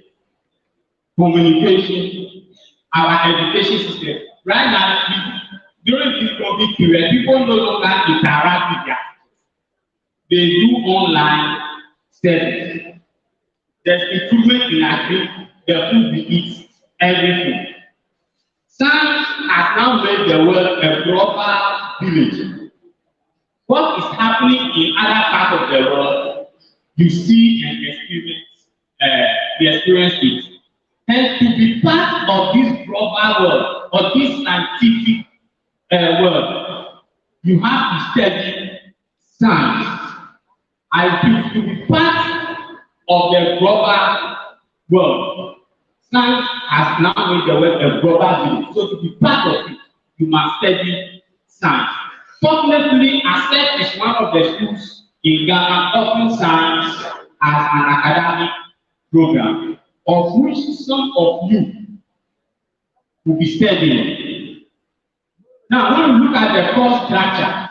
Speaker 12: communication, our education system. Right now, during this COVID period, people no longer interact with their teachers. They do online studies. There's improvement in agriculture, the food we eat, everything. Science has now made the world a global village. What is happening in other parts of the world, you see and experience it. And to be part of this global world, or this scientific world, you have to study science. And to be part of the global world, science has now made the world a global village. So to be part of it, you must study science. Fortunately, ASEP is one of the schools in Ghana offering science as an academic program, of which some of you will be studying. Now, when we look at the course structure,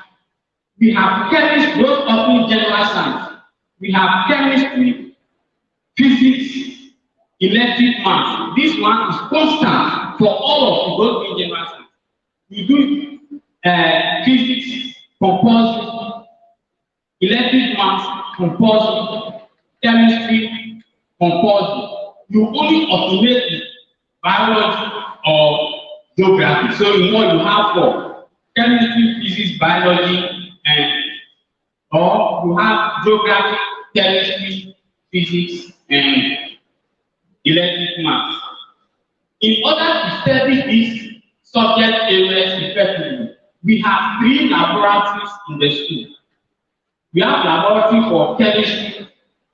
Speaker 12: we have chemistry, those offering general science. We have chemistry, physics, electric math. This one is constant for all of you, those in general science. You do physics, compulsory, electric math, compulsory, chemistry, compulsory. You only alternate biology or geography. So you know you have four: chemistry, physics, biology, and or you have geography, chemistry, physics, and electric math. In order to study these subject areas effectively, we have 3 laboratories in the school. We have laboratory for chemistry,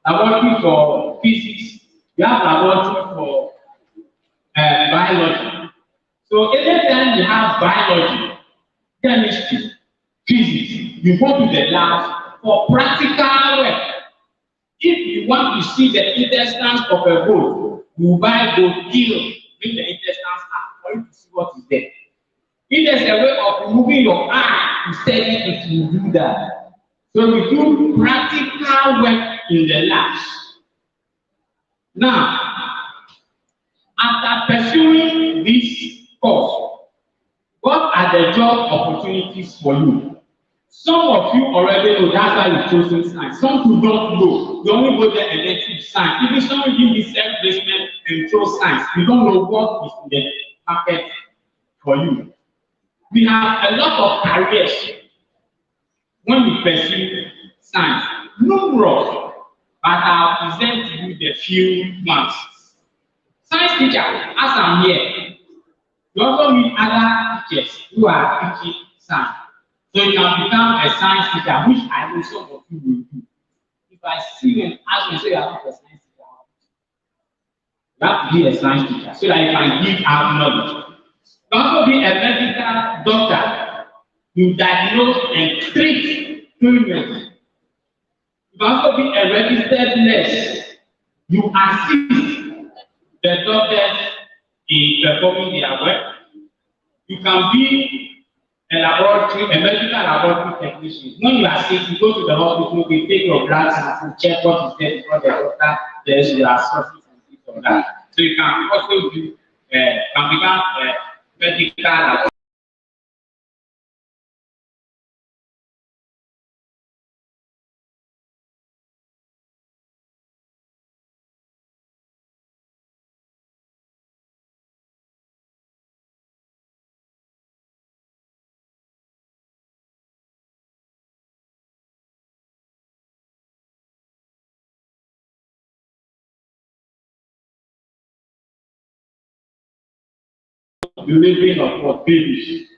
Speaker 12: laboratory for physics, we have laboratory for biology. So anytime you have biology, chemistry, physics, you go to the lab for practical work. If you want to see the intestines of a goat, you buy goat, kill, bring the intestines out for you to see what is there. If there's a way of removing your eye to study it, you do that. So we do practical work in the labs. Now, after pursuing this course, what are the job opportunities for you? Some of you already know, that's why you've chosen science. Some who don't know, you only go there and then teach science. Even some of you give self-placement and chose science. You don't know what is in the market for you. We have a lot of careers when we pursue science. Numerous, but I'll present to you the few ones. Science teacher, as I'm here, you also meet other teachers who are teaching science. So you can become a science teacher, which I know some of you will do. If I see you and ask you, so you are not a science teacher, you have to be a science teacher so that you can give out knowledge. You can also be a medical doctor. You diagnose and treat illness. You can also be a registered nurse. You assist the doctors in performing their work. You can be a medical laboratory technician. When you are sick, you go to the hospital, they take your blood sample, check what is there before the doctor tells you are suffering from this or that. So you can also do, can become a medical laboratory. delivering of babies.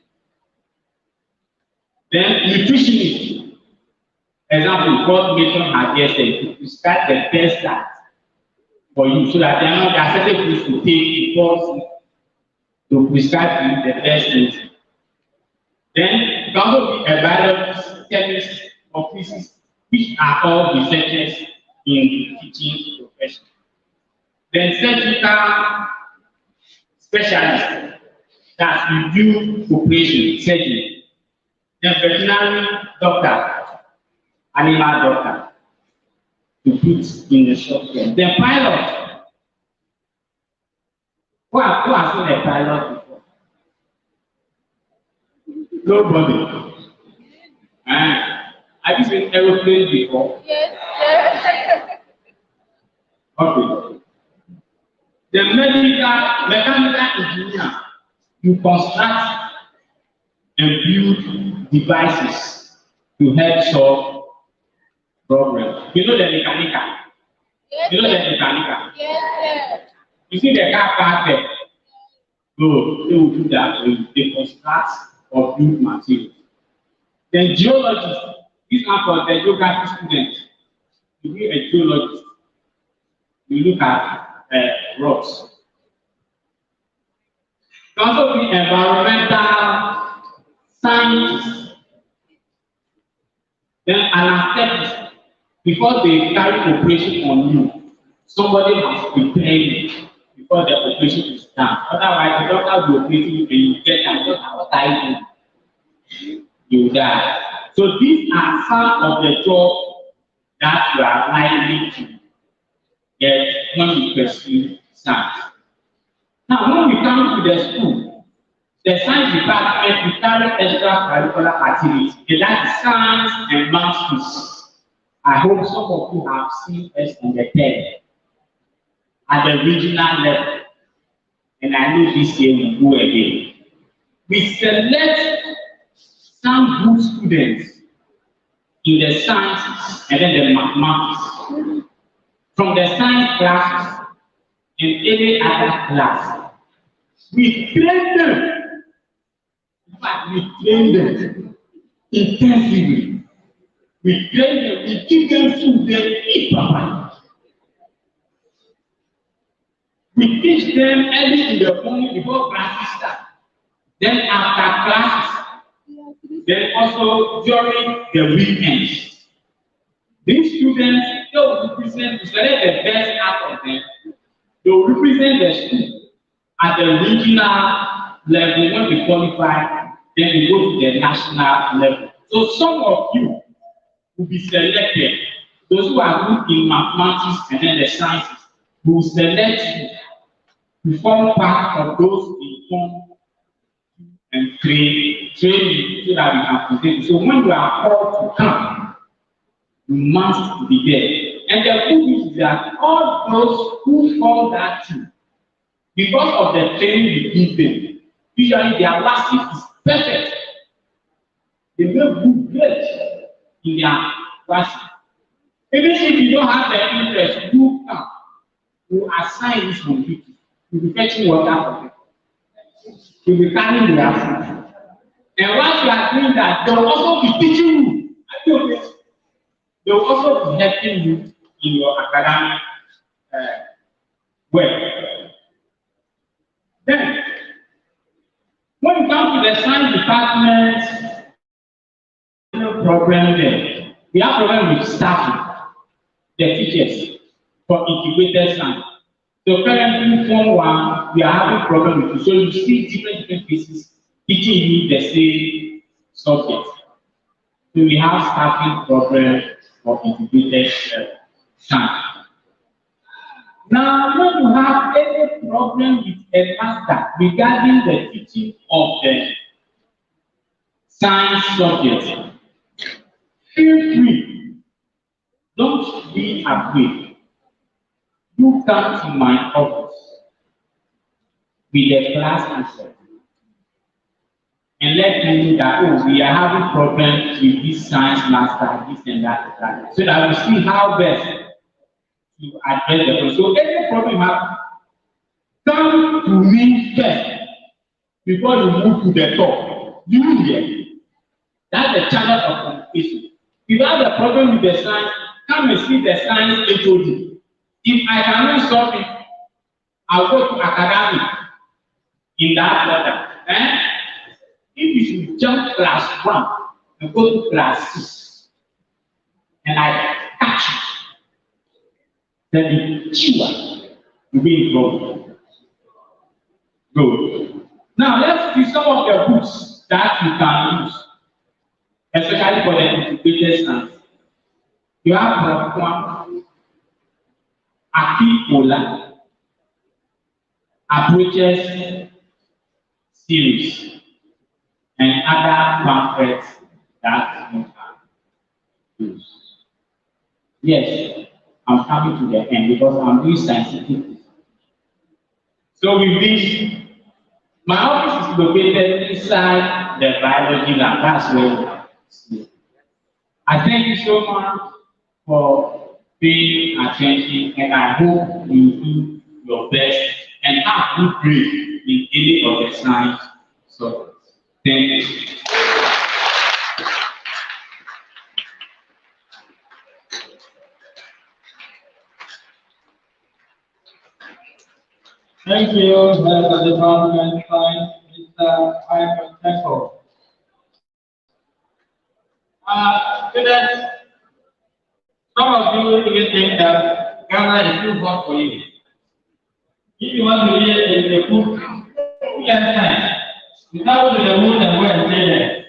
Speaker 12: Then nutritionist, example, God matron had yesterday to start the best start for you so that there are certain things to take before to prescribe you the best things. Then you can also be a biologist, chemist, or physicist, which are all researchers in the teaching profession. Then surgical specialist that review operation surgery. Then veterinary doctor, animal doctor, to put in the short term. Then pilot. Who has seen a pilot before? Nobody. Have you seen aeroplane before?
Speaker 2: Yes.
Speaker 12: Okay. The mechanical engineer, you construct and build devices to help solve problems. You know the mechanical?
Speaker 2: Yes.
Speaker 12: You know the mechanical?
Speaker 2: Yes.
Speaker 12: You see the car parked there? No, they will do that for you. They construct or build materials. Then geologist, this one for the geography students. You be a geologist. You look at rocks. You also be environmental science. Then anesthetics. Before they carry operation on you, somebody must prepare you before the operation is done. Otherwise, the doctor will operate you and you get and what are you doing? You die. So these are some of the jobs that you are likely to get when you pursue science. Now, when you come to the school, the science department will carry extracurricular activities. They like science and math quiz. I hope some of you have seen us on the TED at the regional level. And I know this year we go again. We select some good students in the sciences and then the mathematics. From the science classes and any other class, we train them. In fact, we train them intensively. We train them, we give them food, they eat properly. We teach them early in the morning before classes start. Then after classes, then also during the weekends. These students, they will represent, to select the best out of them, they will represent the school at the regional level. When they qualify, then they go to the national level. So some of you will be selected. Those who are good in mathematics and then the sciences will select you to form part of those informed and training so that we can present. So when you are called to come, you must be there. And the good news is that all those who form that team, because of the training we give them, usually their last week is perfect. They make good grades in their classes. Even if you don't have the interest, you come. You assign this from people. You will be fetching water for them. You will be carrying their food. And once you are doing that, they will also be teaching you. They will also be helping you in your academic work. Then, when you come to the science department, problem there. We have problem with staffing, the teachers for integrated science. So currently, Form 1, we are having problem with it. So you see different cases teaching you the same subject. So we have staffing problem for integrated science. Now, when you have any problem with a master regarding the teaching of the science subject, feel free. Don't be afraid. You come to my office with the class answer and let me know that, oh, we are having problems with this science master, this and that, so that we see how best to address the problem. So any problem you have, come to me first. before you move to the top. Do you hear? That's the channel of communication. If you have a problem with the sign, come and see the sign HOD. If I cannot solve it, I'll go to academic in that order. If you should jump class 1 and go to class 6, and I catch you, then the chewer will be in trouble. Good. Now let's see some of the books that you can use, especially for the integrated science. You have one Akipola approaches series and other pamphlets that you can use. Yes, I'm coming to the end because I'm doing scientific. So with this, my office is located inside the biology lab. That's where we are. I thank you so much for paying attention, and I hope you do your best and have good grades in any of the science subjects. Thank you.
Speaker 3: Thank you, Head of Department, Mr. Ivan Temple. Students, some of you will think that Ghana is too hot for you. If you want to be in the food, you can time. You travel to the moon and go and stay there.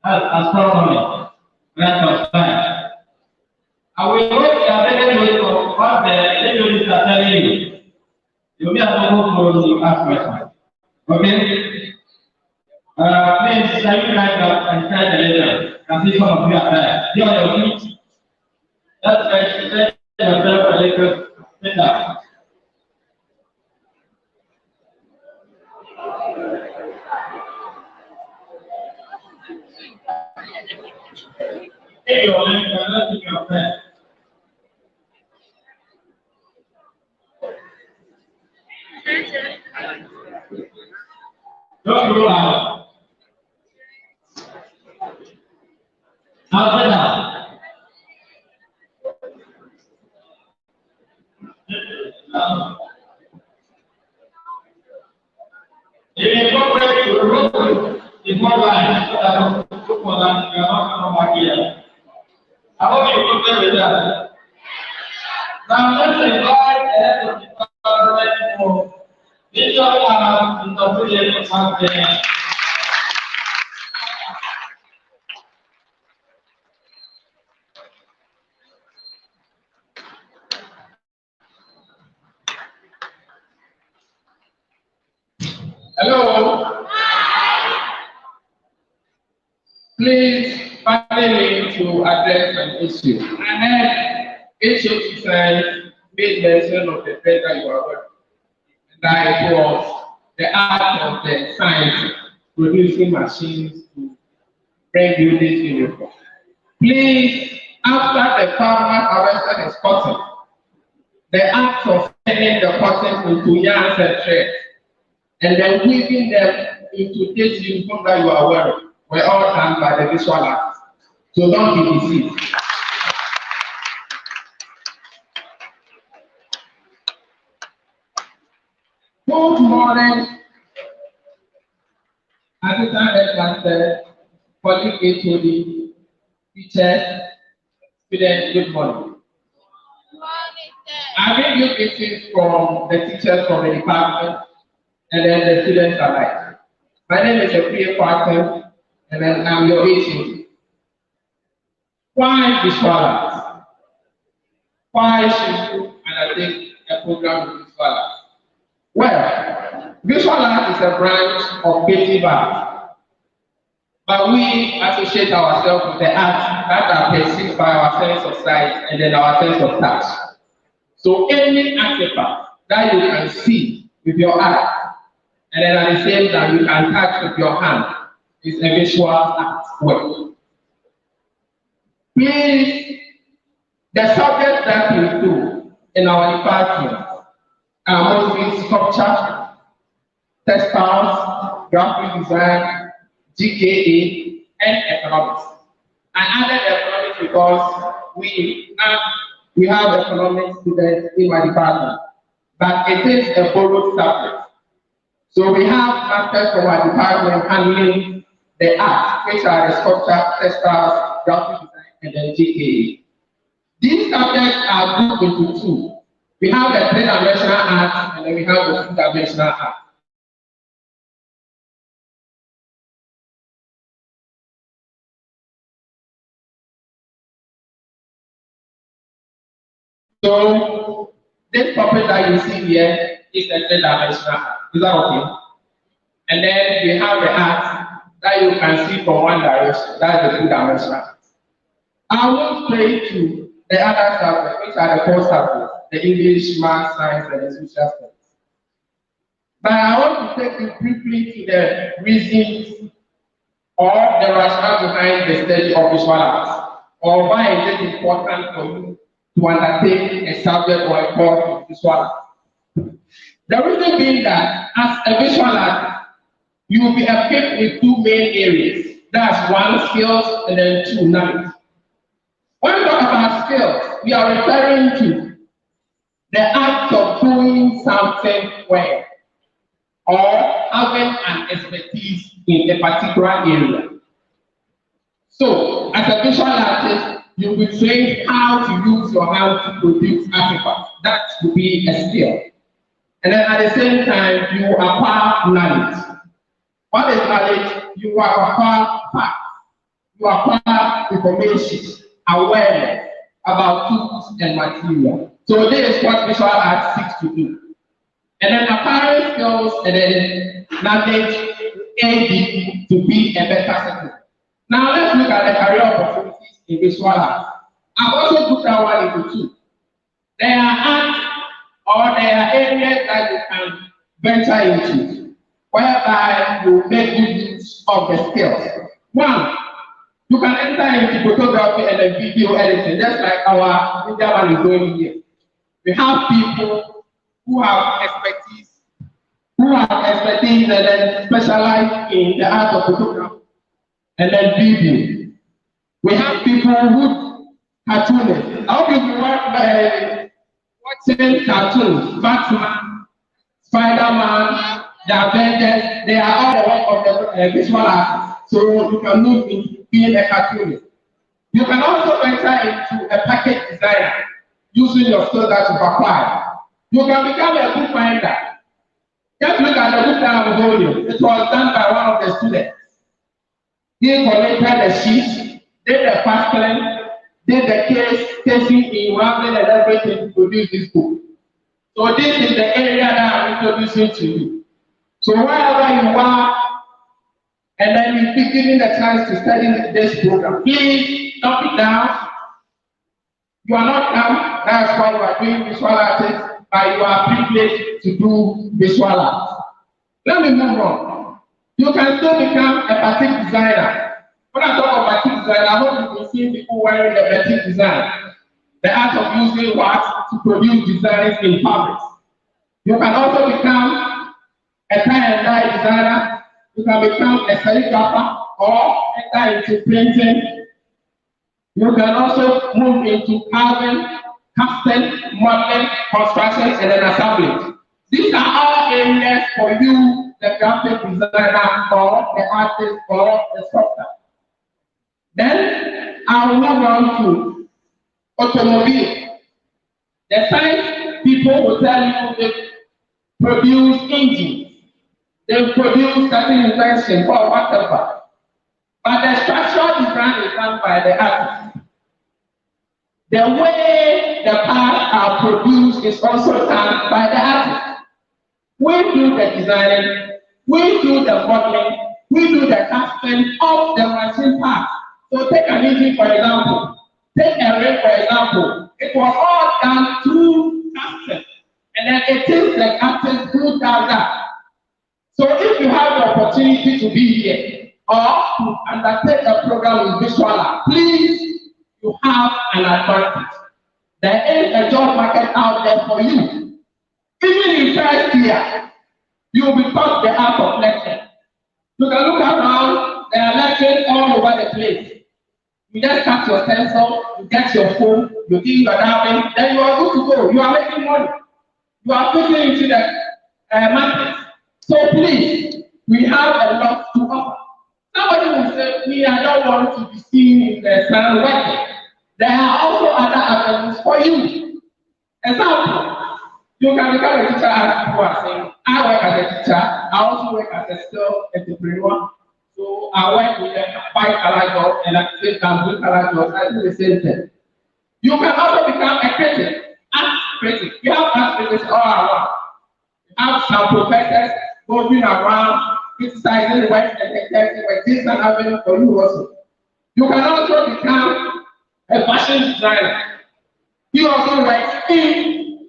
Speaker 3: That's astronomy. That's of time. I will wait for what the lecturers are telling you. You'll be able to ask questions. Okay? Please, can you rise up and try the letter? I see some of you are there. You are your feet. That's right. Let yourself a little sit down. Take your leg and let it your friend. Don't go out. Now sit down. If you go back to the road, it's more line. So that you look for that, you are not coming back here. I hope you go there with that. Now let's invite the head of the department for visual art interpretation something. Hello. Please permit me to address an issue. And then issue says made mention of the fact that you are working. That it was the art of the science producing machines to bring you this uniform. Please, after the farmer harvested his cotton, the act of turning the cotton into yarns and threads, and then weaving them into this uniform that you are wearing, were all done by the visual artist. So don't be deceived. Good morning, Assistant Headmaster, colleague HOD, teachers, students, good morning. I bring you greetings from the teachers from the department and then the students alike. My name is Atebubu Senior, and then I'm your HOD. Why visual arts? Why should you undertake a program with visual arts? Well, visual art is a branch of creative art, but we associate ourselves with the arts that are perceived by our sense of sight and then our sense of touch. So any artifact that you can see with your eye, and then at the same time you can touch with your hand, is a visual art work. Please, the subject that we do in our department are mostly sculpture, textiles, graphic design, GKA, and economics. I added economics because we have economics students in my department, but it is a borrowed subject. So we have masters from our department handling the arts, which are the sculpture, textiles, graphic design, and then GKA. These subjects are grouped into two. We have the three-dimensional art, and then we have the two-dimensional art. So this puppet that you see here is a three-dimensional art. Is that okay? And then we have the art that you can see from one direction. That's the two-dimensional art. I will play to the other subjects, which are the core subjects, the English, math, science, and the social studies. But I want to take you briefly to the reasons or the rationale behind the study of visual arts, or why is it important for you to undertake a subject or a course in visual arts. The reason being that as a visual artist, you will be equipped with two main areas. That's one, skills, and then two, knowledge. When we talk about skills, we are referring to the act of doing something well or having an expertise in a particular area. So, as a visual artist, you will train how to use your hand to produce artifacts. That would be a skill. And then at the same time, you acquire knowledge. What is knowledge? You acquire facts. You acquire information, awareness about tools and material. So this is what visual art seeks to do. And then acquiring skills and then knowledge aid you to be a better citizen. Now let's look at the career opportunities in visual art. I've also put that one into two. There are art or there are areas that you can venture into, whereby you make good use of the skills. One, you can enter into photography and then video editing, just like our media man is doing here. We have people who have expertise and then specialize in the art of photography and then video. We have people who cartoonists. How people work watching cartoons, Batman, Spider-Man, the Avengers, they are all the work of the visual artists. So you can move into being a cartoonist. You can also venture into a package designer using your skills that you've acquired. You can become a bookbinder. Just look at the book that I'm holding. It was done by one of the students. He collected the sheets, did the pattern, did the casing in one and everything to produce this book. So this is the area that I'm introducing to you. So wherever you are, and then you be given the chance to study this program, please don't be down. You are not down. That's why you are doing visual arts, but you are privileged to do visual arts. Let me move on. You can still become a batik designer. When I talk about batik design, I hope you can see people wearing the batik design. The art of using wax to produce designs in fabrics. You can also become a tie and dye designer. You can become a calligrapher or enter into printing. You can also move into carving, casting, modeling, construction, and then assembly. These are all areas for you, the graphic designer or the artist or the sculptor. Then I will move on to automobile. The science people will tell you they produce engines. They produce certain inventions or whatever. But the structural design is done by the artist. The way the parts are produced is also done by the artist. We do the designing, we do the modeling, we do the casting of the machine parts. So take an engine for example. Take a ring for example. It was all done through casting. And then it is the artist who does that. So if you have the opportunity to be here or to undertake a program in visual art, please, you have an advantage. There is a job market out there for you. Even in first year, you will be taught the art of lecture. You can look around, there are lectures all over the place. You just cut your pencil, you get your phone, you think you are driving, then you are good to go. You are making money. You are putting into the market. So please, we have a lot to offer. Somebody will say, me, I don't want to be seen in the sun working. There are also other avenues for you. Example, you can become a teacher as people are saying. I work as a teacher. I also work as a self-entrepreneur. So I work with a white collar job and at the same time blue collar job. I do the same thing. You can also become a critic, art critic. You have art critics all around. You have some professors moving around, criticizing the white and telling what things are happening for you also. You can also become a fashion designer. You also work in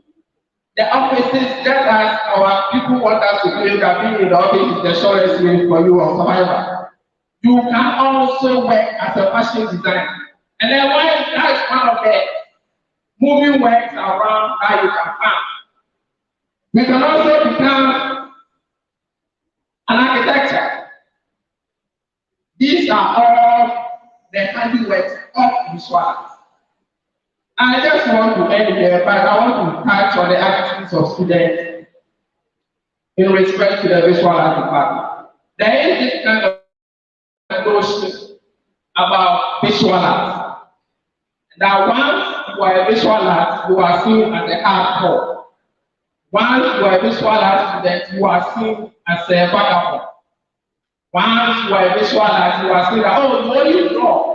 Speaker 3: the offices, just as our people want us to do that being in the office is the surest way for you or survival. You can also work as a fashion designer. And then that's one of the moving works around that you can find. We can also become an architecture. These are all the handiworks of visual arts. I just want to end there, but I want to touch on the attitudes of students in respect to the visual art department. There is this kind of notion about visual art. That once you are a visual art, you are seen as a hardcore. Once you are a visual art student, you are seen as a vagabond. Once you are a visual art, you are seen that, oh, you only draw.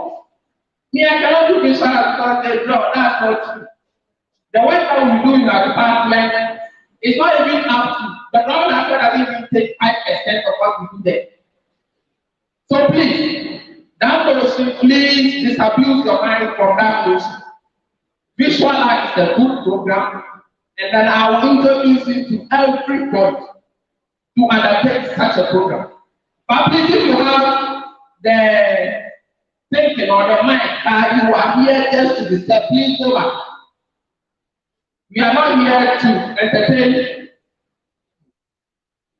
Speaker 3: Me, I cannot do visual art because they draw. That's not true. The work that we do in our department is not even up to, the drawing aspect doesn't even take 5% of what we do there. So please, that notion, please disabuse your mind from that notion. Visual art is a good program, and then I will introduce it to everybody to undertake such a program. But please, if you have the thinking or the mind that you are here just to disturb, please go back. We are not here to entertain.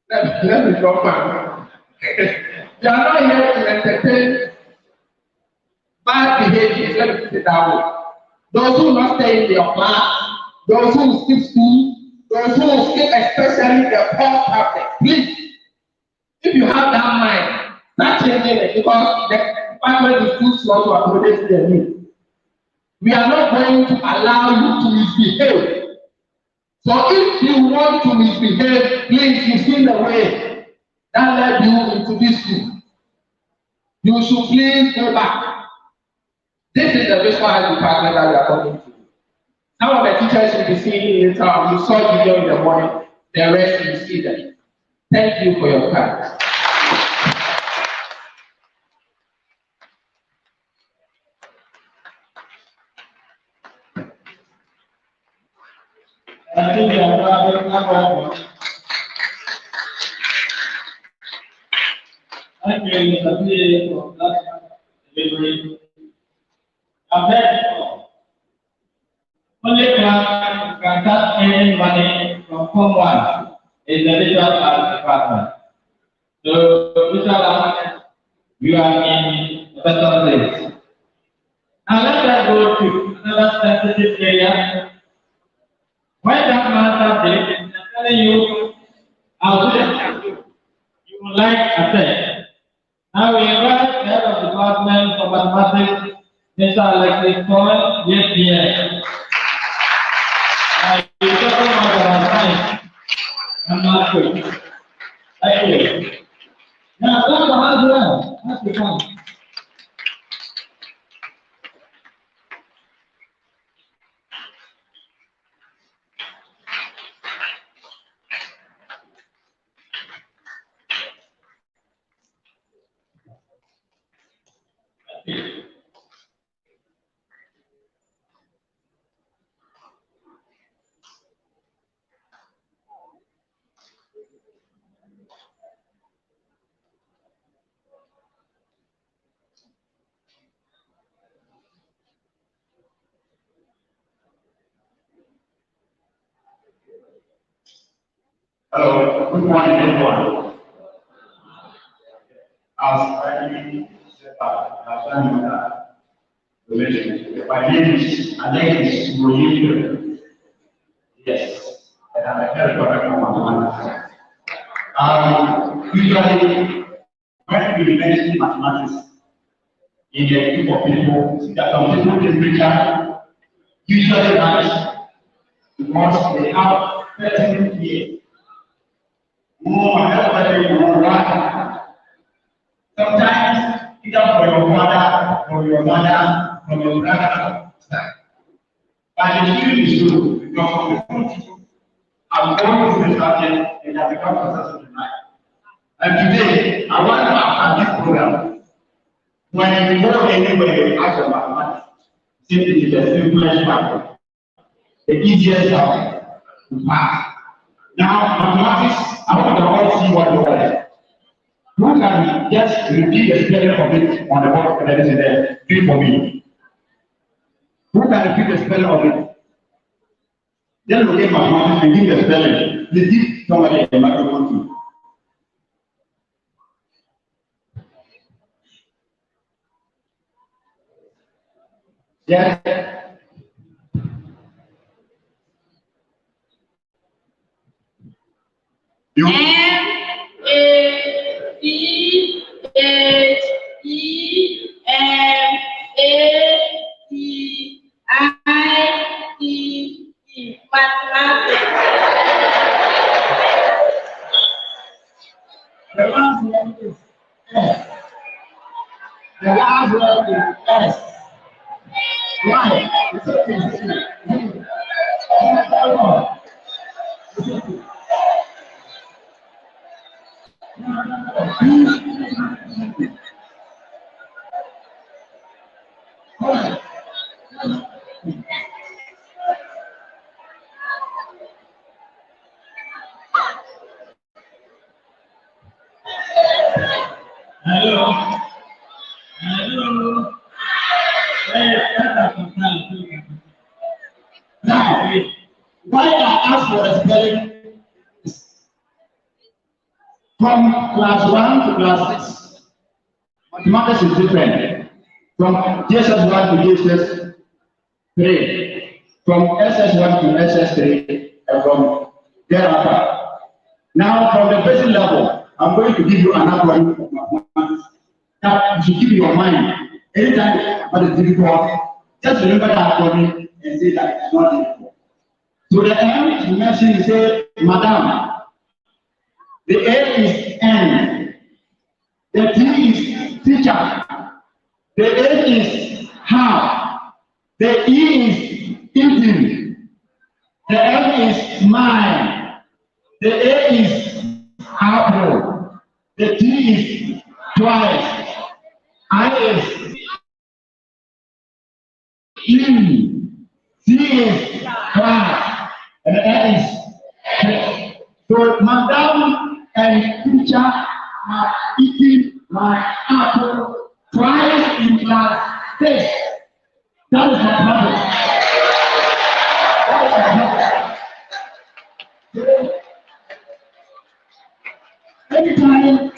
Speaker 3: Let me drop one. We are not here to entertain bad behaviors. Let me put it that way. Those who will not stay in their class, those who will skip school, those who will skip especially the poor subject. Please, if you have that mind, start changing it because the department is too slow to accommodate their needs. We are not going to allow you to misbehave. So if you want to misbehave, please, you've seen the way that led you into this school. You should please go back. This is the visual art department that we are talking to. Some of the teachers will be seeing later on. You saw video in the morning, the rest you see them. Thank you for your time.
Speaker 12: I think you are probably not. Thank you, Mr. P. for that delivery. I've heard only class can start earning money from Form 1 is the visual arts department. So, visual arts, you are in the better place. Now let us go to another sensitive area. When that master did, I'm telling you, I'll do it. You will like a thing. Now we invite the head of the department of mathematics, Mr. Alexis Cohen, yes, yes. You talking about science. I'm not good. Thank you. Now, that's the hard well. That's the point.
Speaker 13: Hello, good morning everyone. as I said, my name is Alex Royer. Yes, and I'm a very correct mathematics. Usually, when we mention mathematics in a group of people, see that some people in Richard usually rise because they have 13 years. More than sometimes either for your mother, or your mother, or your brother. But the truth is true because of the truth. I'm going through the subject and I become successful tonight. And today, I want to have this program. When you go anywhere you ask about mathematics, simply is the simplest factor, the easiest factor to pass. Now, mathematics, I want to all see what you want. Who can just repeat the spelling of it on the board that is in there? Do it for me. Who can repeat the spelling of it? Just look at mathematics and give the spelling. Please give somebody a microphone too. Yes. You.
Speaker 1: The last one is S. The last one is S. Why? It's okay. Hello. Hello. Now, why I ask for a spelling from class 1 to class 6, mathematics is different. From JSS 1 to JSS 3, from SS1 to SS3, and from thereafter. Now, from the basic level, I'm going to give you an acronym of mathematics. Now, you should keep in your mind, anytime what is difficult, just remember that acronym and say that it's not difficult. So the M you mentioned, you say, Madam. The A is N. The T is teacher. The H is how. The E is eating. The M is mine. The A is apple. The T is twice. I is in. C is class. And the N is so madam and teacher are eating my apple twice in class 6. That is my problem. Anytime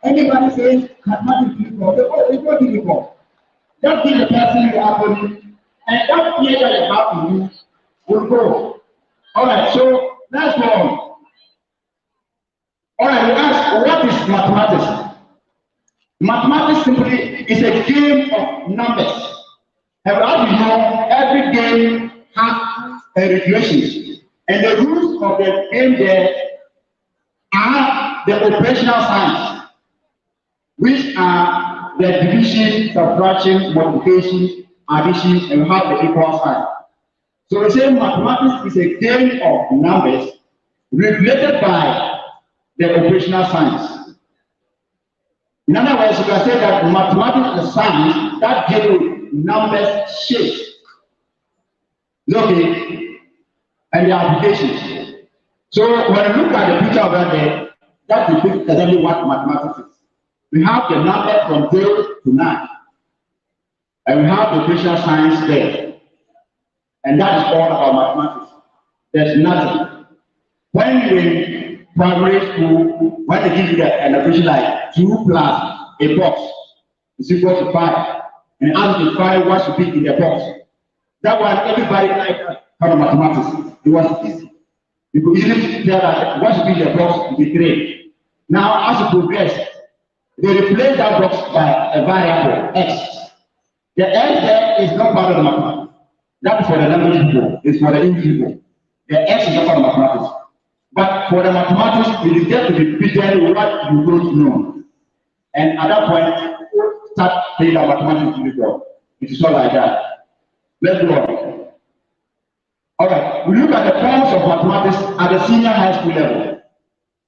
Speaker 1: anybody says mathematics difficult, it's not difficult. Just give the person the apple, and that fear that you have in you will go. All right, so let's go on. All right, you ask, what is mathematics? Mathematics simply is a game of numbers. And as you know, every game has a regulations. And the rules of the game there are the operational signs, which are the division, subtraction, multiplication, addition, and we have the equal sign. So we say mathematics is a game of numbers regulated by the operational science. In other words, you can say that mathematics is a science that deals with numbers, shapes, okay, and the applications. So when you look at the picture over there, that depicts exactly what mathematics is. We have the number from 0 to 9, and we have the operational science there, and that is all about mathematics. There's nothing. When we
Speaker 13: primary school, when they give you an equation like 2 plus a box is equal to 5, and ask you to find what should be in the box. That one, everybody liked kind of mathematics. It was easy. You could easily tell that what should be in the box will be 3. Now, as you progress, they replace that box by a variable, x. The x there is not part of the mathematics. That is for the language people, it's for the English people. The x is not part of mathematics. But for the mathematics, you get to be repeated what you don't know. And at that point, start paying the mathematics to the God. It is not like that. Let's go on. Alright, we look at the forms of mathematics at the senior high school level.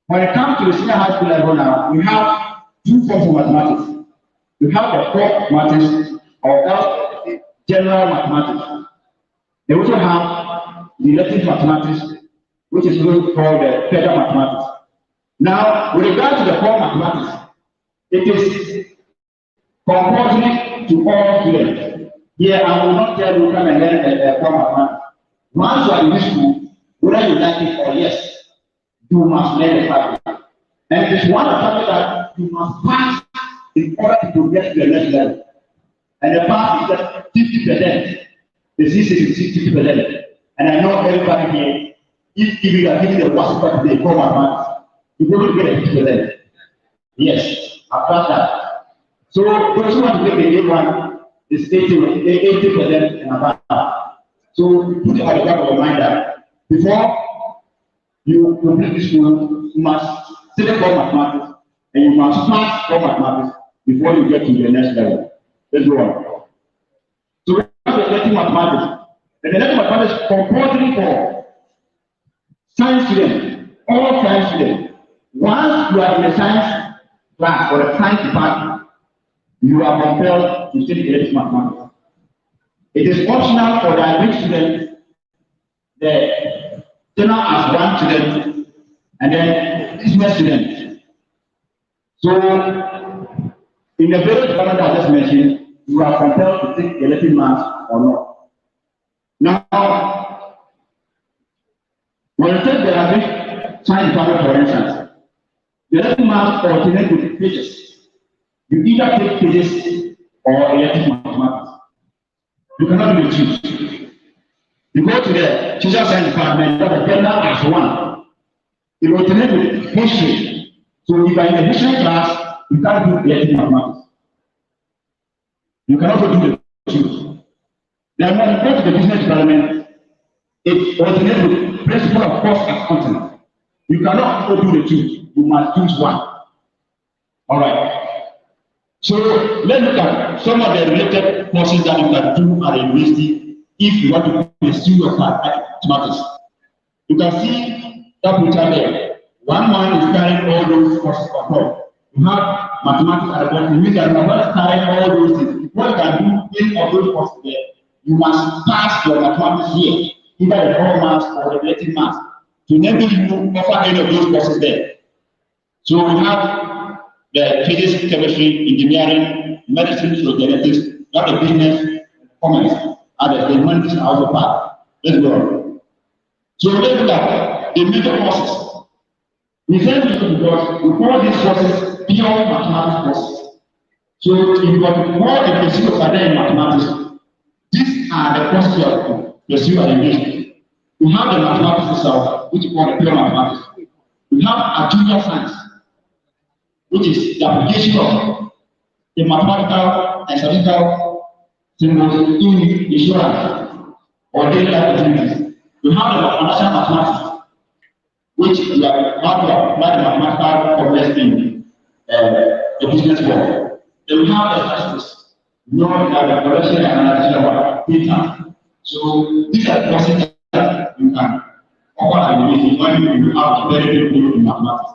Speaker 13: When it comes to the senior high school level now, we have 2 forms of mathematics. We have the core mathematics or else general mathematics. They also have the elective mathematics, which is also called the further mathematics. Now, with regard to the core mathematics, it is compulsory to all students. Here, I will not tell you come and learn the core mathematics. Once you are in this school, whether you like it or yes, you must learn the fact. And it is one of the factors that you must pass in order to progress to the next level. And the pass is just 50%. The C6 is 60%. And I know everybody here, if you are giving the worst part today, core mathematics, you will get a 50%. Yes, I've passed that. So those who want to take the A1 is 80% and above. So put it at the back of your mind that before you complete this school, you must study core mathematics and you must pass core mathematics before you get to the next level. Let's go on. So we have the elective mathematics. And the elective mathematics is compulsory for science students, all science students. Once you are in the science class or the science department, you are compelled to study elective mathematics. It is optional for the Greek students, the general as 1 student, and then business students. So, in the various departments I just mentioned, you are compelled to take elective maths or not. Now, when you take the Greek science department, for instance, the elective maths alternate with physics. You either take physics or elective mathematics. You cannot do the 2. You go to the social science department, you have the general as 1. You alternate with history. So if you are in the history class, you can't do elective mathematics. You can also do the 2. Then when you go to the business department, it alternates with principle of cost accounting. You cannot also do the 2. You must choose 1. All right. So let's look at some of the related courses that you can do at the university if you want to pursue your mathematics. You can see that picture there. One man is carrying all those courses on top. You have mathematics at the bottom. You mean that you are not carrying all those things. What you can do in all those courses there, you must pass your mathematics here, either the core maths or the relative maths, to enable you to offer any of those courses there. So we have the physics, chemistry, engineering, medicine, so genetics, not the business, commerce, and the humanities are also part. Let's go on. So let's look at the major courses. We say this because we call these courses pure mathematics courses. So if you want to more in pursuit of in mathematics, these are the courses you have to pursue at the university. We have the mathematics itself, which we call the pure mathematics. We have a junior science, which is the application of the mathematical and statistical symbols in insurance or daily life activities. We have the financial mathematics, which we are how to apply the mathematical problems in the business world. Then we have the statistics, known as the collection and analysis of data. So these are the courses that you can offer at the university when you have a very good group in mathematics.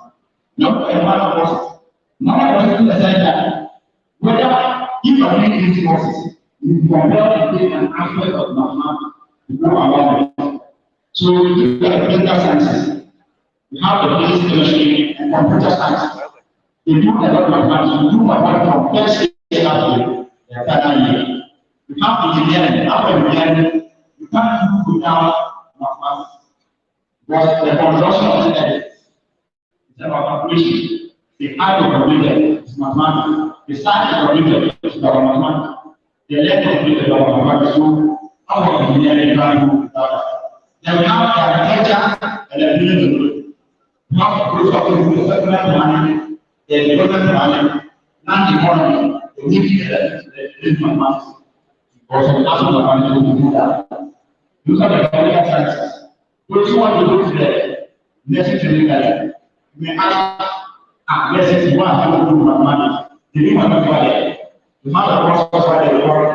Speaker 13: Now, a lot of courses. Now, in the sense that whether if you are doing these courses, you compare to take an aspect of mathematics to go around it. So you look at physical sciences. You have the physics, chemistry, and computer science. You do a lot of mathematics. You do mathematics from first year to the final year. You have engineering. After engineering, you can't do without mathematics. But the construction of the It's about population. The height of population is mathematics. The size of population is about mathematics. The length of population is about mathematics. So, how about engineering value without that? Then we have agriculture and the building. We have to close up the settlement planning, the development planning, land economy, the need the mathematics. Because we have to do that. Look at the political sciences. Those who want to go to the necessary career, may ask, let's say you want to do mathematics. The new mathematics, the matter of course, why they work,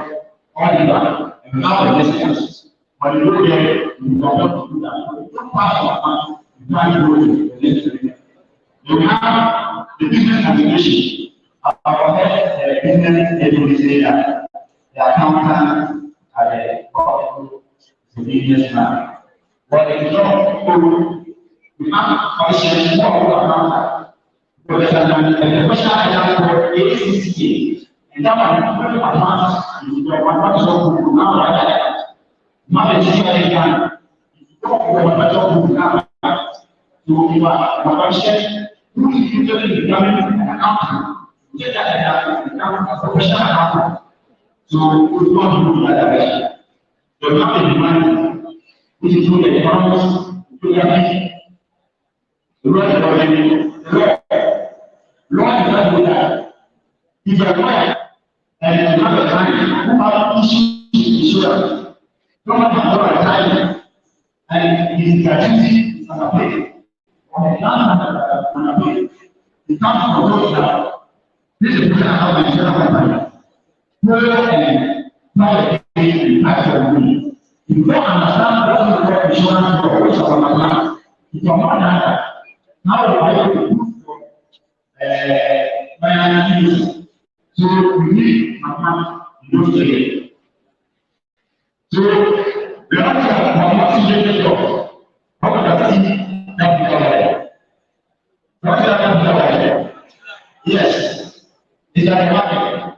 Speaker 13: all the time, and now the necessities. But you look there, you cannot do that. You don't pass mathematics, you can't go to the necessary. You have the business administration, our head business administrator, the accountant, the businessman. But if you don't we have a question more about because the question I have for ACCA, and that one very advanced, the one so now like that. Not a situation again. So you are question who is usually becoming an accountant. Get that become a professional accountant. So we want to do that direction. So you have to demand which is the economics, the law is not good that. If you are quiet and you have a client who have issues with insurance, someone has no time and his gratuity is unpaid, or the land is unpaid, he comes from those now. This is what I have my insurance company. Where and private and actual money. If you don't understand what is insurance or which are my plan, you cannot answer. Now the Bible is good so we need mathematics in those areas. So we are not mathematics job. How can I see that? What is that? Yes, it's a market.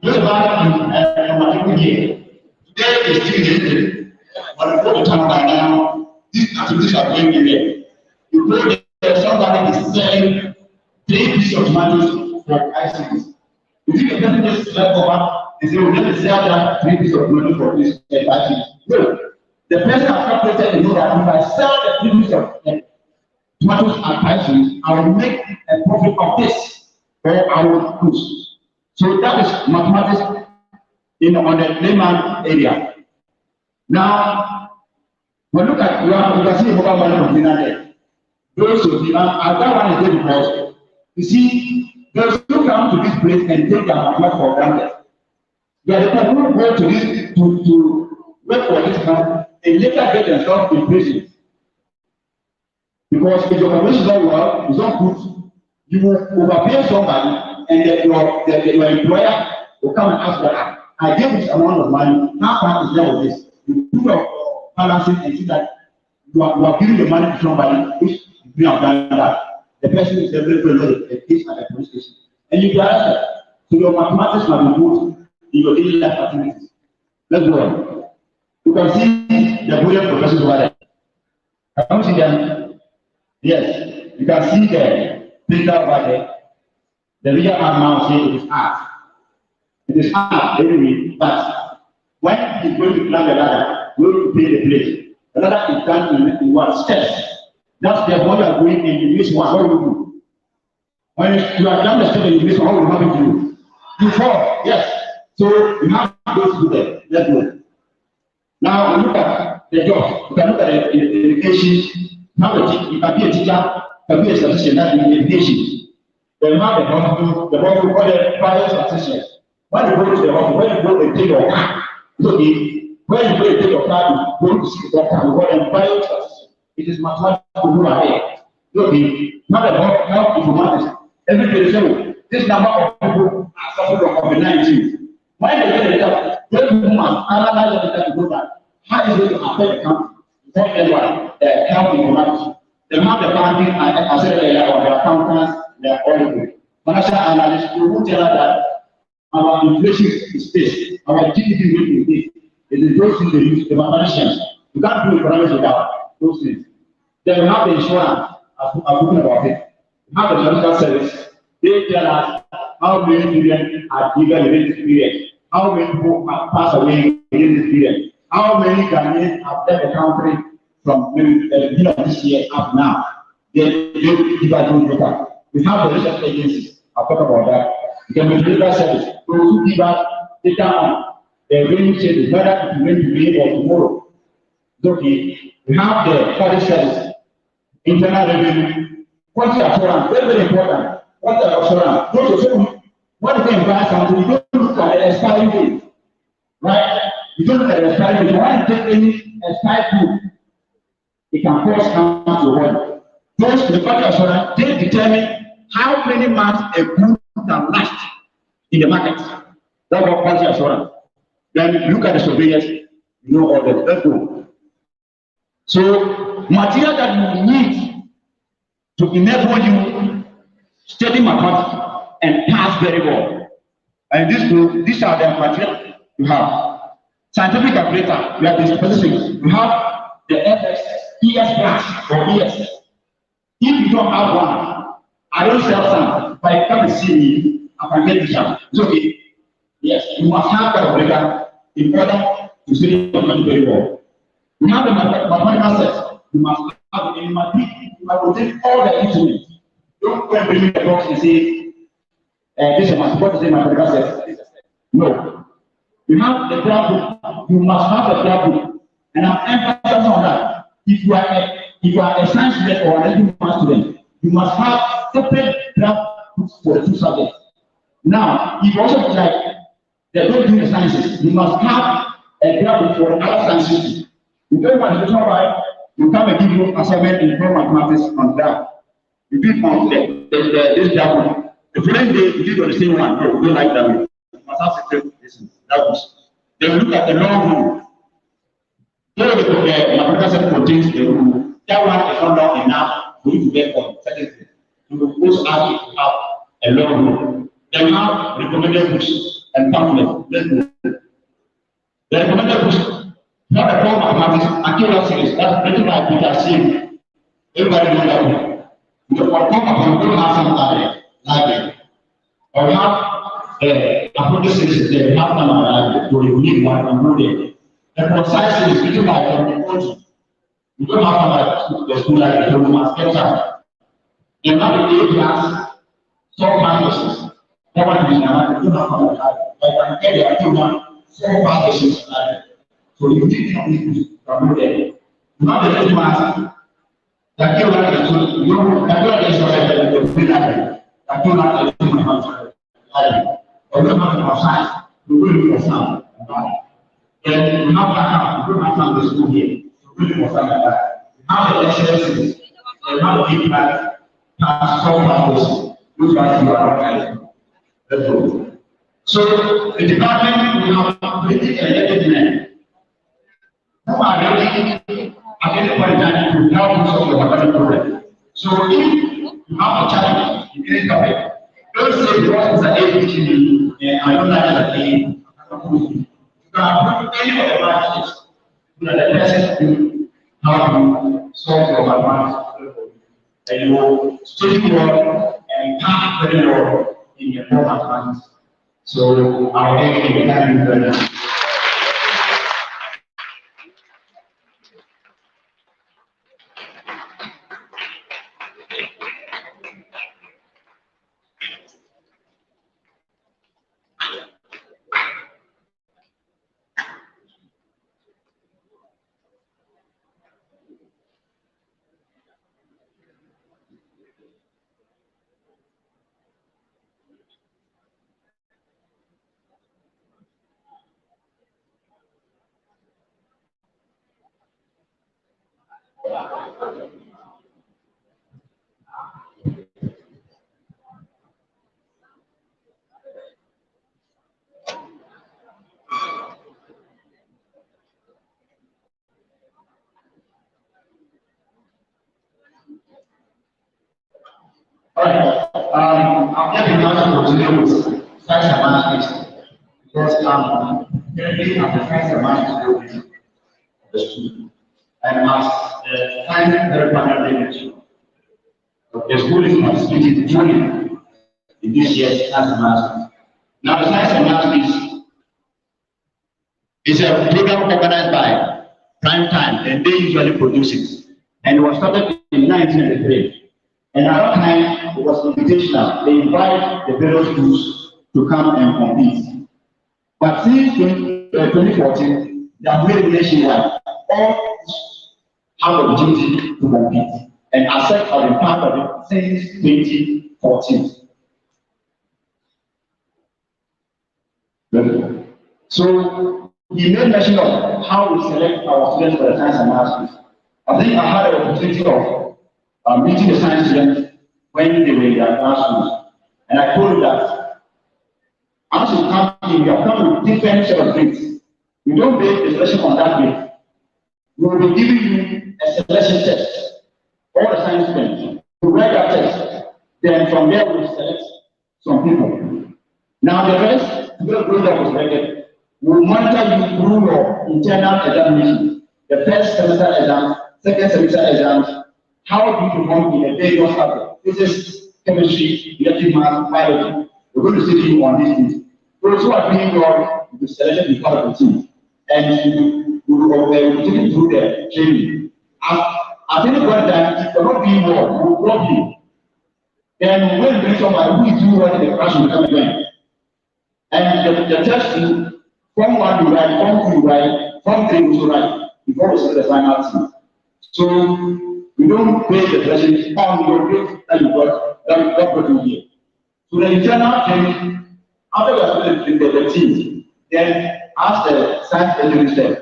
Speaker 13: Just about mathematics here. There is still but before the time by now, these activities are going in there. You know that somebody is selling 3 pieces of tomatoes for ICs. You think the person just select over and say, we're going to sell that 3 pieces of tomatoes for this ICs. No. The person has calculated and know that if I sell the 3 pieces of tomatoes at ICs, I will make a profit of this, or I will lose. So that is mathematics on the layman area. Now, when look at you can see a mobile money container there. Those of you, that one is there because you see, those who come to this place and take their mathematics for granted. They are the people who go to this to work for this man and later get themselves in prison. Because if your calculation is not well, it's not good, you will overpay somebody and your employer will come and ask that I gave this amount of money, how far is there with this? You put your balancing and see that you are giving the money to somebody which you have done that. The person is able to know the case at the police station. And you can arrested. So your mathematics must be good in your daily life activities. Let's go on. You can see the brilliant professors over there. Can you see them? Yes. You can see the printer over there. The reader art now say it is art. It is art anyway, but when he's going to climb the ladder, going to pay the place. The ladder is done in what steps. That's the one you are going and you miss one. What do you do? When you are down the step and you miss one, what will happen to you? You fall. Yes. So you have to go through that. Let's go. Now look at the job. You can look at the education. You can be a teacher, you can be a statistician, that's in education. Then you have the hospital, or the private statistician. When you go to the hospital, when you go and take your car, it's okay. When you go and take your car, you go to see the doctor, you go and private statistician. It is mathematical to do ahead. It's okay. Not about health informatics. Every day they say, this number of people are suffering from COVID-19. When they get the data, they must analyze the data to know that how is it to affect the country? What everyone, the health informatics. They have the banking, I said earlier, or the accountants, the auditor. Financial analysts, we will tell us that our inflation is this, our GDP rate is this. It is those things they use, the mathematicians. You can't do economics without those things. Then we have the insurance. I'm talking about it. We have the medical service. They tell us how many children are given within this period, how many people have passed away within this period, how many Ghanaians have left the country from maybe the beginning of this year up now. They give us those data. We have the research agencies. I'll talk about that. The medical service. Those who give us data on the rain changes, whether it is going to be or tomorrow. Okay. We have the public service, internal revenue, quality assurance, very, very important. Quality assurance. Those of you, when you buy something, you don't look at the expiry date, right? You don't look at the expiry date. You want to take any expired food, it can cause harm to your body. Those, the quality assurance, they determine how many months a good can last in the market. That's what quality assurance. Then look at the surveillance, you know all that. Let's go. So, material that you need to enable you study mathematics and pass very well. And these are the material you have. Scientific calculator, you have the specifics. You have the FX, ES plus or ES. If you don't have one, I don't sell some. But you come and see me, I can get you some. It's okay. Yes, you must have calculator in order to study your money very well. You have the mathematical set. You must have it in mathematics. I will take all the instruments. Don't go and bring me the box and say, this is mathematical set. No. You have the graph book. You must have the graph book. And I'm emphasizing on that. If you are a science student or an engineering student, you must have separate graph books for the two subjects. Now, if you also like they don't do the sciences, you must have a graph book for other sciences. You don't want to right, you come and give you assignment in mathematics on that. You do on this graph book. The following day, you do on the same one. No, we don't like that way. You must have separate lessons. That was. Then look at the long rule. Though the mathematical set contains the rule, that one is not long enough for you to get on certain things. You will also have to have a long rule. Then you have recommended books and pamphlets. Let's go. The recommended books. Not a form of mathematics, accurate series, that's written by Peter C. Everybody knows that one. The form of we don't have some library. Or we have approach series there, we have some library, so you need one and go there. The concise series written by Peter. We don't have some the school library, so we must get some. Then have the A class, some passages. That one is another, we don't have some library. But I can get the one, some passages library. So you need to from there. Not the next master. That you like to you that you is the free library. That you like to library. Or you have to science, you will look for some. Then you have account, you don't have some the school here. You will look for some like that. You have the lectures, you have the impact, pass some practice, which one you are organizing. Let's go. So the department will have pretty elected who are ready at any point in time to help you solve your mathematical problem. So if you have a challenge in any topic, don't say because it's an A teaching me, I don't like that A. You can approve any of the matches so that the person will help you solve your mathematics. And you will study well and pass very well in your mathematics. So our aim is to very much. I'm getting now to continue with science and mathematics because currently I'm the science and mathematics of the school. And as the science very permanently. The school is participating fully in this year's science and math. Now, the science and math is a program organized by Prime Time, and they usually produce it. And it was started in 1993. And at that time, it was invitational. They invite the various schools to come and compete. But since 2014, they have made it nationwide. All have the opportunity to compete. And ASEC have been part of it since 2014. So he made mention of how we select our students for the science and math schools. I think I had the opportunity of meeting the science students when they were in their classrooms. And I told them that as you come in, you have come with different set of grades. We don't base the selection on that grade. We will be giving you a selection test. All the science students will write that test. Then from there we will select some people. Now the rest, the group that was selected, will monitor you through your internal examination. The first semester exams, second semester exams, how do you perform in a various subjects? Physics, chemistry, electric math, biology. We're going to see you on these things. Those who are doing well will be selected as part of the team. And we will take you through the training. At any point in time, if you're not doing well, we will drop you. Then when you bring somebody who is doing well in the class, will come again. And the test you, Form 1 you write, Form 2 you write, Form 3 you write, before we select the final team. So we don't base the selection on your grade that you got in here. So the internal training, after we are selected the team, then as the science engineering step,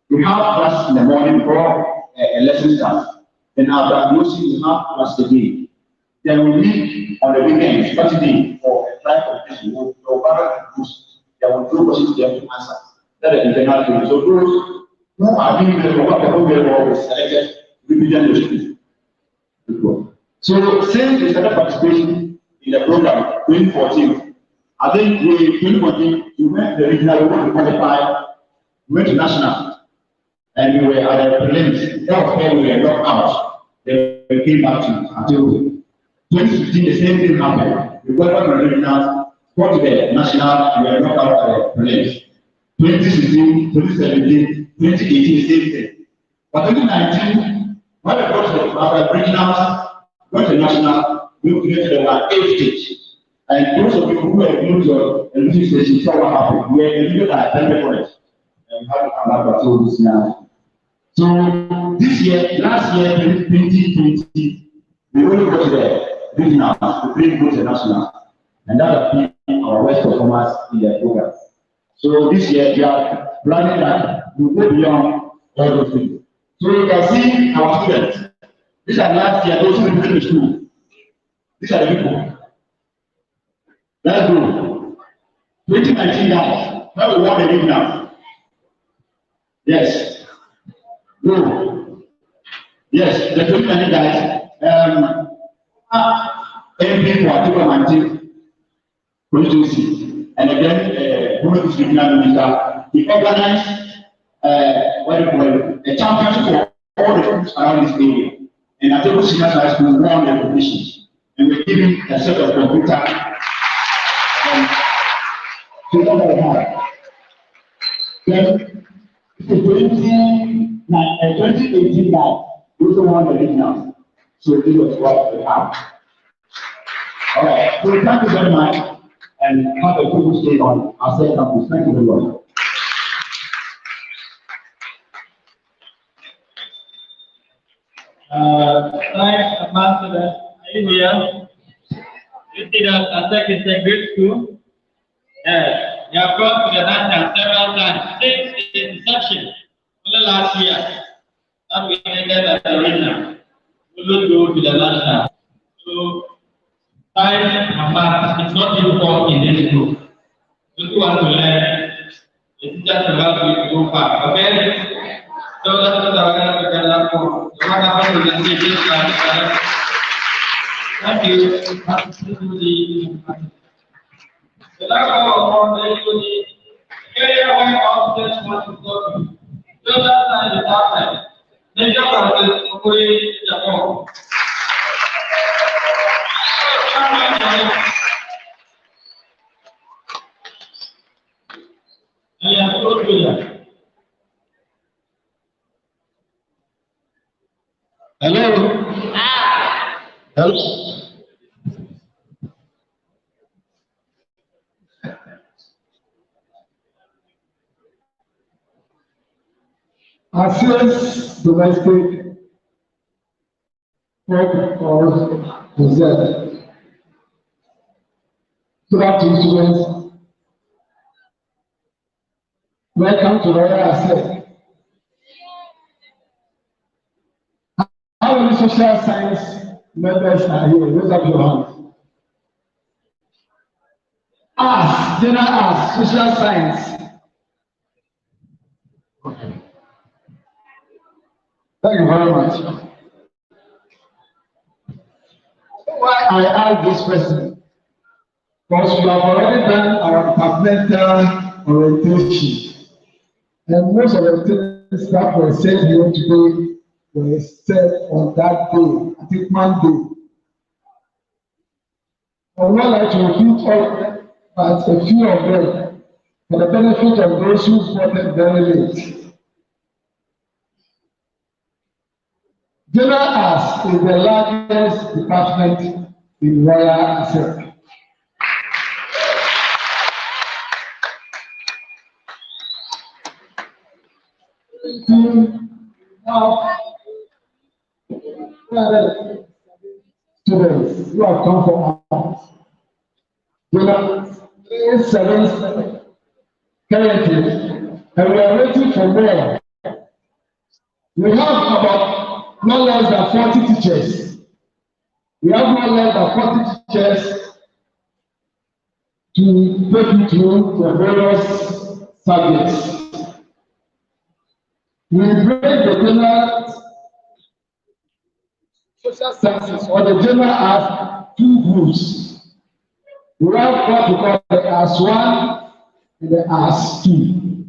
Speaker 13: we have class in the morning before a lesson starts. Then after closing, we have class again. Then we meet on the weekend, Saturday, for a trial competition. We'll boost. Then we'll throw questions to them to answer. That's the internal training. So those who are doing very well, what very well, will selected, represent the school. So since we started participating in the program 2014, I think we 2014 we went to the regional, we went to qualify, we went to national, and we were at the prelims. That was where we were knocked out. Then we came back to Atebubu. 2015, the same thing happened. We qualified for the regional, got to the national, and we were knocked out at the prelims. 2016, 2017, 2018, the same thing. But 2019, when we got to the regionals, went to national, we created an 8th stage. And those of you who were new to the music station saw what happened. We were eliminated at 10 points. And how to come back to all this now. So this year, last year, 2020, we only got to the regionals, we didn't go to the national. And that has been our best performance in the program. So this year, we are planning that we go beyond all those things. So you can see our students. These are last year, those who went to school. These are the people. Let's go. 2019 guys. Now we want the league now. Yes. Go. Yes, the 2019 guys. MP for Article 19 constituency. And again, women is regional minister. He organized a championship for all the schools around this area. And Atebubu Senior High School won the competition. And we're giving a set of computer. So what do we have? Then, 2018 guys, we also won the regional. So this was what we have. All right. So thank you very much, and have a good stay on our second campus. Thank you very much.
Speaker 3: Thanks, Ambassador. Are you here? You see that ASEC is a good school? Yes. You have gone to the national several times since the inception, only last year. That we ended at the regional. We will go to the national. So, science and math is not difficult in this group. Those who want to learn, it's just about you to go far. Okay? So that's what I want to tell you. What happened to the teachers? Thank you. The level of the area where all students want to go to. So that's not the time.
Speaker 5: Hello. Hello. Assess domestic work or reserve. Good afternoon, students. Welcome to Royal Assess. How many social science members are here? Raise up your hand. Arts, general arts, social science. Okay. Thank you very much. Why I ask this question? Because we have already done our departmental orientation, and most of the things that were said here today were said on that day, I think Monday. I would not like to repeat all of them, but a few of them for the benefit of those who voted very late. General Arts is the largest department in Royal Assembly. Students who have come from arts. General 377 currently, and we are waiting for more. We have about no less than 40 teachers. We have no less than 40 teachers to take you through the various subjects. We break the general social sciences or the general as two groups. We have what we call the as one and the as two.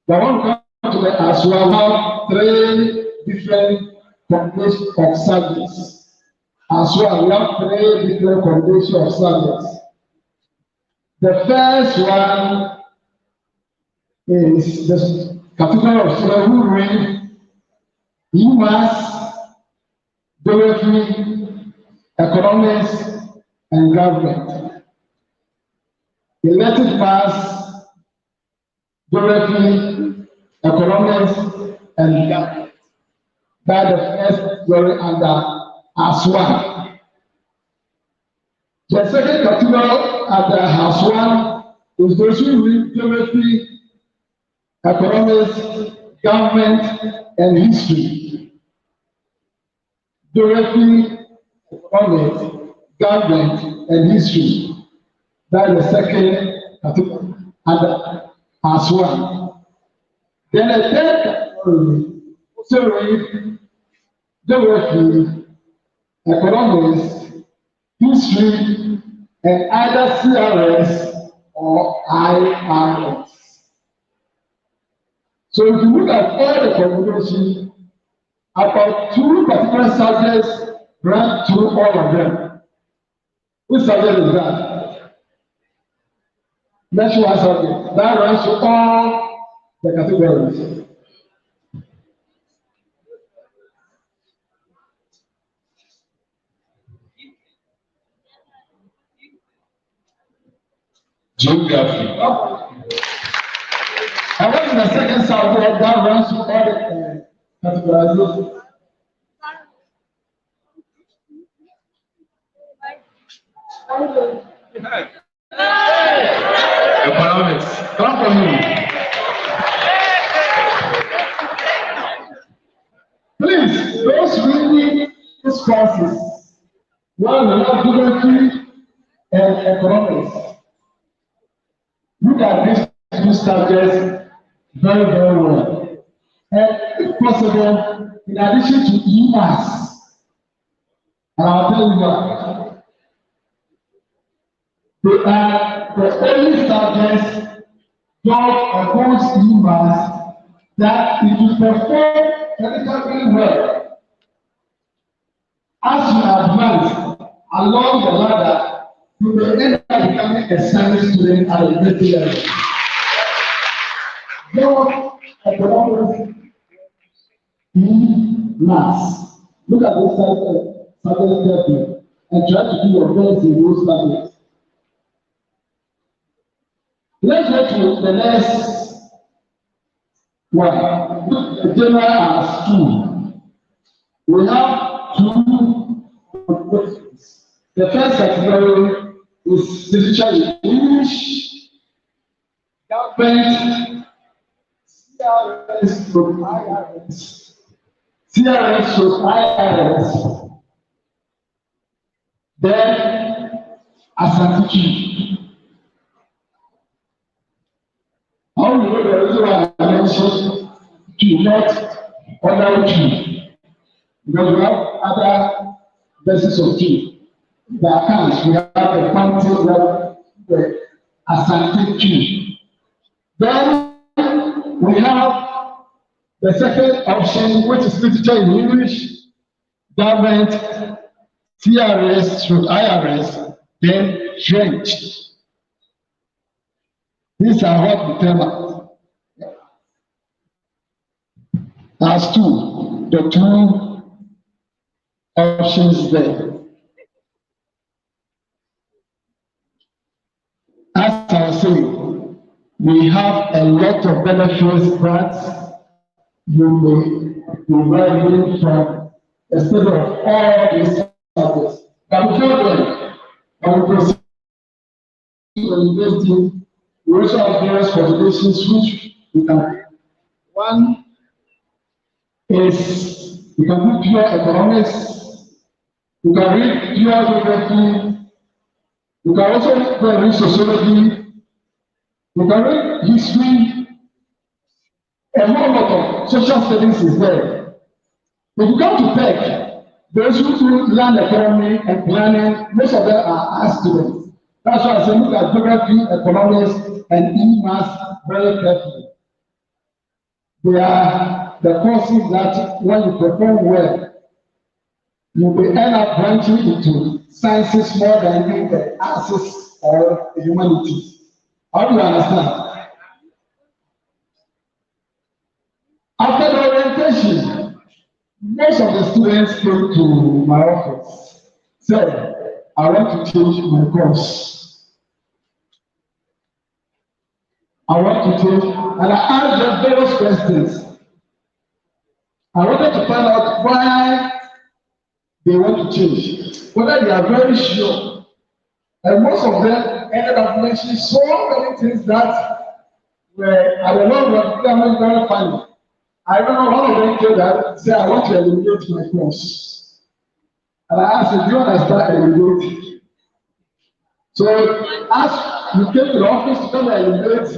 Speaker 5: The one comes to the as one have three different combinations of subjects. As one, we have three different combinations of subjects. The first one is the category of students who read UMass, geography, economics, and government. Elective pass, geography, economics, and government. That the first category under as one. The second category under as one is those who read geography, economics, government, and history. Geography, economics, government, and history. That is the second category under as one. Then the third category also read geography, economics, history, and either CRS or IRS. So if you look at all the combinations, about two particular subjects run through all of them. Which subject is that? Next one subject. That runs through all the categories. Geography. And then the second subject that runs through all the categories. Economics. Come from me. Please, those reading these courses, one will have geography and economics. Look at these two subjects very, very well. And if possible, in addition to UMass, and I'll tell you why. They are the only subjects taught across UMass that if you perform technically well, as you advance along the ladder, you may end up becoming a science student at a great level. Your economics in maths. Look at this subject therapy and try to do your best in those subjects. Let's go to the next one. Look, the general as two. We have two. The first category is literature in English, government, CRS from IRS, CRS from IRS, then Asante. How you know the reason why I mentioned to not other two? Because we have other verses of two. The accounts, we have the quantity, we have the Asante two. Then we have the second option, which is literature in English, government, CRS through IRS, then French. These are what determine as two, the two options there. As I was saying, we have a lot of benefits that you may derive from a study of all these subjects. But before then, when we proceed to university, we also have various qualifications which we can. One is you can do pure economics, you can read pure geography, you can also read sociology, you can read history, a whole lot of social studies is there. If you come to tech, those who learn economy and planning, most of them are art students. That's why I say look at geography, economics, and e-maths very carefully. They are the courses that when you perform well, you will end up branching into sciences more than in the arts or the humanities. How do you understand? After the orientation, most of the students came to my office, said, I want to change my course. I want to change, and I asked them various questions. I wanted to find out why they want to change, whether they are very sure. And most of them ended up mentioning so many things that were, I don't know, very funny. I remember one of them told that, say, I want to eliminate my course. And I asked, do you understand eliminate? So, as you came to the office to come and eliminate,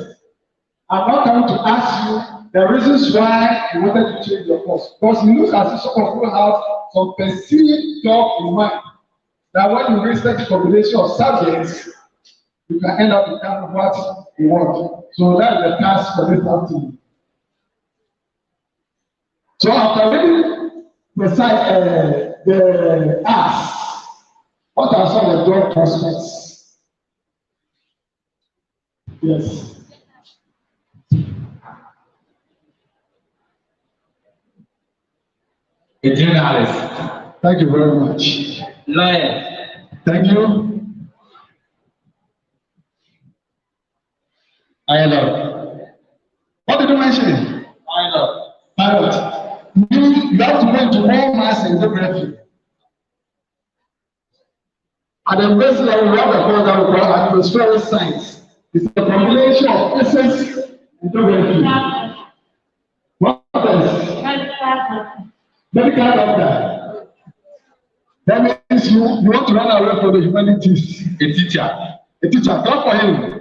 Speaker 5: I'm not going to ask you the reasons why you wanted to change your course. Because you look as if some of you have some perceived thought in mind that when you research combination of subjects, you can end up becoming what you want. So that is the task for this afternoon. So after reading the ask, what are some of the job prospects? Yes.
Speaker 12: A journalist.
Speaker 5: Thank you very much.
Speaker 12: Lawyer.
Speaker 5: Thank you. Pilot. What did you mention?
Speaker 12: Pilot.
Speaker 5: Pilot. You have to go into all maths and geography. At the base level, we have a course that we call atmospheric science. It's a combination of physics and geography. What else? Medical doctor. That means you want to run away from the humanities.
Speaker 12: A teacher.
Speaker 5: A teacher. Clap for him.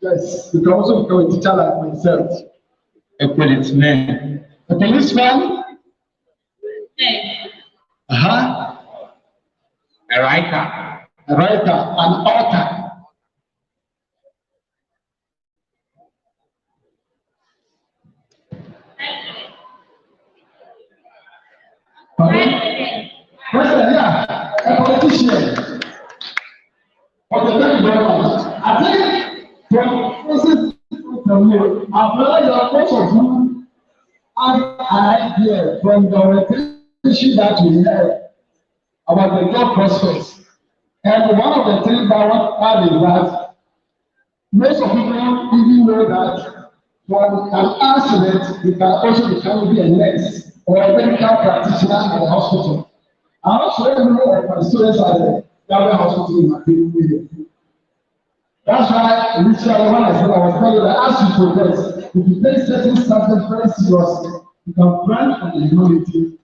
Speaker 5: Yes, you can also become a teacher like myself.
Speaker 12: A policeman.
Speaker 5: A policeman? Uh-huh.
Speaker 12: A writer.
Speaker 5: A writer. An author. from you, I've realized that most of you have an idea from the orientation that we had about the job prospects. And one of the things that I want to add is that most of people don't even know that from an accident, you can also become a nurse or a medical practitioner at the hospital. I'm not sure of my students at the government hospital in my area. That's why initially when I said I was telling you that as you progress, if you take certain subjects very seriously, you can branch from the humanity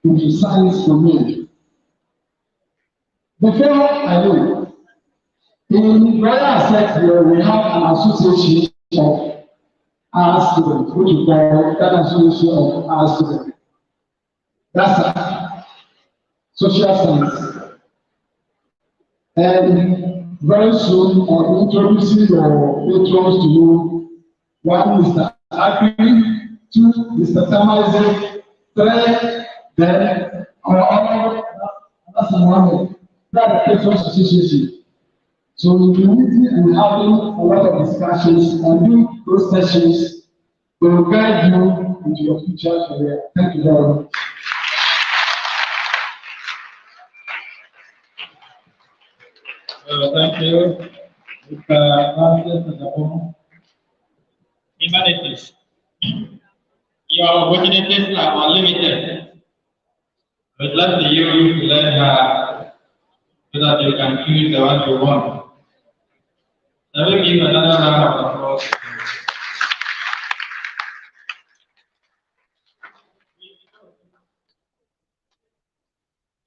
Speaker 5: into science domain. Before I know, in Royal Asset here we have an association of our students, which we call that association of our students. That's a social science. And very soon I'm introducing your patrons to you. One Mr. Agri, two Mr. Tamaze, three then our that's one that patrons association. So in the meeting we're having a lot of discussions and doing those sessions will guide you into your future career. Thank you very much.
Speaker 3: Thank you. Humanities. Your opportunities are unlimited. We'd love you to learn how so that you can choose the one you want. I will give another round of applause.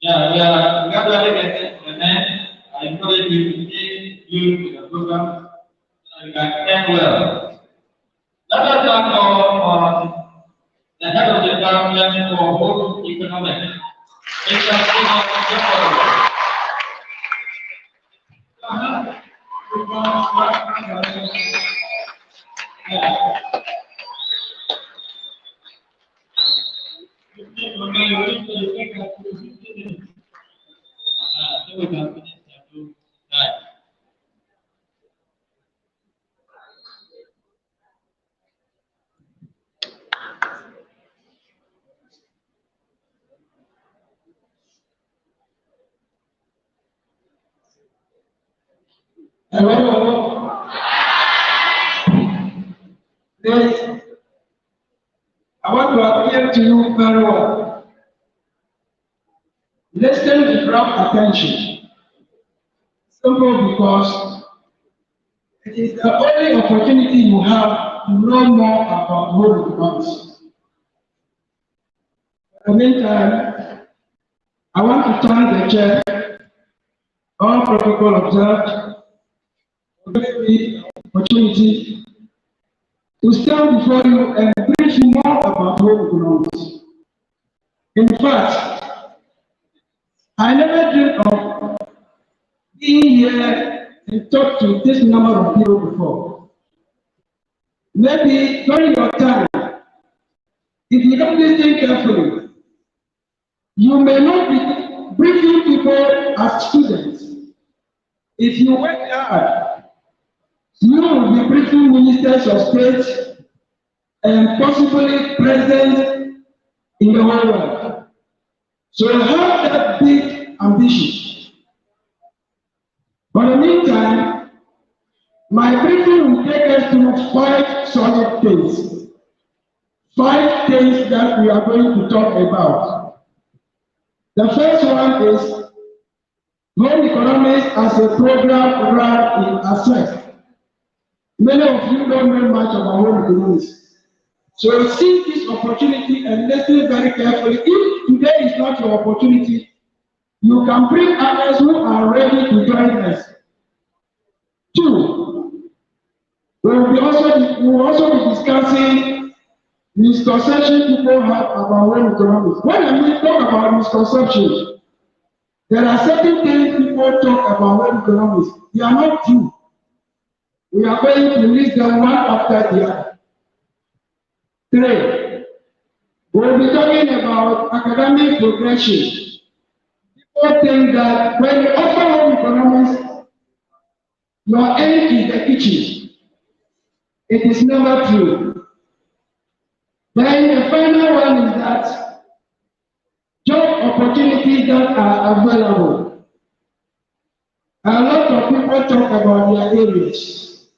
Speaker 3: Yeah, gradually, and then I encourage you to take you to the program so you can end well. Let us talk on the head of the department for home economics.
Speaker 5: Hello. Please, I want to appeal to you very well. Listen with rapt attention. Simple because it is the only opportunity you have to learn more about home economics. In the meantime, I want to thank the chair, all protocol observed, for giving me the opportunity to stand before you and brief you more about home economics. In fact, I never dreamed of being here and talk to this number of people before. Maybe during your time, if you don't listen carefully, you may not be briefing people as students. If you work hard, you will be briefing ministers of state and possibly president in the whole world. So have that big ambition. But in the meantime, my briefing will take us through 5 solid things. 5 things that we are going to talk about. The first one is home economics as a program run in Access. Many of you don't know much about home economics. So seize this opportunity and listen very carefully. If today is not your opportunity, you can bring others who are ready to join us. 2, we will also be discussing misconceptions people have about home economics. When I talk about misconceptions, there are certain things people talk about home economics. They are not true. We are going to list them one after the other. 3, we will be talking about academic progression. People think that when you offer home economics, your end is the kitchen.
Speaker 14: it is never true. Then the final one is that job opportunities that are available. A lot of people talk about their areas.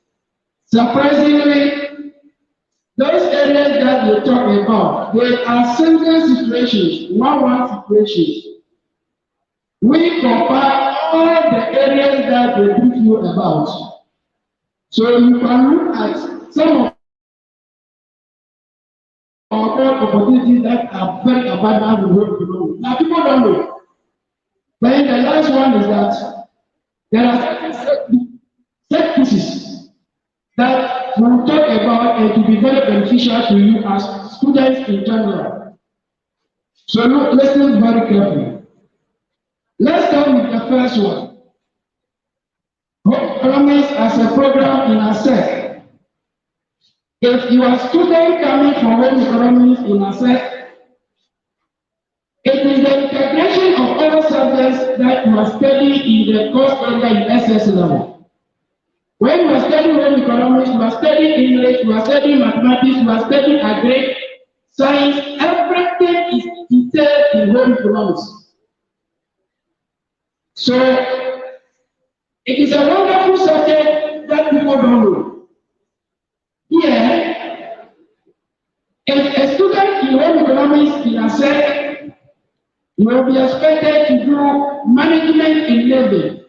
Speaker 14: Surprisingly, those areas that they talk about, they are single situations, one situations. We compare all the areas that they brief you about. So you can look at some of our opportunities that are very abundant in work below. Now people don't know. Then the last one is that there are set pieces that we will talk about and to be very beneficial to you as students in general. So look, listen very carefully. Let's start with the first one. Home economics as a program in ASEC. If you are a student coming from home economics in ASEC, it is the integration of all subjects that you are studying in the course area in SS level. When you are studying home economics, you are studying English, you are studying mathematics, you are studying agri, science, everything is detailed in home economics. So, it is a wonderful subject that people don't know. Here, if a student in home economics in ASEC, you will be expected to do management in living.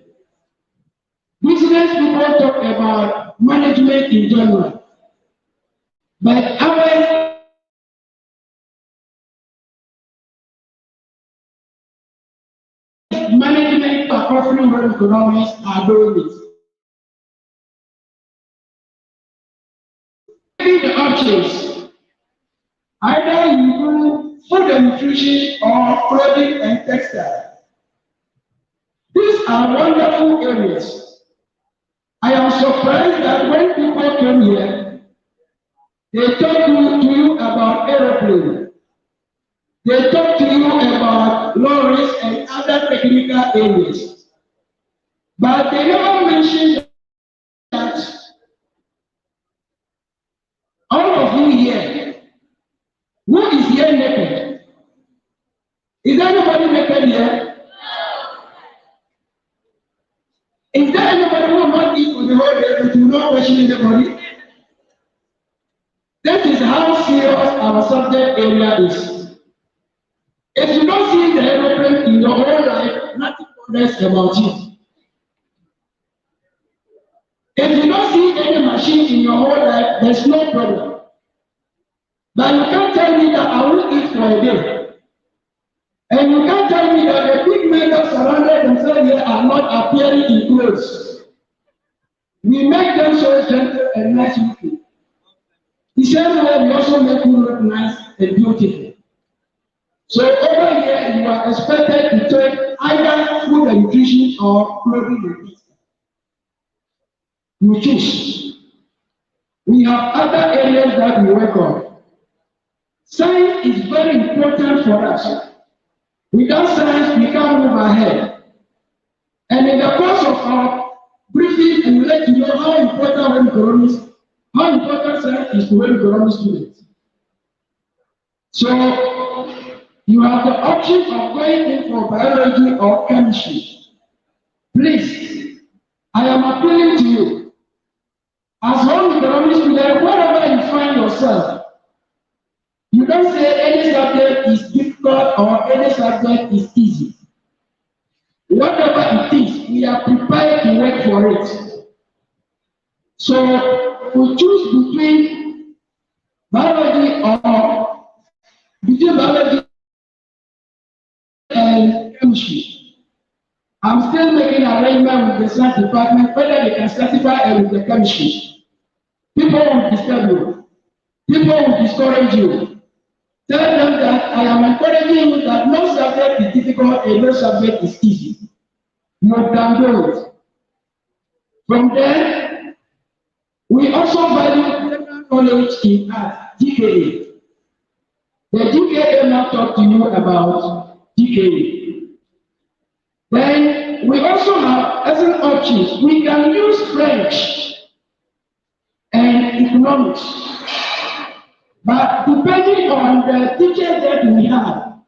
Speaker 14: Business people talk about management in general. But ours, management are offering home economics are doing it. The options. Either you do food and nutrition or clothing and textile. These are wonderful areas. I am surprised that when people come here, they talk to you about aeroplane. They talk to you about lorries and other technical areas. But they never mention that all of you here, who is here naked? Is there anybody naked here? Is there anybody who will not eat for the whole day but will not question anybody? That is how serious our subject area is. If you don't see the aeroplane in your whole life, nothing matters about it. If you don't see any machine in your whole life, there's no problem. But you can't tell me that I will eat for a day. And you can't tell me that the big men that surrounded themselves here are not appearing in clothes. We make them so gentle and nice looking. The same way we also make you look nice and beautiful. So over here, you are expected to take either food and nutrition or clothing and textile. You choose. We have other areas that we work on. Science is very important for us. Without science, we can't move ahead. And in the course of our briefing, we would like to know how important science is to home economics students. So, you have the option of going in for biology or chemistry. Please, I am appealing to you. As home economics student, wherever you find yourself, you don't say any subject is difficult or any subject is easy. Whatever it is, we are prepared to work for it. So we choose between biology and chemistry. I'm still making arrangement with the science department whether they can certify with the chemistry. People will disturb you. People will discourage you. Tell them that I am encouraging you that no subject is difficult and no subject is easy. You can do it. From there, we also value general knowledge in art, GKA. The GKA now talk to you about GKA. Then we also have other options. We can use French and economics. But depending on the teachers that we have,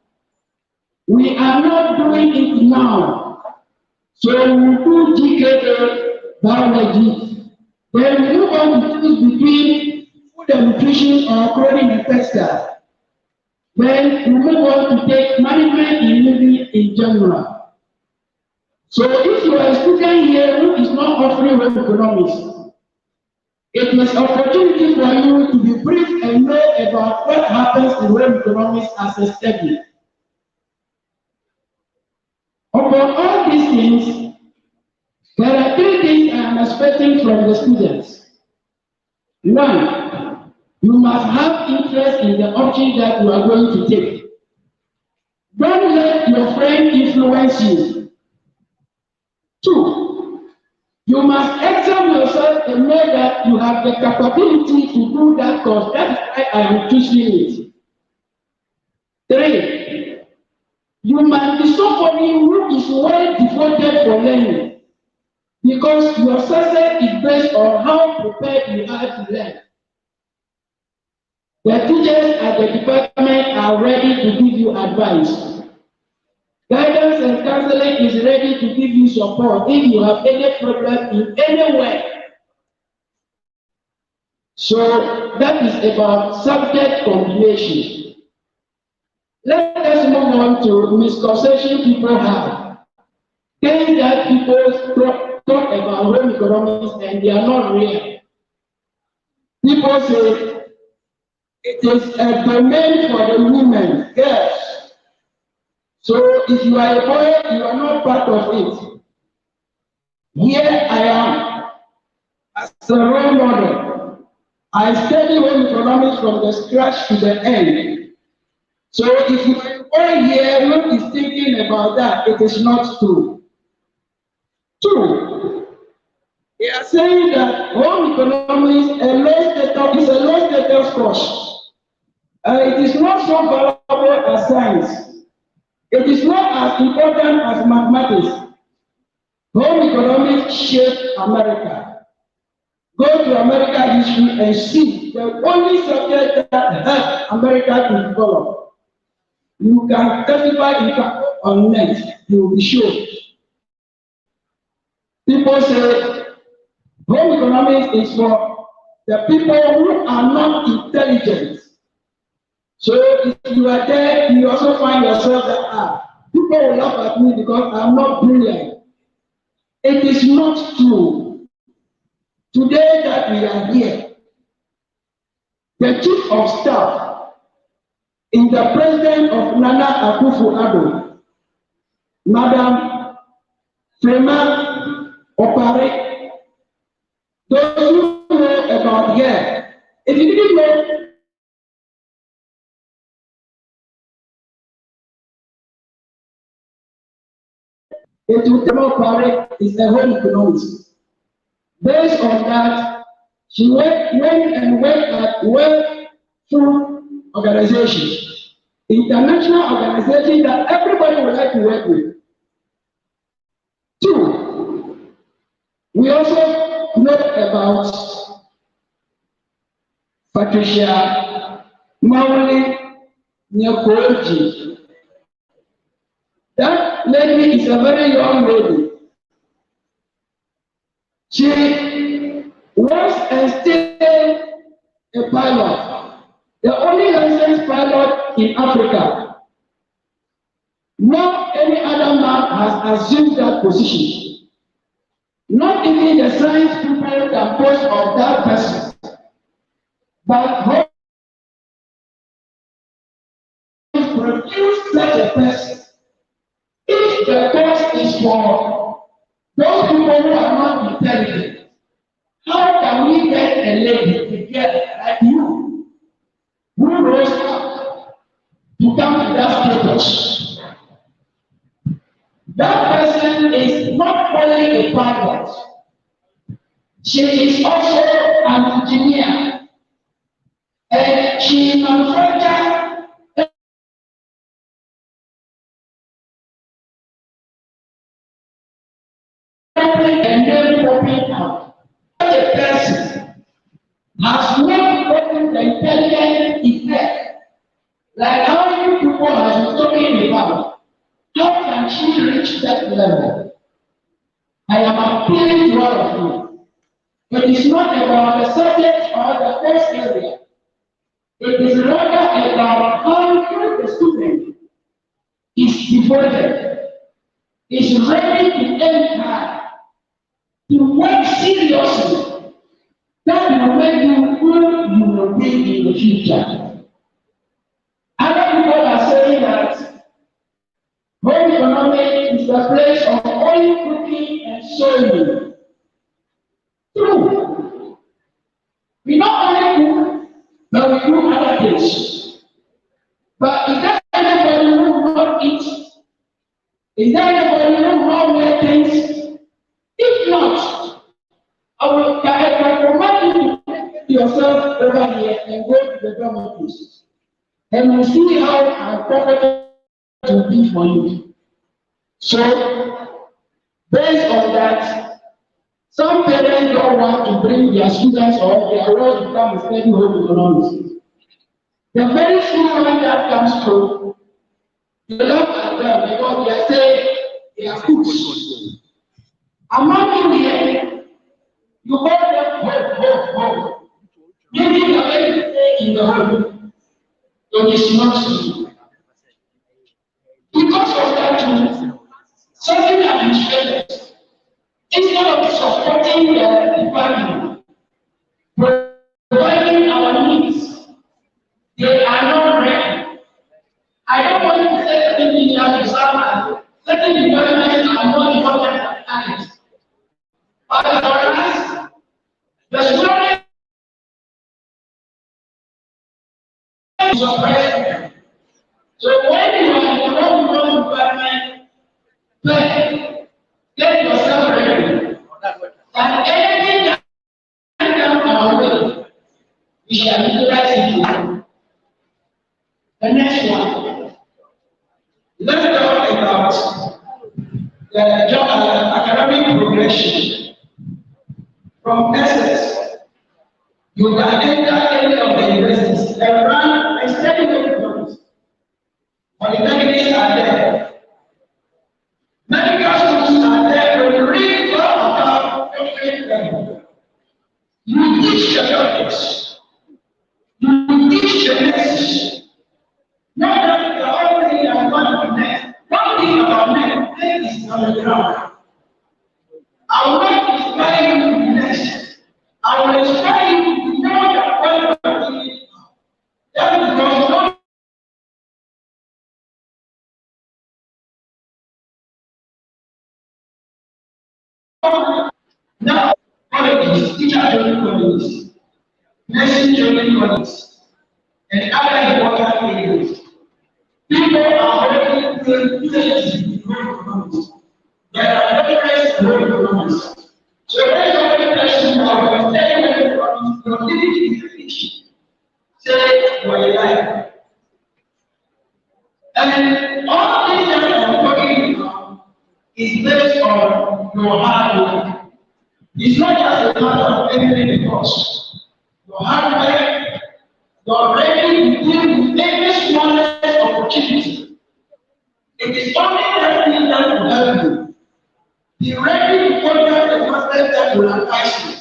Speaker 14: we are not doing it now. So we do GKA biology. Then we move on to choose between food and nutrition or clothing and textile. Then we move on to take management in living in general. So if you are a student here who is not offering home economics, it is opportunity for you to be brief and know about what happens in home economics as a study. Upon all these things, there are three things I am expecting from the students. One, you must have interest in the option that you are going to take. Don't let your friend influence you. Two, you must examine yourself and know that you have the capability to do that course. That is why I am choosing it. Three, you must be somebody who is well devoted for learning, because your success is based on how prepared you are to learn. The teachers at the department are ready to give you advice. Guidance and counseling is ready to give you support if you have any problem in any way. So that is about subject combination. Let us move on to misconception people have. Things that people talk about home economics and they are not real. People say it is a domain for the women, girls. So if you are a boy, you are not part of it. Here I am as a role model. I study home economics from the scratch to the end. So if you are a boy here who is thinking about that, it is not true. Two, they are saying that home economics is a low status course. It is not so valuable as science. It is not as important as mathematics. Home economics shaped America. Go to American history and see the only subject that helped America to develop. You can testify in fact on next, you will be sure. People say home economics is for the people who are not intelligent. So if you are there, you also find yourself that people will laugh at me because I'm not brilliant. It is not true. Today that we are here, the chief of staff in the president of Nana Akufo-Addo, Madam Frema Opare, those who know about here, if you didn't know, Opare is a home economist. Based on that, she went at World Food Organization, international organization that everybody would like to work with. Two, we also know about Patricia Mauli Nyakoji. That lady is a very young lady. She was and still a pilot, the only licensed pilot in Africa. Not any other man has assumed that position. Not even the science people can boast of that person. But how to produce such a person? If the course is for those people who are not intelligent, how can we get a lady together like you who rose up to come to that status? That person is not only a pilot, she is also an engineer, and she manufactures and then popping out. Such a person has not gotten the intelligent effect, like how you people have been talking about. How can she reach that level? I am appealing to all of you. It is not about the subject or the first area. It is rather about how the student is devoted, is ready to aim high, to work seriously. That will make you who you will be in the future. Other people are saying that home economics is the place of only cooking and sewing. True. We not only cook, but we do other things. But is there anybody who will not eat? Is there anybody who will not wear things? If not, I can command you to take yourself over here and go to the dormitories. And we'll see how uncomfortable it will be for you. So, based on that, some parents don't want to bring their students or their world to come and study home economics. The very few one that comes through, you look at them because they say they are cooks. Among you here, you hold them home. Maybe you are going to stay in the home. It is not true. Because of that, certain administrators, instead of supporting the department, providing our needs, they are not ready. I don't want to say certain things are example. Certain departments are not important than others. But as far as the student is oppressed, so when you are in the wrong department, get yourself ready. And anything that comes our way, we shall utilize it. The next one. Let's talk about the academic progression. From SS, you can enter any of the universities and run and study programs. Polytechnics are there. Medical schools are there to read all about everything. You teach the topics. You teach the nurses. Not that the only thing I want to next. One thing about men is on the ground. I will not inspire you to be next. I will inspire you to know that what you are doing. That is because no now colleges, teacher training colleges, nursing training colleges, and other important areas. People are already doing PhD in economics. There are doctorates in economics. So there is already a question of studying economics, your ability to teach. Say what you like. And all these that I'm talking about is based on your hard work. It's not just a matter of anything because your hard work, you're ready to deal with every smallest opportunity. It is only that thing that will help you. Be ready to contact the master that will advise you.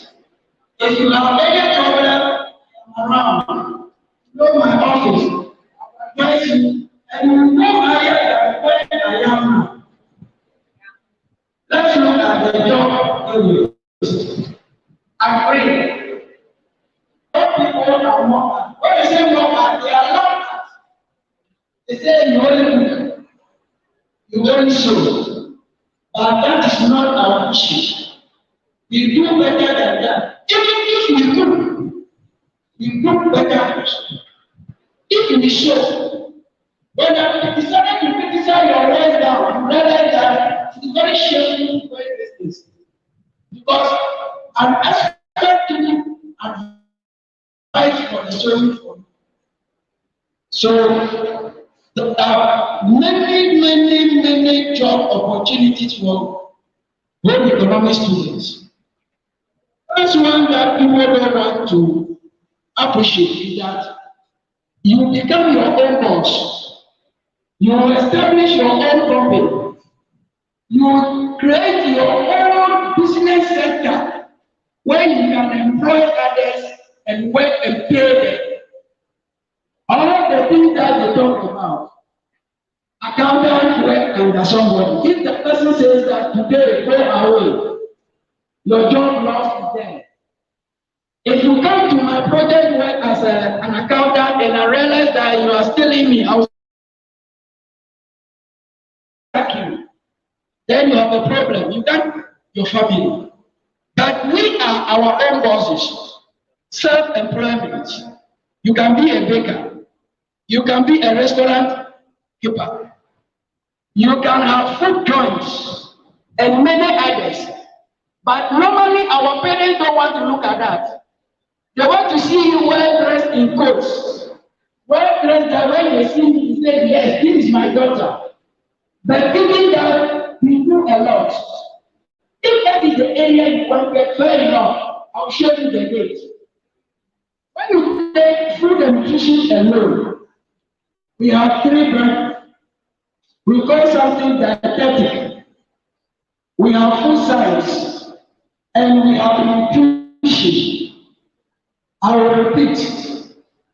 Speaker 14: If you have any problem around, know my office, advise you, and you know higher than where I am now. Let's look at the job area. I pray. What people are more. When they say more, they are not. They say you only show. But that is not our issue. We do better than that. Even if we do better. If we show, when you decided to criticize your way down, you realize that it's very shameful way this is. Because I'm expecting advice for the children. So there are many job opportunities for home economic students. That's one that people don't want to appreciate is that you become your own boss. You establish your own company. You create your own business sector where you can employ others and work and pay them. All the things that they talk about, accountant work under somebody. If the person says that today go away, your job lost is there. If you come to my project work as an accountant and I realize that you are stealing me, I will sack you. Then you have a problem. You got your family. But we are our own bosses. Self-employment. You can be a baker. You can be a restaurant keeper. You can have food joints and many others. But normally our parents don't want to look at that. They want to see you well dressed in coats. Well dressed that when they see you, they say, yes, this is my daughter. But given that we do a lot, if that is the area you want to get fair enough, I'll show you the gate. When you take food and nutrition alone, we have 3 brands. We call something dietetic. We have food science, and we have nutrition. I will repeat.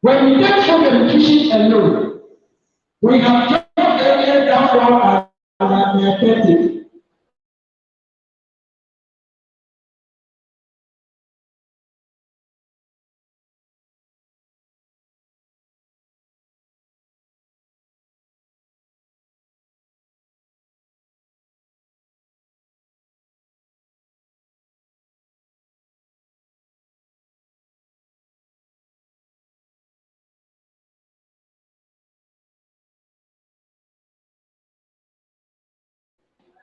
Speaker 14: When we take food and nutrition alone, we have 12 areas that fall as dietetic.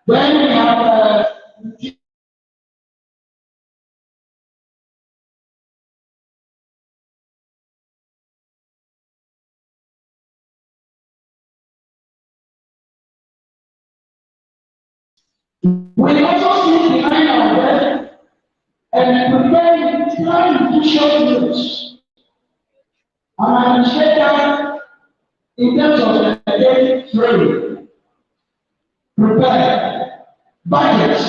Speaker 14: When we have we also sit behind our bed and prepare plan nutrition meals. Our administrator, in terms of the day training, prepare budgets,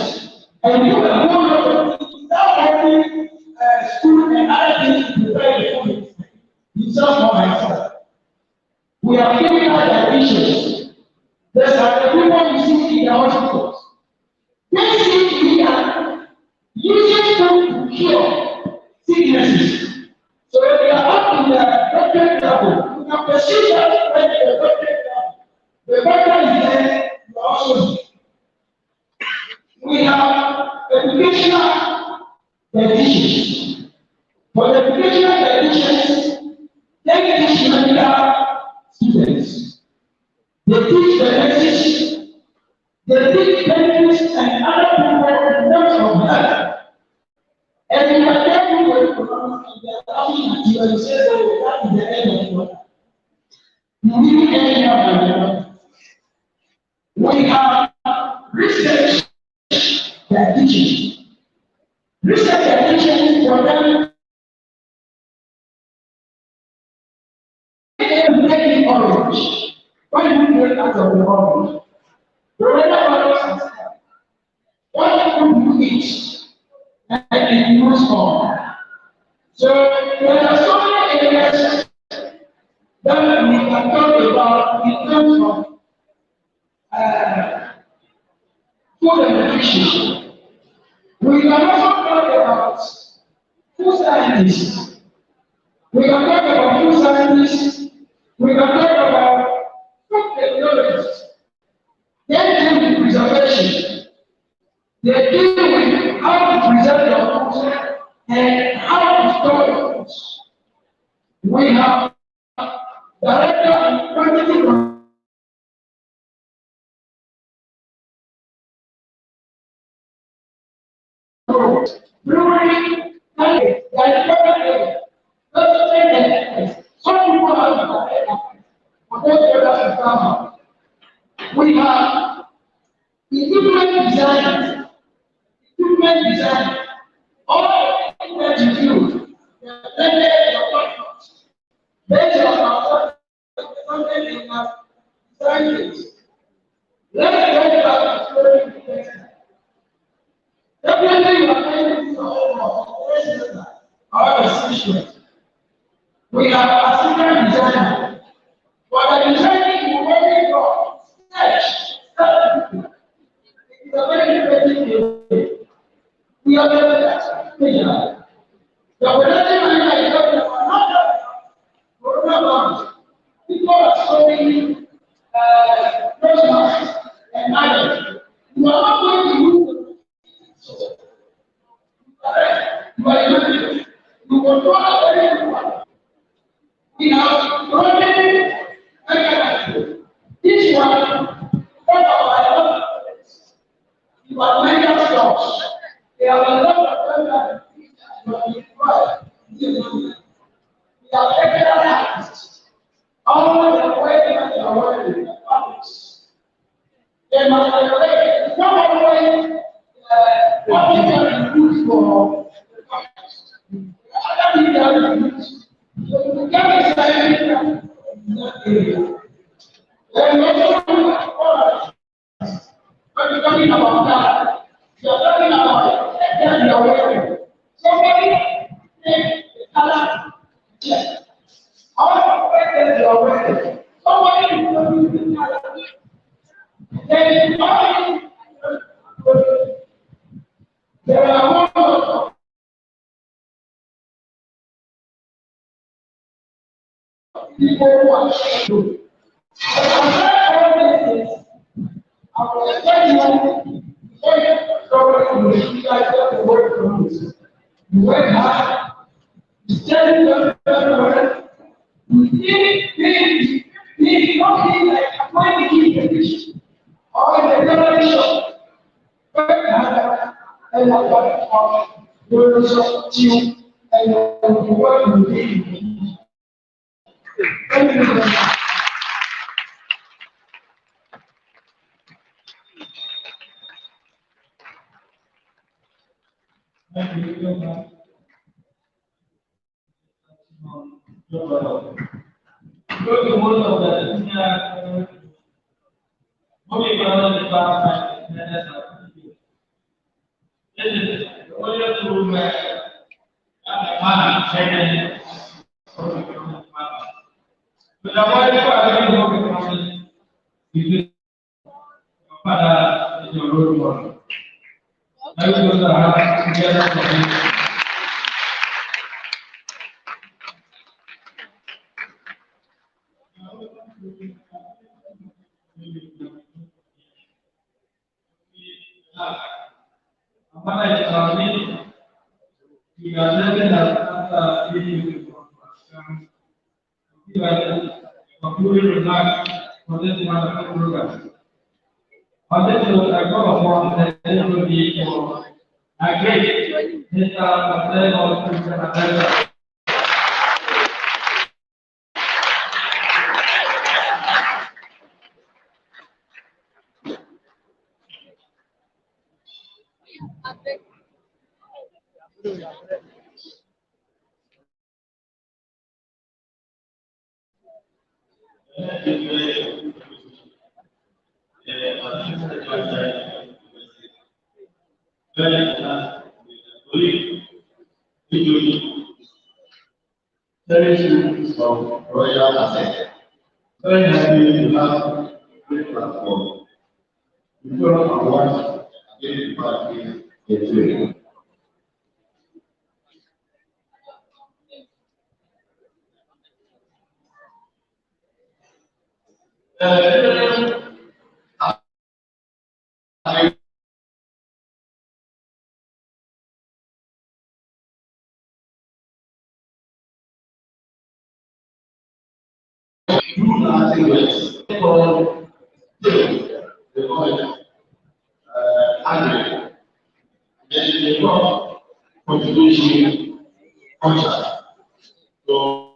Speaker 14: and do a whole lot of things without having school and other things to prepare the food. It's just for myself. We are giving out additions. There's a people you see in the hospitals. They see we are using food to cure sicknesses. So if we are up in the doctorate level, we can pursue that when the doctorate level. The doctor is there, you are also here. We have educational dietitians. For the educational dietitians, they teach medical students. They teach the nurses. They teach dentists and other people in terms of health. And if I tell you what they are laughing at you and you say, oh, that is the end of your life. You really end up at the end. We have research dietitians. Research dietitians for them make orange. Why do you make out of the orange? What food you eat and it moves on. So there are so many areas that we can talk about in terms of food and nutrition. We can also talk about food scientists. We can talk about food scientists. We can talk about food technologists. They deal with preservation. They deal with how to preserve your food and how to store your food. We have director of quantity control. Brewery, some people have we have equipment design, all that you do, instrument. We have assistant designer. But the designing will only draw sketch. It's a very different thing. We are the the production manager is not program. People are showing Christmas and marriage. You are not going to use you are using you control everyone. We have running mechanism. Each one, one of our you are medical shops. There are a lot of them that you are required. We are regular artists. All the way that you are working in the publics. They must regulate. It's not always what you can use for the publics. Other people are used. So you can decide in that area. Then also, when you're talking about that, you're talking about that you're working. Somebody take the color. Yes. How affected your way? Somebody is going to be there is nothing. There are one people who are to I will tell you, the word promise. You work hard, you study very we don't need like a 20 key position or in the generation. Work hard and a lot of words of you and the work you need. Thank you very much. Thank you very much. Go to one of the moving on the class this is the only room where man training. But the one who are going to come is Father is your role model. I will have together for him. Apa yang kami diadakan dalam ini kita perlu rendah pada semasa program. Pada saat agak awal saya lebih agak kita pada waktu kita
Speaker 5: of royal asset. Very happy to have great platform. Before I want to get party a trade. Contribution contract. So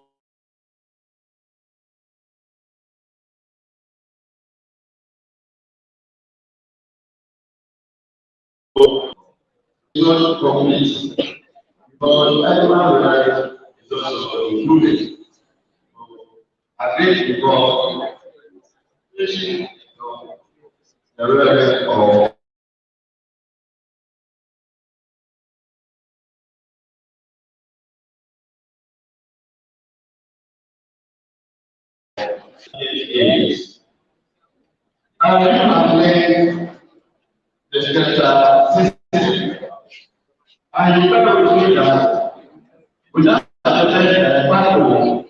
Speaker 5: not complete because everyone right is also included. I think because the rest of
Speaker 13: Is I have learned the scripture system. And you better with that without the Bible.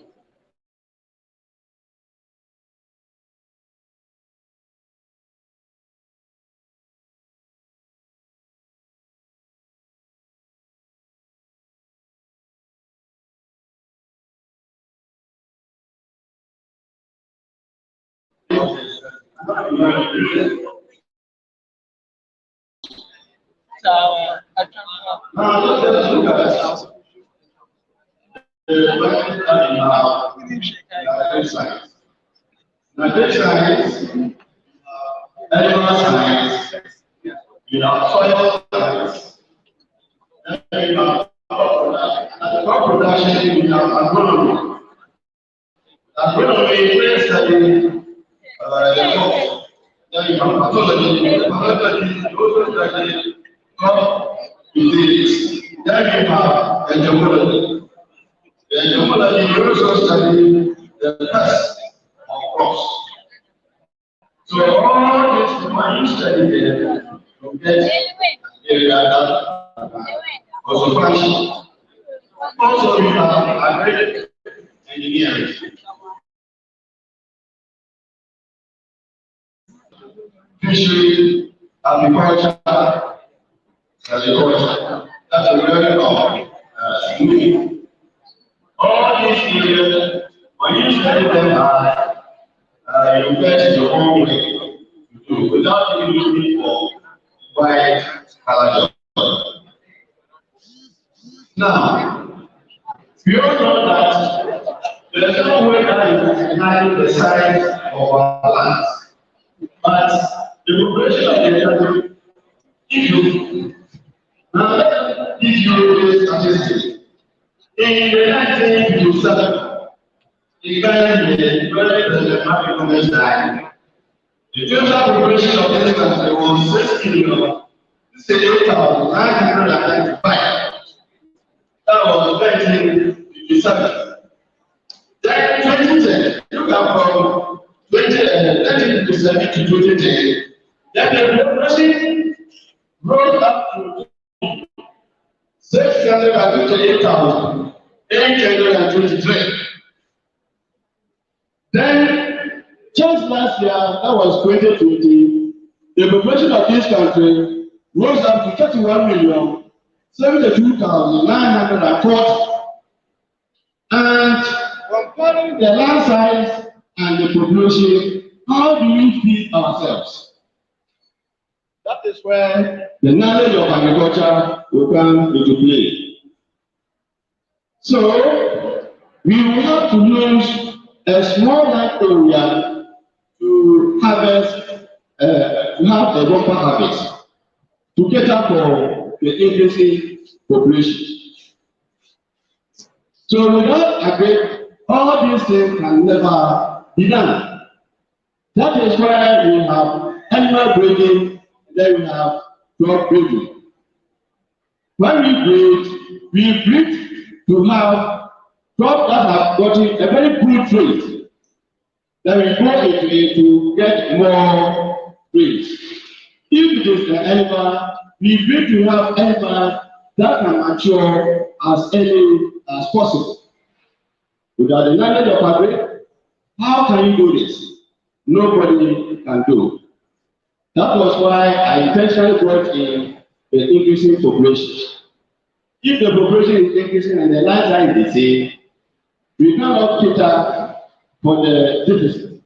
Speaker 13: Now let's look at Natural science, animal science, soil science, and crop production, agronomy. Agronomy is studying the crops. Then you have pathology, also study crop disease. Then you have entomology. The entomology also study the pests of crops. So all this when you study there, you get area that also function. Also you have agriculture engineering. Fishery, agriculture, agriculture. That's a very movie. All these areas, when you study them you get your own way to do without even looking for white color job. Now, we all know that there is no way that you can handle the size of our lands. But the population of the country, if you do statistics, in the 1957, in Ghana, the market commerce died. The total population of this country was 6,895. That was 1957. Then 2010, look at from 1957 to 2010, then the population rose up to 658,823. Then, just last year, that was 2020, the population of this country rose up to 31,072,940. And comparing the land size and the population, how do we feed ourselves? That is where the knowledge of agriculture will come into play. So, we will have to use a small land area to harvest, to have a bumper harvest, to cater for the increasing population. So without agri, all these things can never be done. That is why we have animal breeding, then we have crop breeding. When we breed to have crops that have gotten a very good trait. Then we go into it to get more traits. If it is an animal, we breed to have animals that can mature as early as possible. Without the knowledge of agri, how can you do this? Nobody can do. That was why I intentionally brought in the increasing population. If the population is increasing and the land size is the same, we cannot cater for the deficit.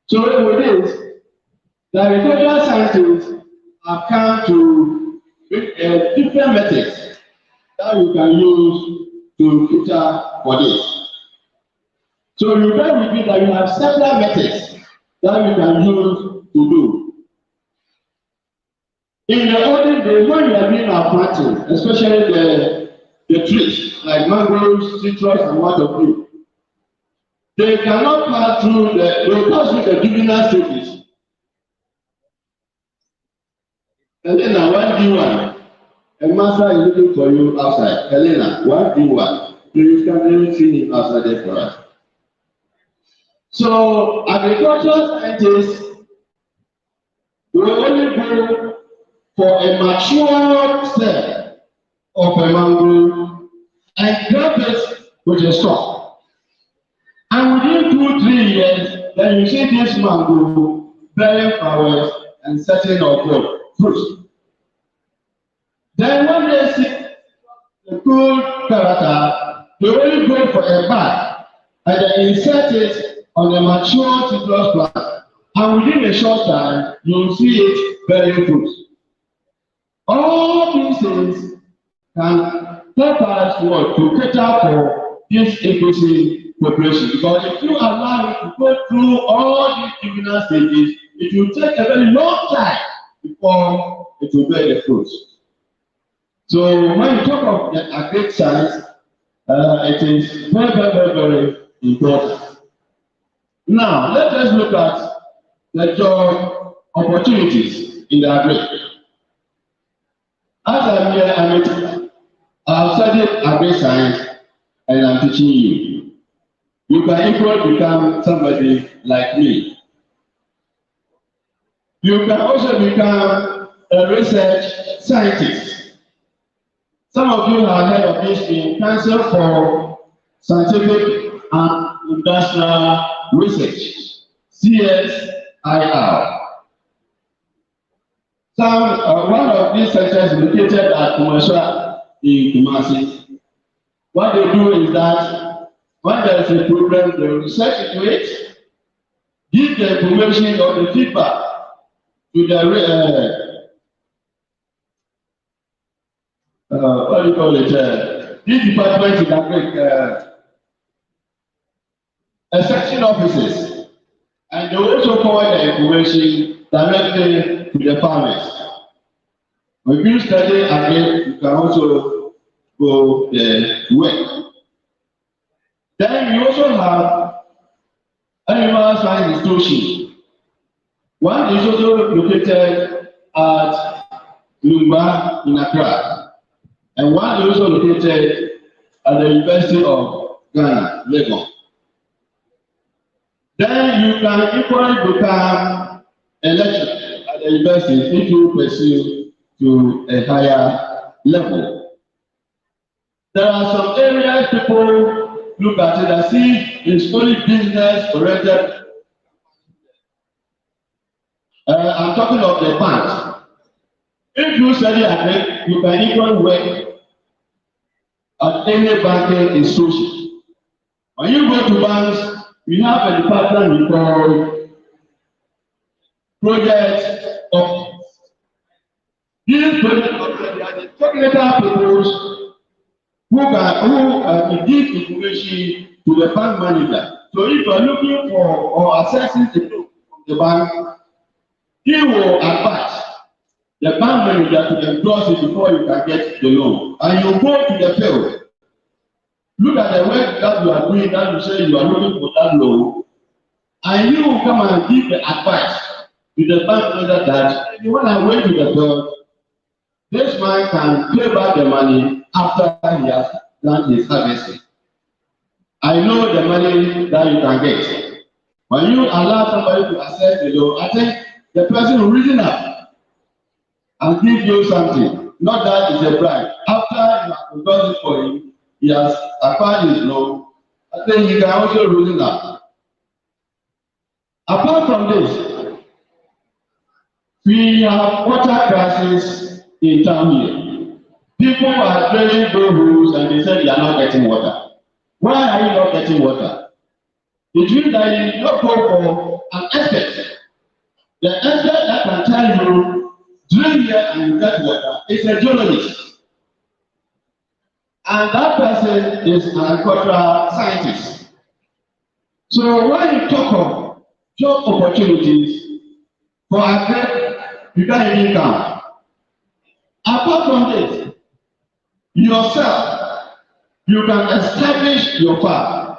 Speaker 13: So with this, the agricultural scientists have come to different methods that we can use to cater for this. So you bear with me that you have several methods that we can use to do. In the olden days, when we are doing our planting, especially the trees like mangroves, citrus, and what of you, they cannot pass through they will pass through the juvenile stages. Elena, 1D1. A master is looking for you outside. Elena, 1D1. Please can you see him outside there for us?
Speaker 14: So agricultural scientists will only go for a mature set of a mango and grab it with a straw. And within 2-3 years, then you see this mango bearing flowers and setting of what? Fruit. Then when they see the good character, they only go for a bag and they insert it on a mature citrus plant. And within a short time, you will see it bearing fruit. All these things can help us to cater for this increasing population. Because if you allow it to go through all these juvenile stages, it will take a very long time before it will bear the fruit. So when you talk of the agric science, it is very important. Now, let us look at the job opportunities in the agric. As I'm here, I've studied agric science and I'm teaching you. You can equally become somebody like me. You can also become a research scientist. Some of you have heard of this in Council for Scientific and Industrial Research, CSIR. One of these centers is located at Kumasi in Kumasi. What they do is that when there is a problem, they research into it, give the information or the feedback to the what do you call it? This department in Agric, section offices, and they also forward the information directly to the farmers. When you study Agric, you can also go there to work. Then you also have animal science institution. One is also located at Lumba in Accra, and one is also located at the University of Ghana, Lagos. Then you can equally become a lecturer at the university if you pursue to a higher level. There are some areas people look at it and see it's only business oriented. I'm talking of the banks. If you study agric, you can even work at any banking institution. When you go to banks, we have a department we call project office. These project offices are the technical people who give information to the bank manager. So if you are looking for or accessing the loan from the bank, he will advise the bank manager to endorse it before you can get the loan. And you go to the field, look at the work that you are doing, that you say you are looking for that loan, and you will come and give the advice to the bank manager that when I went to the field, this man can pay back the money after he has done his harvesting. I know the money that you can get. When you allow somebody to access the loan, I think the person will reason up and give you something. Not that it's a bribe. After you have done it for him, he has acquired his loan. I think he can also reason up. Apart from this, we have water crisis in town here. People are drilling boreholes and they say they are not getting water. Why are you not getting water? It means that you don't go for an expert. The expert that can tell you, drill here and you get water, is a geologist. And that person is an agricultural scientist. So when you talk of job opportunities for agric, you can't even count. Apart from this, yourself, you can establish your farm.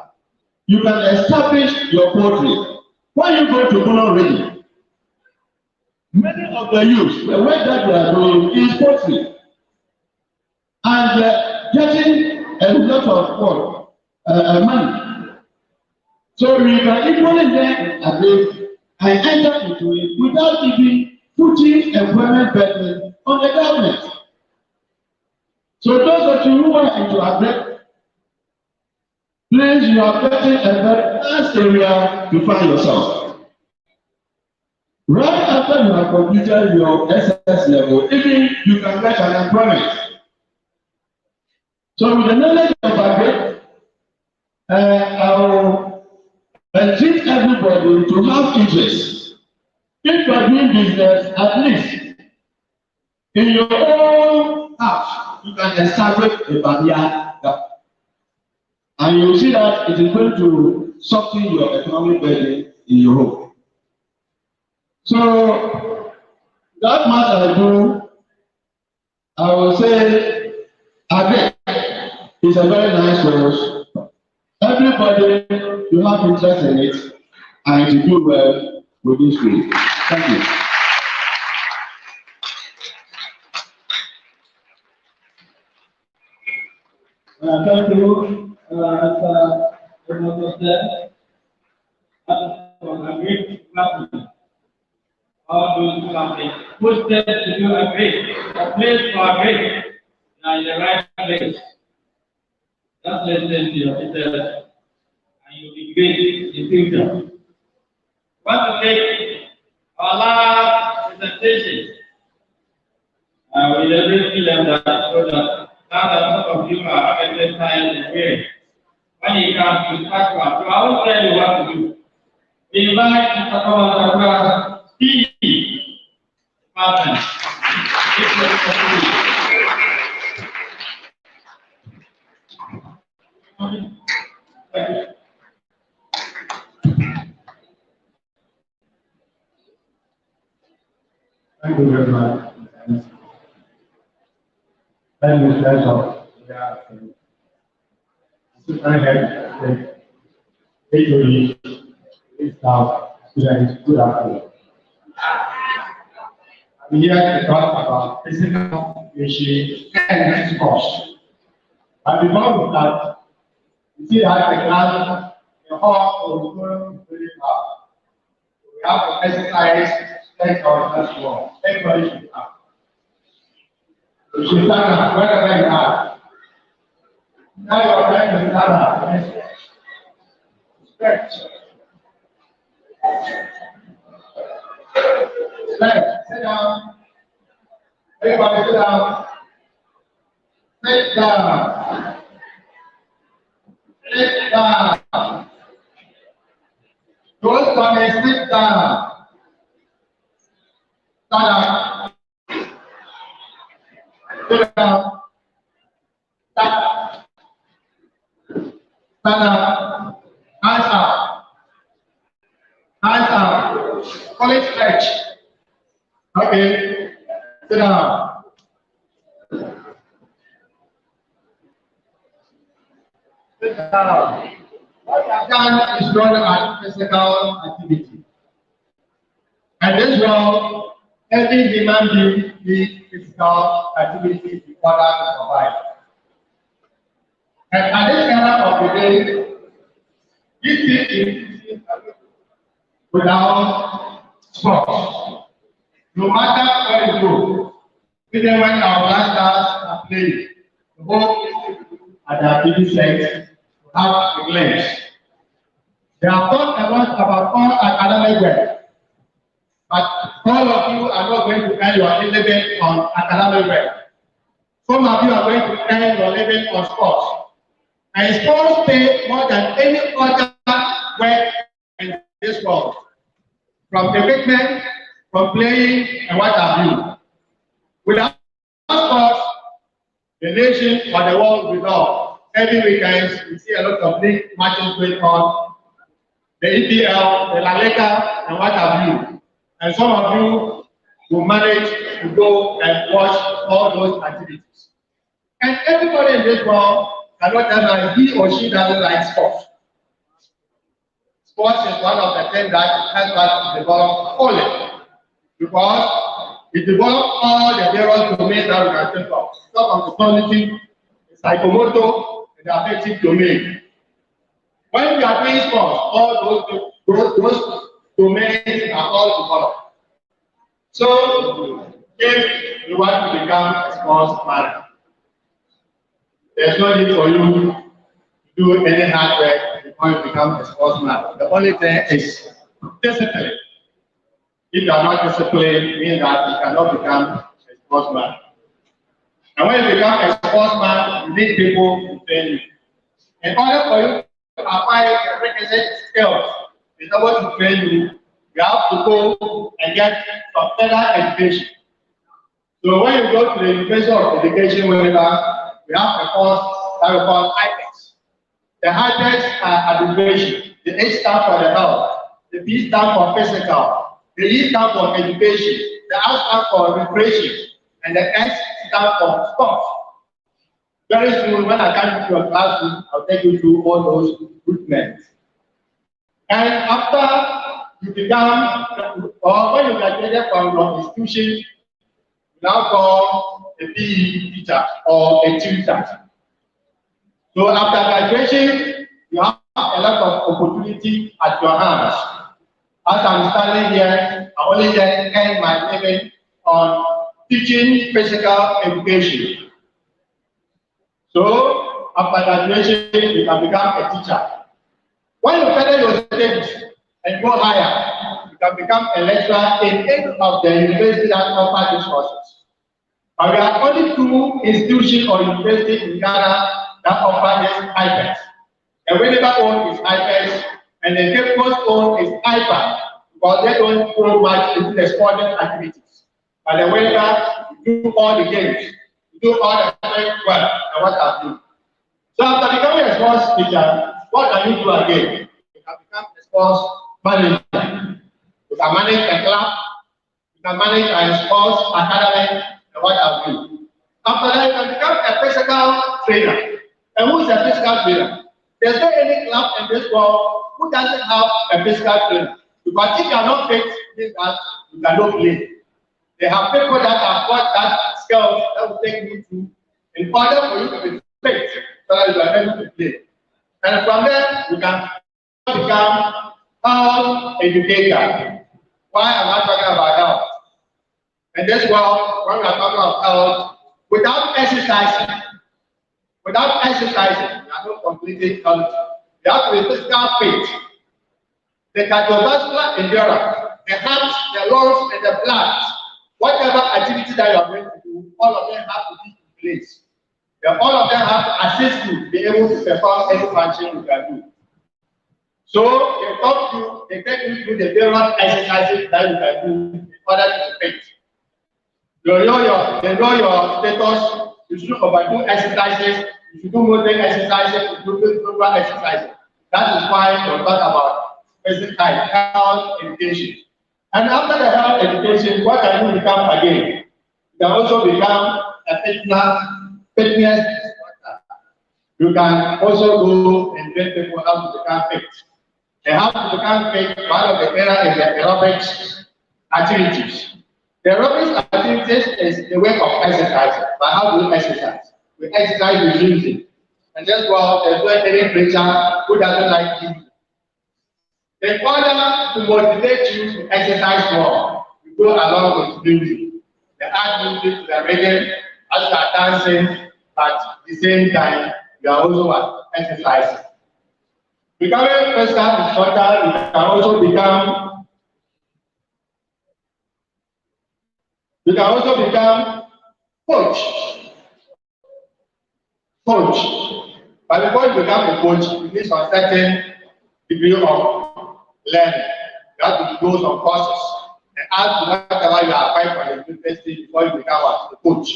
Speaker 14: You can establish your poultry. When you go to Bono Region, many of the youth, the work that they are doing is poultry. And getting a lot of money. So we can equally then agree and enter into it without even putting employment burden on the government. So those of you who are into agri, please, you are getting a very nice area to find yourself. Right after you have completed your SS level, even you can get an employment. So with the knowledge of agri, I will entreat everybody to have interest. If you are doing business, at least in your own house, you can establish a barrier gap. And you will see that it is going to soften your economic burden in your home. So that much I do, I will say, again, it's a very nice course. Everybody, you have interest in it, and to do well with this school. Thank you.
Speaker 3: Thank you, all those companies. Who said to do a great, a place for a great, now in the right place. Just listen to your teachers, and you'll be great in future. Want to take our last presentation. With every film that so that now that some of you are having time and way, when you come to start one, so I will tell you what to do. We invite Mr. Kamal P. Department.
Speaker 13: Thank you very much. Thank you, pleasure. I had actually staff students good afternoon. I'm here to talk about physical education and sports. But before we start, you see that the class, the hall is going very hard. We have to exercise strength ourselves more. Everybody should have. You should stand up wherever you are. Now you are trying to stand up. Stretch. Stretch. Sit down. Everybody sit down. Sit down. Sit down. Those coming, sit down. Stand up. Sit down. Stand up. Stand up. Hands up. Hands up. Fully stretch. Okay. Sit down. Sit down. What you have done is run a physical activity. And this one, every human being needs physical activity in order to survive. And at this era of the day, this is without sports. No matter where you go, even when our blasters are playing, the whole at the activity set have a glimpse. They have talked a lot about all academic work, but all of you are not going to earn your living on academic work. Some of you are going to earn your living on sports. And sports pay more than any other work in this world. From equipment, from playing, and what have you. Without sports, the nation or the world will not. Every weekend, we see a lot of big matches going on. The EPL, the La Liga, and what have you. And some of you will manage to go and watch all those activities. And everybody in this world cannot tell me he or she doesn't like sports. Sports is one of the things that helps us to develop fully. Because it develops all the various domains that we can think of. Talk of the cognitive, the psychomotor, and the affective domain. When we are doing sports, all those domains are all developed. So, if you want to become a sportsman, there's no need for you to do any hard work before you become a sportsman. The only thing is discipline. If you are not disciplined, it means that you cannot become a sportsman. And when you become a sportsman, you need people to train you. In order for you to acquire the requisite skills in order to train you, you have to go and get some further education. So when you go to the University of Education, we have a course that we call IPEX. The IPEX are abbreviation. The H stands for the health, the P stands for physical, the E stands for education, the R stands for recreation, and the S stands for sports. Very soon, when I come to your classroom, I'll take you through all those recruitments. And after you become, or when you graduated from your institution, you now call a PE teacher or a tutor. So after graduation, you have a lot of opportunity at your hands. As I'm standing here, I only just earn my living on teaching physical education. So after graduation, you can become a teacher. When you further your studies and go higher, you can become a lecturer in any of the universities that offer these courses. But we have only 2 institutions or universities in Ghana that offer this IPEX. The Winneba one is IPEX, and the Cape Coast one is IPA, because they don't go much into the sporting activities. But the Winneba, you do all the games, you do all the well, and what have you. So after becoming a sports teacher, what can you do again? You can become a sports manager. You can manage a club, you can manage a sports academy, and what have you. After that, you can become a physical trainer. And who is a physical trainer? There's not any club in this world who doesn't have a physical trainer. Because if you are not fit, means that you cannot play. They have people that have got that skill that will take you to, in order for you to be fit, so that you are able to play. And from there, you can become health educator. Why am I talking about health? In this world, when we are talking about health, without exercising, you are not completely healthy. You have to be physical fit. The cardiovascular endurance, the heart, the lungs, and the blood, whatever activity that you are going to do, all of them have to be in place. All of them have to assist you to be able to perform any function you can do. So they take you through the various exercises that you can do in order to be fit. They know your status. You should overdo exercises. You should do motoring exercises. You should do global exercises. That is why we talk about physical health education. And after the health education, what can you become again? You can also become a fitness instructor. You can also go and train people how to become fit. And how to become fit, one of the areas is the aerobics activities. The aerobics activities is the way of exercising. But how do we exercise? We exercise with music. And just go out and do any preacher who doesn't like music. In order to motivate you to exercise more, you go along with music. They add music to the rhythm as you are dancing, but at the same time, you are also exercising. Becoming physical instructor, you can also become coach. But before you become a coach, you need some certain degree of learning. You have to go some courses. And ask whatever you are applying for the university before you become a coach.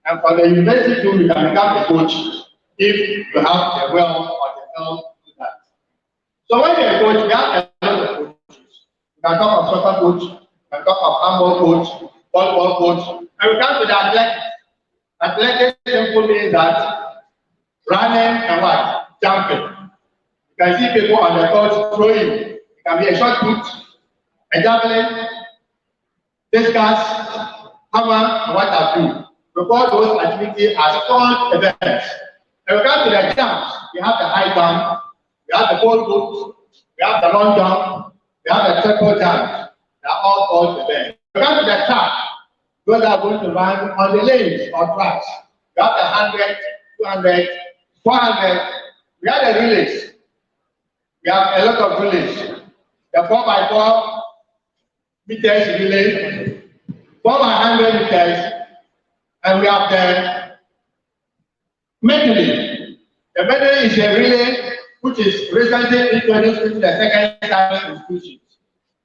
Speaker 13: And for the university too, you can become a coach if you have the will or the will to do that. So when you're a coach, we have a lot of coaches. You can talk of soccer coach, you can talk of handball coach, volleyball coach, and we come to the athletics. Athletics simply means that running and what? Jumping. You can see people on the court throwing. It can be a shot put, a javelin, discus, hammer, and what have you. Because those activities are sport events. And we come to the jumps. We have the high jump,
Speaker 5: we have the pole boot, we have the long jump, we have the triple jump. They are all called events. We come to the track. Those are going to run on the lanes or tracks. We have the 100, 200, 400. We have the relays. We have a lot of relays. The 4x4 meters relay, 4x100 meters, and we have the medley. The medley is a relay which is recently introduced into the second standard institutions.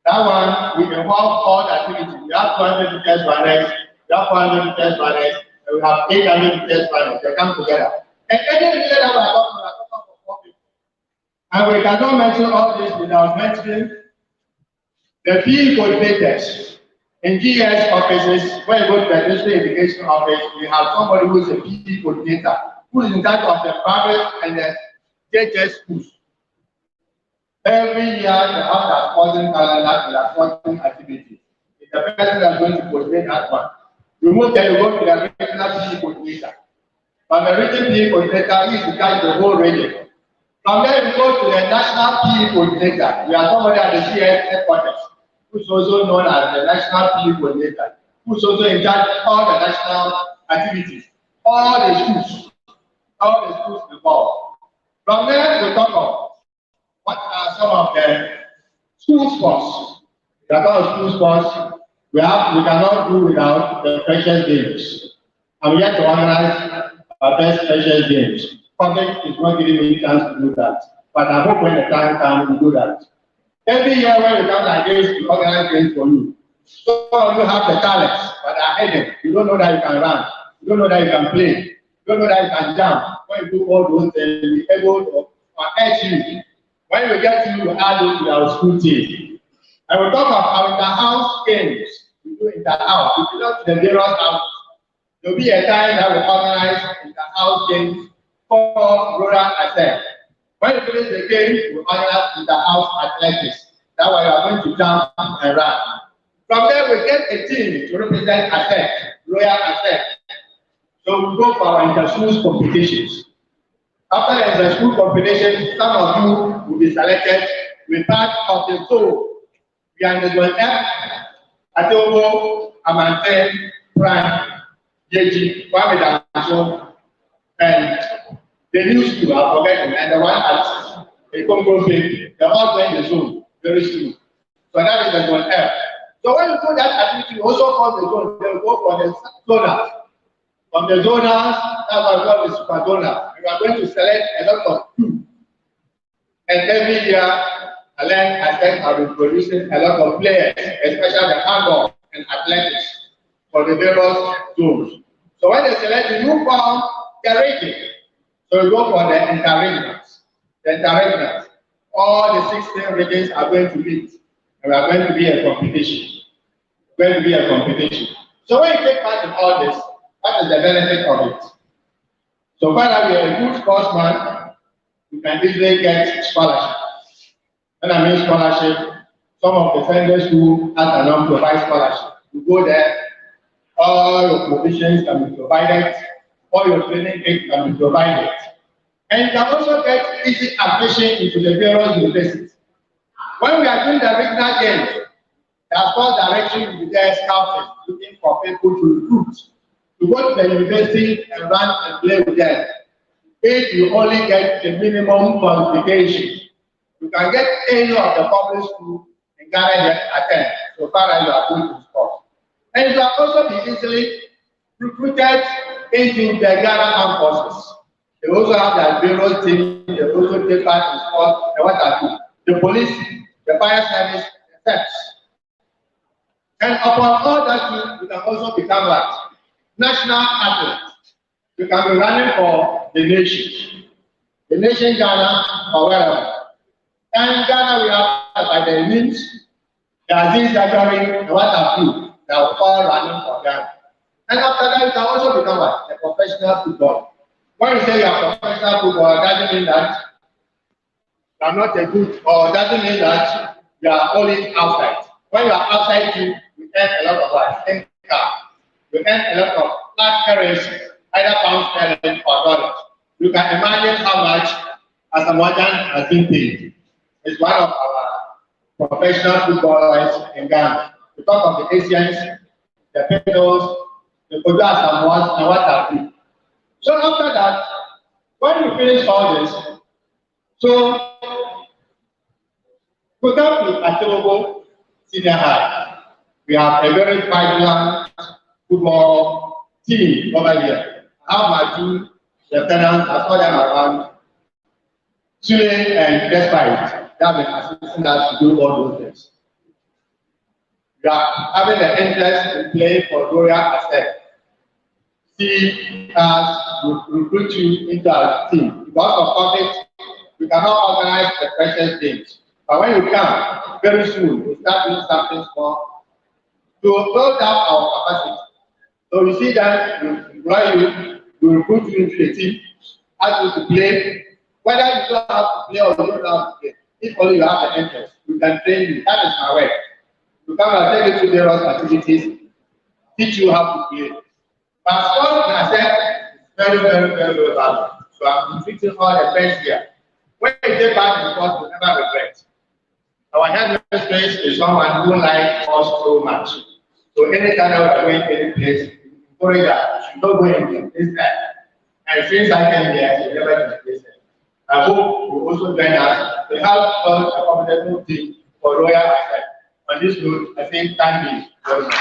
Speaker 5: That one will involve all the activities. We have 200 meters runners, we have 400 meters runners, and we have 800 meters runners. They come together. And any relay that we are talking about for 4 people. And we cannot mention all this without mentioning the PE coordinators. In GS offices, when you go to the district education office, we have somebody who is a PE coordinator, who is in charge of the private and the JHS schools. Every year, they have their sporting calendar and their sporting activities. It's the person that's going to coordinate that one. You move there, you go to the regional PE coordinator. From the regional PE coordinator, he is in charge of the whole region. From there, we go to the national PE coordinator. We are somebody at the CS headquarters, who's also known as the national PE coordinator, who's also in charge of all the national activities, all the schools involved. From there, we talk of what are some of the school sports. We are talking school sports. We cannot do without the precious games. And we have to organize our best precious games. Public is not giving me chance to do that. But I hope when the time comes, we do that. Every year when we come like this, we organize games for you. Some of you have the talents, but are hidden. You don't know that you can run. You don't know that you can play. You don't know that you can jump. When you do all those things, you'll be able to edge you. When we get to you, we add those to our school team. And we talk about inter-house games. We do inter-house. We belong to the various houses. There will be a time that we organize inter-house games for rural access. When you finish the game, we organize inter-house athletics. That's why you are going to jump and run. From there, we get a team to represent access, royal access. So we go for our inter-school competitions. After the inter-school competition, some of you will be selected with part of the zone. We are in the zone F, Atebubu, Amante, Prime, Yeji, Kwame Damaso, and the new school, I'm forgetting, and the one at a Congo Bay, they're all going the zone very soon. So that is the zone F. So when you do that activity, you also call the zone, they will go for the zoners. From the zoners, that's what we call the super zoners. We are going to select a lot of two. And every year, I have been producing a lot of players, especially the handball and athletics for the various zones. So when they select the new form, they're rating. So we go for the inter-regionals. The inter-regionals. All the 16 regions are going to meet. And we are going to be a competition. So when you take part in all this, what is the benefit of it? So far as you are a good sportsman, you can easily get scholarship. When I mean scholarship, some of the Sunday school has a non-provide scholarship. You go there, all your provisions can be provided, all your training aids can be provided. And you can also get easy admission into the various universities. When we are doing the regional games, the sports direction will be there scouting, looking for people to recruit. To go to the university and run and play with them. If you only get the minimum qualification, you can get any of the public school in Ghana and attend, so far as you are going to sport. And you can also be easily recruited into the Ghana Armed Forces. They also have their various teams, they also take part in sport, and what have you. The police, the fire service, the thefts. And upon all that, you can also become what? National athletes. You can be running for the nation Ghana or wherever. And Ghana we have by the means, the Aziz gathering, and what have you, they are all running for Ghana. And after that, you can also become what? A professional footballer. When you say you are a professional footballer, doesn't mean that you are not a good, or doesn't mean that you are only outside. When you are outside, you earn a lot of what? Income. You earn a lot of flat currency, either pounds sterling or dollars. You can imagine how much Asamoah has been paid. He's one of our professional footballers in Ghana. We talk of the Asians, the Petals, the Kojo Asamoah, and what have you. So after that, when we finish all this, so we come to Atebubu Senior High. We have a very vibrant football team over here. I have my two lieutenants, I saw them around. Chile and despite they have been assisting us to do all those things. We are having the interest in playing for Royal Asset. See us recruit you into our team. Because of COVID, we cannot organize the precious games. But when you come, very soon, we start doing something small to build up our capacity. So you see that we employ you, we recruit you into the team, ask you to play. Whether you don't have to play or you don't know how to play, if only you have the interest, we can train you. That is my work. We come and take you to various activities, teach you how to play. But sports, I said, is very, very, very, very valuable. So I'm treating all the best here. When you take part in sports, you never regret. Our headmistress is someone who likes us so much. So anytime we are going to any place, encourage that you should not go in this time. And since I came here, you never displace it. I hope you also join us. We have a comfortable team for Royal Asset. On this note, I think thank you very much.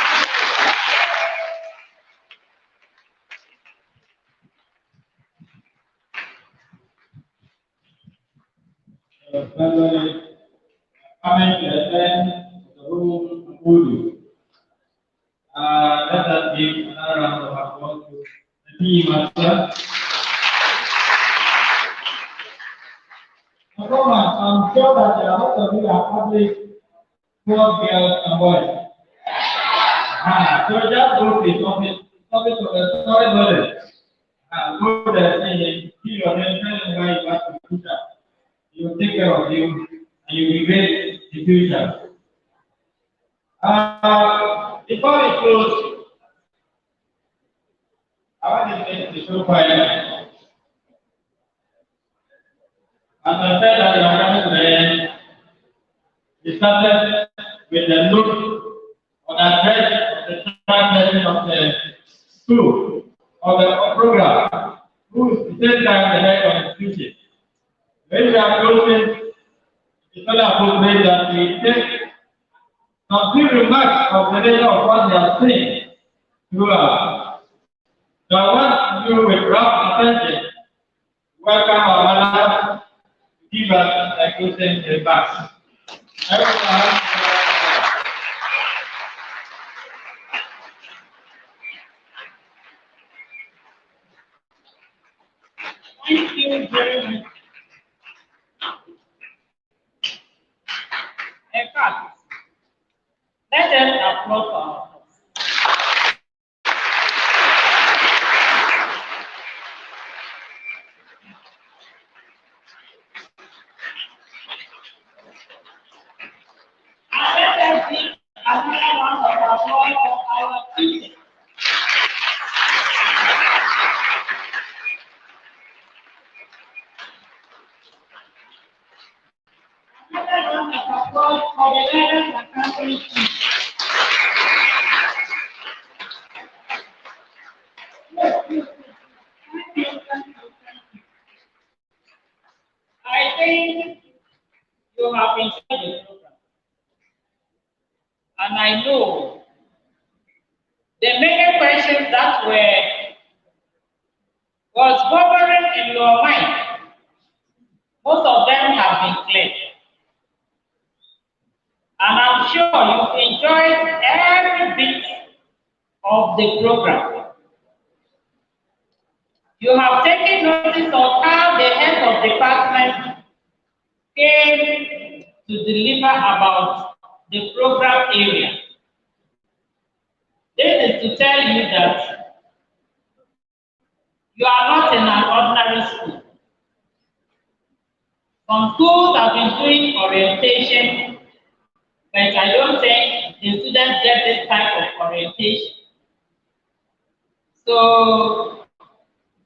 Speaker 3: Coming to the end of the room, podium. Let us give another round of applause to the team master. I'm sure that there are lots of you are public poor girls and boys. So just go to the topic of the storyboard. Go there and see your name, tell them why you want to future. He will take care of you and you will be great in the future. Before we close, I want to say the show fire. As I said that we are coming to the end, we started with the note on the address of the translation of the school or the program, who is the same time the head of the institution. When we are closing, it's not appropriate that we take some few remarks of the nature of what we are saying throughout. So I want you with rapt attention, welcome our mother to give us the closing remarks.
Speaker 1: Thank you very much. In fact, let us applaud for ourselves. And let us give another round of applause for our teachers. Another round of applause for the leaders and country team. I think you have enjoyed the program. And I know the many questions that was hovering in your mind, most of them have been cleared. And I'm sure you enjoyed every bit of the program. You have taken notice of how the head of department came to deliver about the program area. This is to tell you that you are not in an ordinary school. Some schools have been doing orientation, but I don't think the students get this type of orientation. So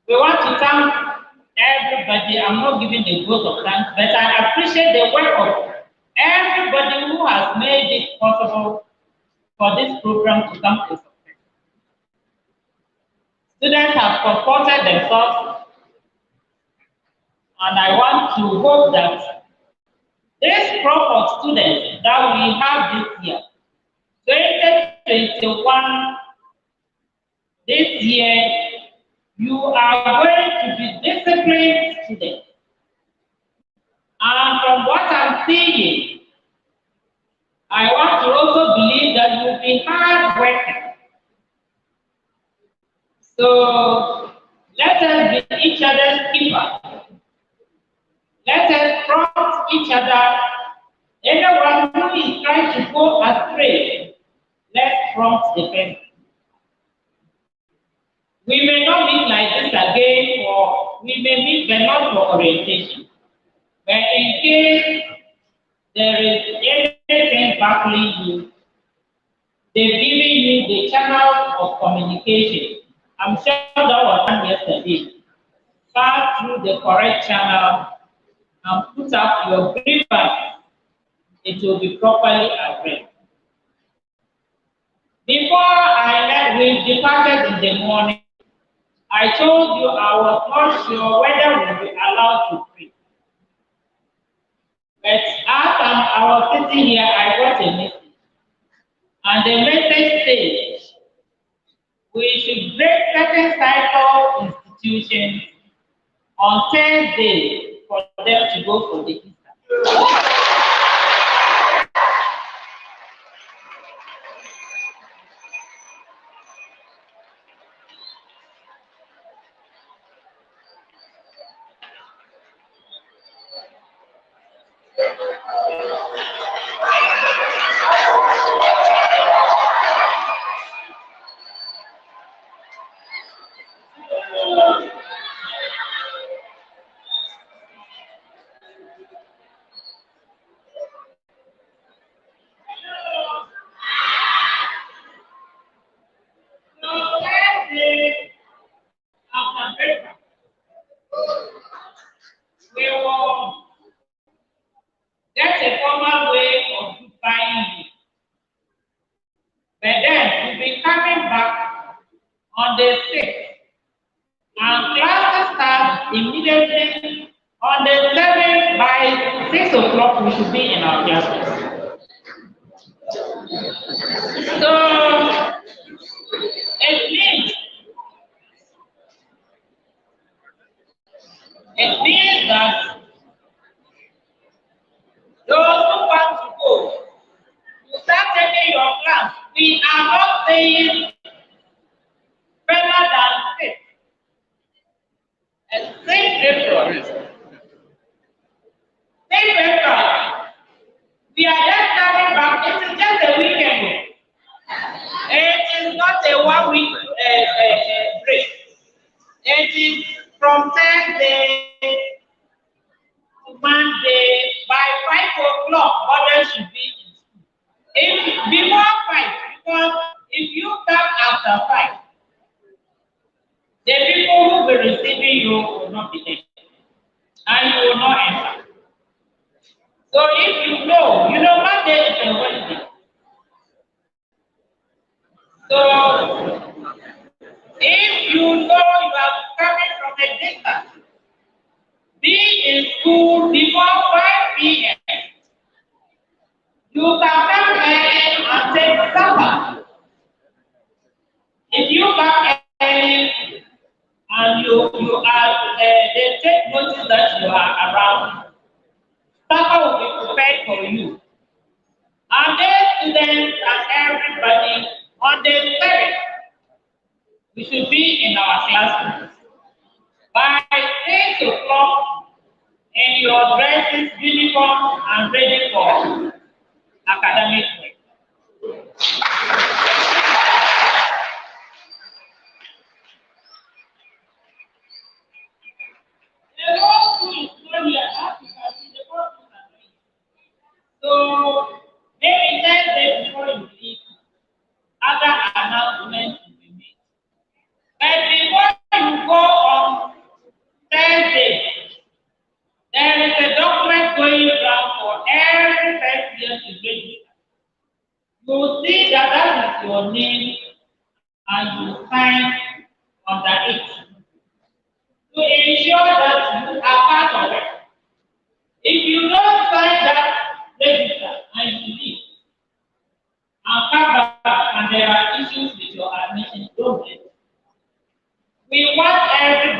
Speaker 1: we want to thank everybody everybody. I'm not giving the vote of thanks, but I appreciate the work of everybody who has made it possible for this program to come to success. Students have comported themselves, and I want to hope that this crop of students that we have this year, 2021, this year, you are going to be disciplined students. And from what I'm seeing, I want to also believe that you will be hard working. So let us be each other's keeper. Let us prompt each other. Anyone who is trying to go astray, let's prompt the person. We may not meet like this again, or we may meet but not for orientation. But in case there is anything baffling you, they've given you the channel of communication. I'm sure that was done yesterday. Pass through the correct channel and put up your grievance. It will be properly addressed. Before we departed in the morning, I told you I was not sure whether we'll be allowed to pray. But as I was sitting here, I got a message. And the message says, we should break certain cycle institutions on Thursday for them to go for the Easter. We will get a formal way of buying you. But then we'll be coming back on the 6th. And classes start immediately on the 7th. By 6 o'clock, we should be in our classes. So it means that those who want to go, you start taking your class. We are not saying better than 6. And 6 April. 6 April. We are just coming back. It is just a weekend. It is not a 1 week break. It is from Thursday to Monday. By 5 o'clock, others should be in school. If before 5, because if you come after 5, the people who will be receiving you will not be there, and you will not enter. So if you know Monday is a holiday. So if you know you are coming from a distance, be in school before 5 p.m. You can come early and take supper. If you come early and they take notice that you are around, supper will be prepared for you. And then students and everybody on the 7th, we should be in our classrooms. By 8 o'clock, in your dresses, uniforms, and ready for academic work. The whole school is not here, as you can see, the whole school is not here. So maybe 10 days before you leave, other announcements will be made. But before you go on Thursday,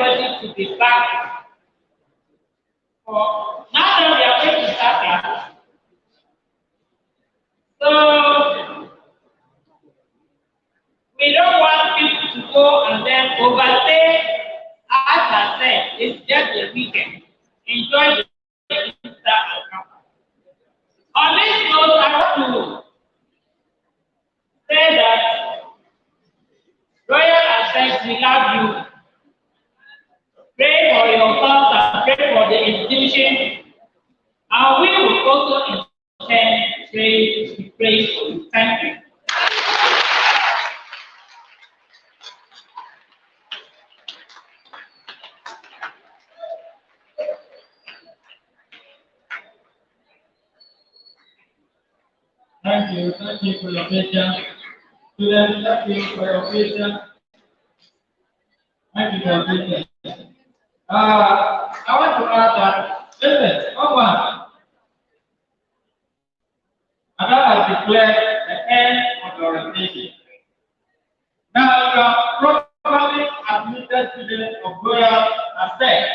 Speaker 1: everybody to be back. For now that we are going to start class. So we don't want people to go and then overstay. As I said, it's just a weekend. Enjoy the Easter and come. On this note, I want to say that Royal Access, we love you. Pray for your sons and pray for the institution. And we will also in turn pray for you. Thank you.
Speaker 3: Thank you for your patience. Students, thank you for your patience. Thank you for your patience. I want to add that, listen, one. And that has declared the end of the orientation. Now you are properly admitted students of Royal Access.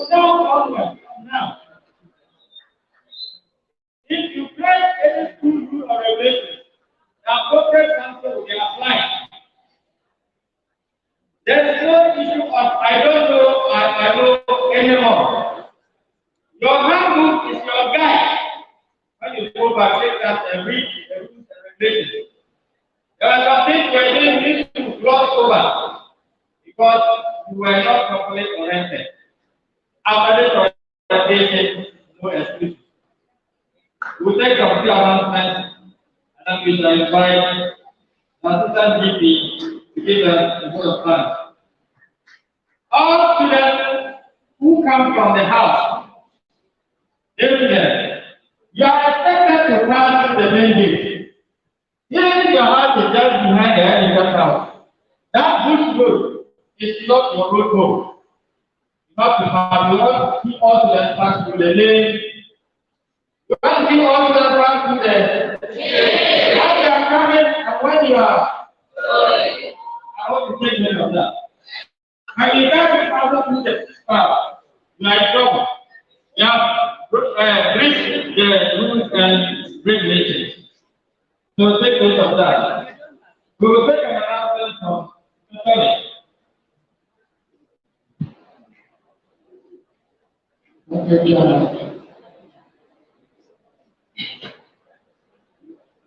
Speaker 3: So now, if you break any school rule or regulation, the appropriate council will be applied. There is no issue of I don't know, I know anymore. Your handbook is your guide. When you go back, take that and read the rules and regulations. There are some things where you need to gloss over because you were not properly oriented. After this orientation, no excuse. We will take some few announcements and then we shall invite the assistant VP to give us the word of thanks. All students who come from the house, you are expected to pass through the main gate. Even if your house is just behind the entrance house, that bush road is not your road home. You have to have, you want to see all students pass through the lane. You want to see all students pass through the lane. When you are coming and when you are, I want to take note of that. And you can't be passing through the path, you are in trouble. You have breached the rules and regulations. So take note of that. We will take an announcement from Tony.
Speaker 5: Okay, John.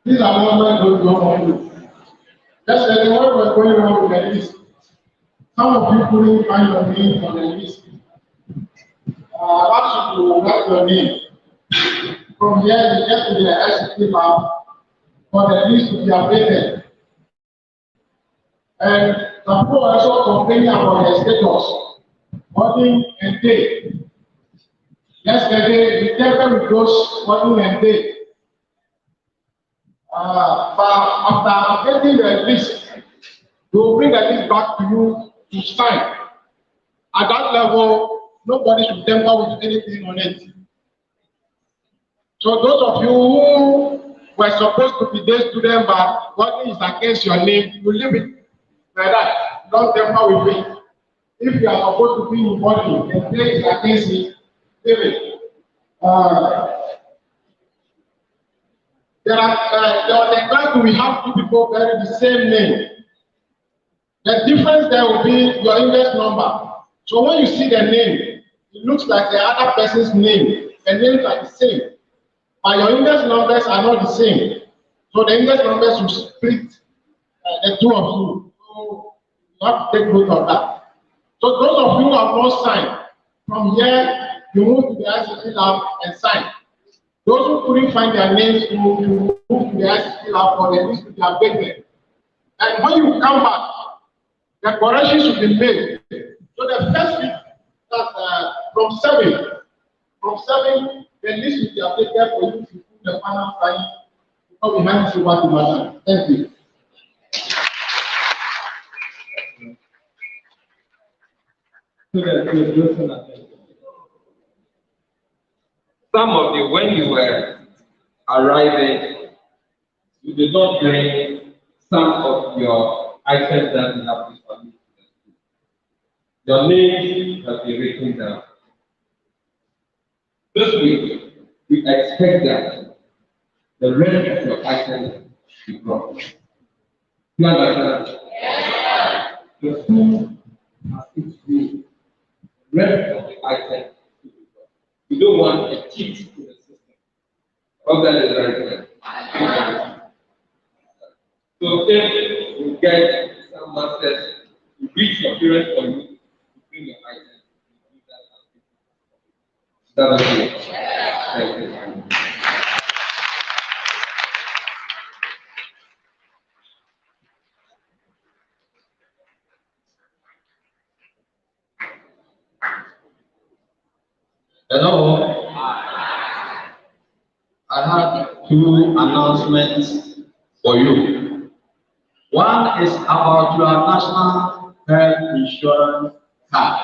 Speaker 5: This announcement will go on you. Yesterday, what was going on with the list? Some of you couldn't find your name on the list. Ask you to write your name. From here, you get to the SCP map for the list to be updated. And some people are also complaining about the status, morning and day. Yesterday, we gave them those morning and day. But after updating the list, we will bring the list back to you to sign. At that level, nobody should tamper with anything on it. So those of you who were supposed to be day student but what is against your name, you leave it like that. Don't tamper with it. If you are supposed to be in body, the day is against it, leave it. There was a class we have two people bearing the same name. The difference there will be your index number. So when you see the name, it looks like the other person's name. The names are the same, but your index numbers are not the same. So the index numbers will split the two of you. So you have to take note of that. So those of you who have not signed, from here you move to the ICT lab and sign. Those who couldn't find their names, you move to the ICT lab for the list to be updated. And when you come back, the correction should be made. So the first week, from 7, the list will be updated for you to put the final sign before we hand it over to Madam. Thank you.
Speaker 8: Some of you, when you were arriving, you did not bring some of your items that you have distributed. Your names have been written down. This week, we expect that the rest of your items be brought. You understand? Yes. The food has its room. The rest of the items to be brought. You don't want a cheat in the system. All that is very clear. So if you get some masters, you reach your parents for you, you bring your items, you do that as people. That is it. Thank you.
Speaker 13: Hello. I have two announcements for you. One is about your national health insurance card.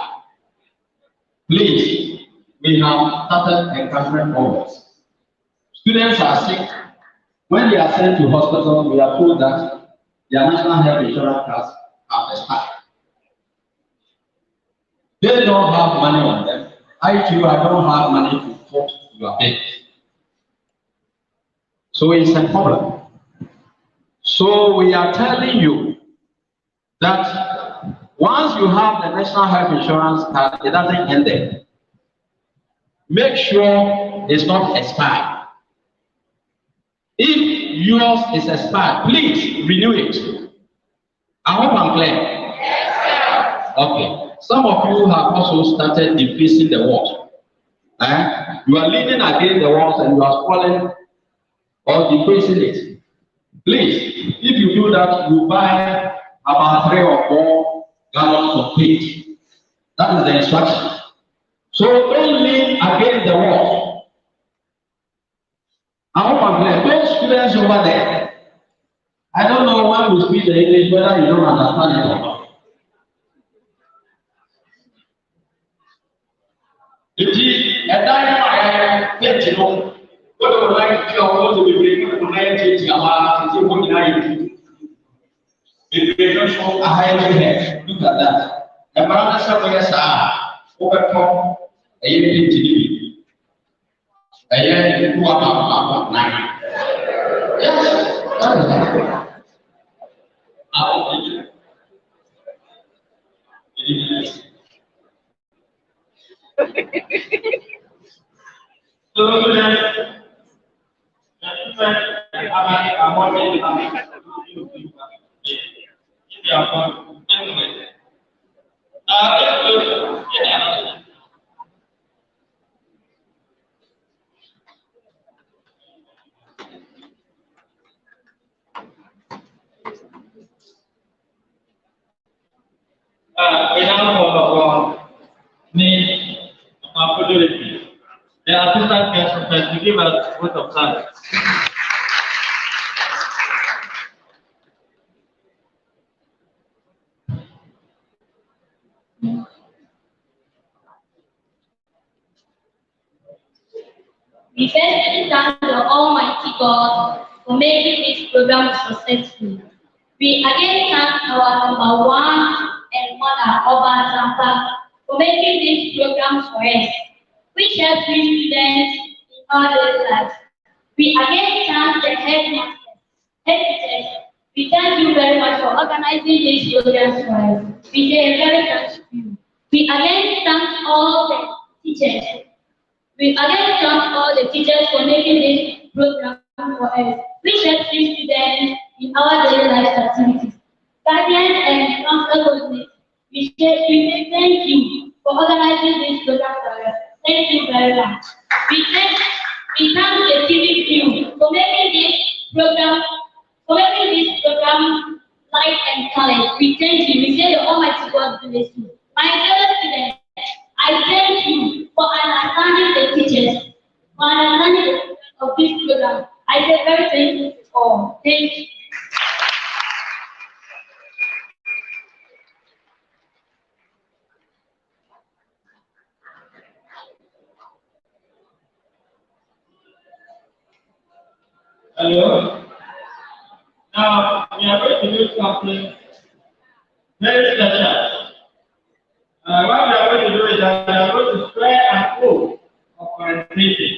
Speaker 13: Please, we have started encampment orders. Students are sick. When they are sent to hospital, we are told that their national health insurance cards have expired. They don't have money on them. I too, I don't have money to foot your bills. So it's a problem. So we are telling you that once you have the national health insurance card, it doesn't end there. Make sure it's not expired. If yours is expired, please renew it. I hope I'm clear. Yes, sir. Okay. Some of you have also started defacing the walls. You are leaning against the walls and you are spoiling or defacing it. Please, if you do that, you buy about 3 or 4 gallons of paint. That is the instruction. So don't lean against the wall. I hope I'm clear. Those students over there, I don't know when we speak the English, whether you don't understand it or not. Iti ẹ̀dá yẹn wà yẹn pẹ̀ntì nù. Ó lè wọ́n láyé tí ọ̀hún ó ti bèbè ní kò náà yẹn ti àwọn àti ìwọ́n nyinaa yẹn ti. Bèbè ní sọ ahayẹ ti hẹ look at that. Ẹ̀mọ́ra náà sẹ́wọ́n yẹ sáà ó bẹ tọ́ ẹ̀yẹ pẹ̀ntì níbi. Ẹ̀yẹ ìlú àpapọ̀ náà. Yes, that is it. Àwọn ọ̀dọ́
Speaker 3: we now call upon me, the assistant guest professor, to give us a vote of thanks.
Speaker 2: We first thank the Almighty God for making this program successful. We again thank our number one and mother, Oba Zampa, for making this program for us, which helps we students in our daily lives. We again thank the headmasters, head teachers. We thank you very much for organizing this program for us. We say a very thank you. We again thank all the teachers. We again thank all the teachers for making this program for us, which helps we students in our daily life activities. Guardians and council coordinators, we say thank you for organizing this program for us. Thank you very much. We thank the TV crew for making this program light and color. We thank you. We say the Almighty God bless you. My fellow students, I thank you for understanding the teachers, for understanding of this program. I say very thank you to all. Thank you.
Speaker 3: Hello. Now we are going to do something very special. What we are going to do is that we are going to swear an oath of orientation.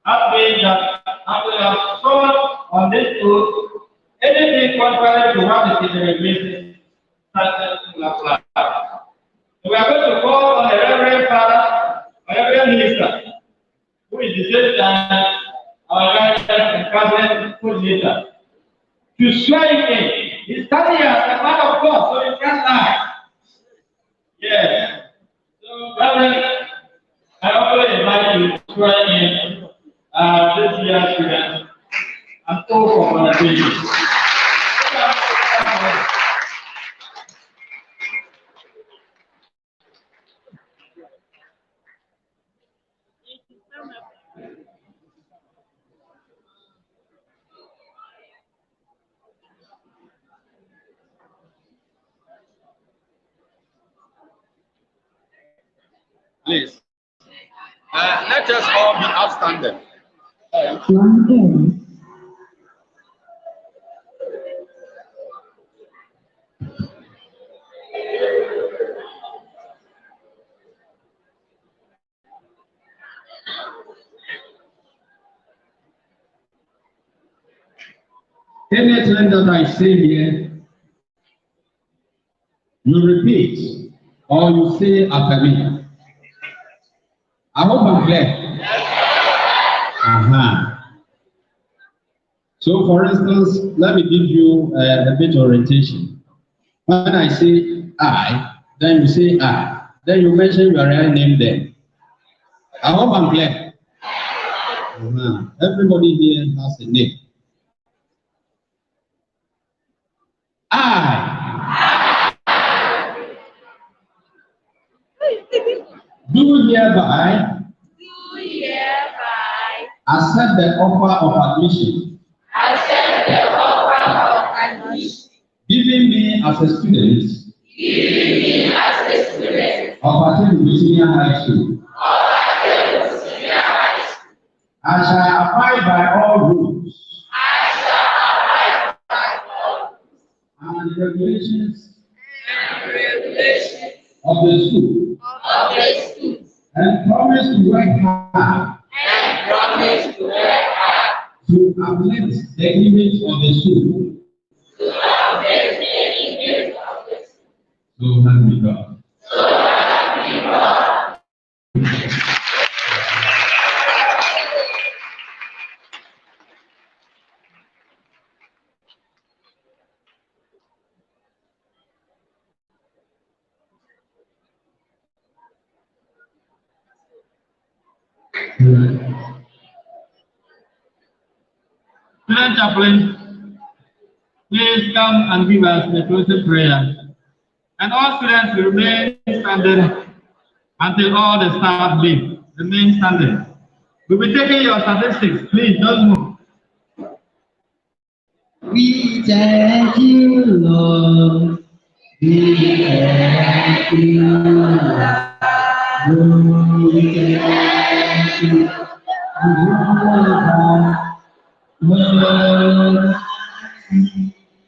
Speaker 3: That means that after we have sworn on this oath, anything contrary to what is in the regulations will apply. We are going to call on the Reverend Father, or Reverend Minister, who is the same time our guidance and cabinet coordinator, to swear it in. He's standing here as a man of God, so he can't lie. Yes. So, Reverend, I also invite you to swear in this year's students and all for organization.
Speaker 9: Please. Let us all be outstanding.
Speaker 12: Anything that I say here, you repeat or you say after me. I hope I'm clear. So, for instance, let me give you a bit of orientation. When I say I, then you say I. Then you mention your real name there. I hope I'm clear. Everybody here has a name. I do hereby accept the offer of admission given me as a student of Atebubu Senior High School. I shall abide by all rules and regulations of the school and promise to work hard to uplift the image of the school. So help me God.
Speaker 3: Student chaplain, please come and give us the closing prayer. And all students will remain standing until all the staff leave. Remain standing. We'll be taking your statistics. Please don't move.
Speaker 15: We thank you, Lord. We thank you, Lord. We thank you, Lord.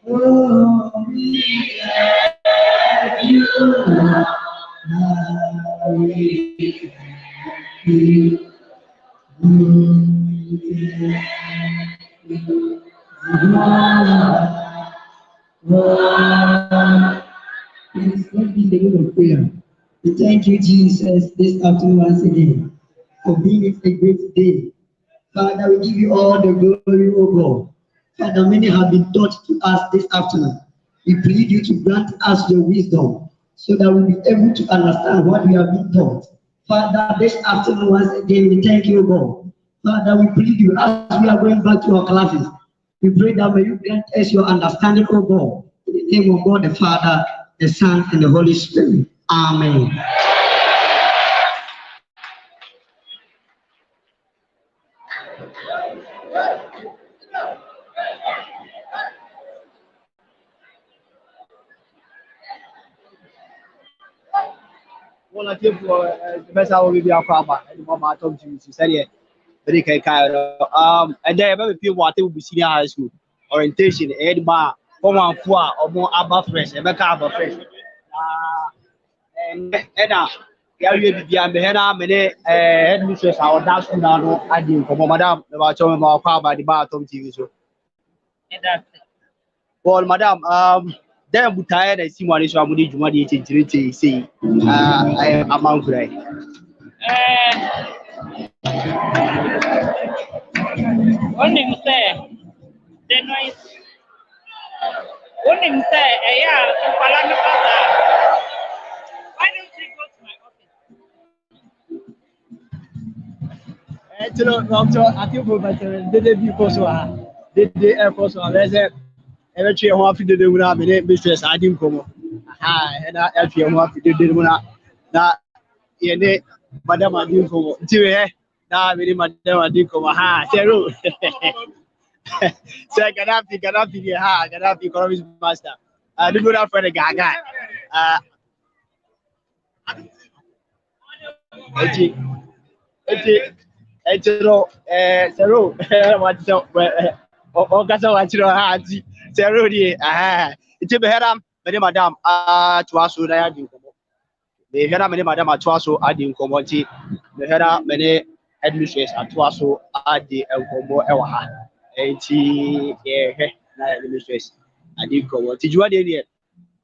Speaker 15: Oh, we thank you, Lord. We thank you, Please let me begin with prayer. We thank you, Jesus, this afternoon once again for being a great day. Father, we give you all the glory, O God. Father, many have been taught to us this afternoon. We plead you to grant us your wisdom so that we'll be able to understand what we have been taught. Father, this afternoon once again, we thank you, O God. Father, we plead you as we are going back to our classes. We pray that may you grant us your understanding, O God. In the name of God, the Father, the Son, and the Holy Spirit. Amen.
Speaker 7: Well, I think for the best I will be a farmer, and Mama talk to you, said, Very kind. And then maybe people what Atebubu Senior High School orientation. Edma, from one for or more above fresh. Ebe ka above fresh. And yeah, we be am hena mene headmistress our that school now no adi nkomo madam about chome ma kwa ba di ba tom TV so. Well, madam, then butaye na si mwani so amudi juma di chinchiriti say I am amount right.
Speaker 1: When him say the noise, when him say, yeah, why don't you go to my office?
Speaker 7: Doctor, I think for better, they be also, they also, let's say, every year, one fifty, they would have been business. I didn't come. And I every year, 150, they would not. That, yeah, madam, I didn't come. Now, very madam, I didn't come. Zero. So, Gaddafi, Gaddafi, economics master. The good for the Gaga. Zero, what's up? Ogasa wachiro haji. Zero di. It's be heram, madam. Twaso na ya di nkomo. Be heram madam atwaso adi nkomo ti. Be heram mene administrators atwaso adi nkomo ewa ha. Enti na administrators adi nkomo. Ti juwa de ni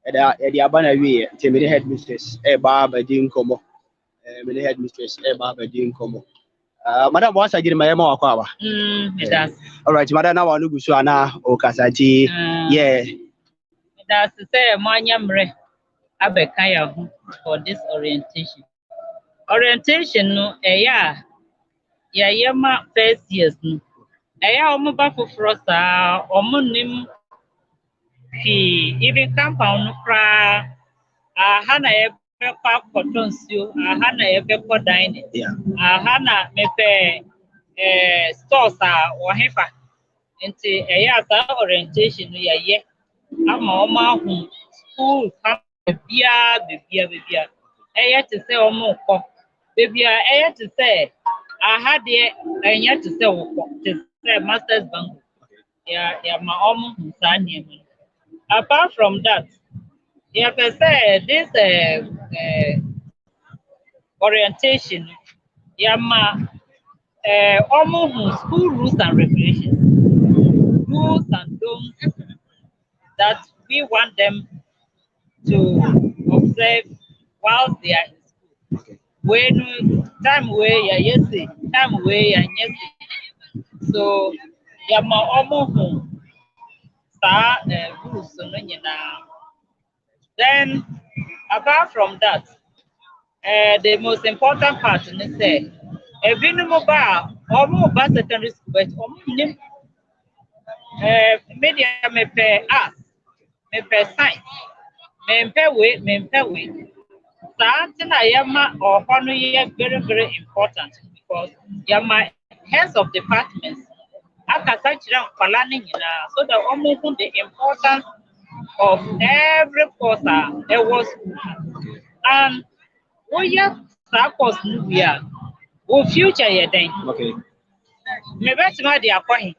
Speaker 7: e di abana wi ti mene headmistress ba di nkomo. Mene headmistress ba di nkomo. Madam, what's again my emo akwa? All right, madam, now anu gusu ana okasati. Yeah.
Speaker 1: That's to say manyamre abekaya for this orientation. Orientation no ya yema first years no. Omo ba foforo sa omo nim ki even compound no kra ha na kwa kotonsio ha na ebekọ dining ha na mepe stores ohefa nti asa orientation no ye ama omo ahu school bia te say omo kọ bia te say ha de te say wokọ te say masters bank ya ma omo hu sa niam. Apart from that, you can say this orientation, yama almost school rules and regulations, do's and don'ts that we want them to observe whilst they are in school. When time where yes, time where yes, so yama almost sa rules no nyina. Then apart from that, the most important part is say ebinumu ba omo ba secondary school but omo nim media me pe arts me pe science me pe we something I yama or no ye very important because yama heads of departments akasa chira kwala ni nyina so that omo the importance of every course there was and we have course nubia o future ye den
Speaker 7: okay
Speaker 1: me betima de akwahi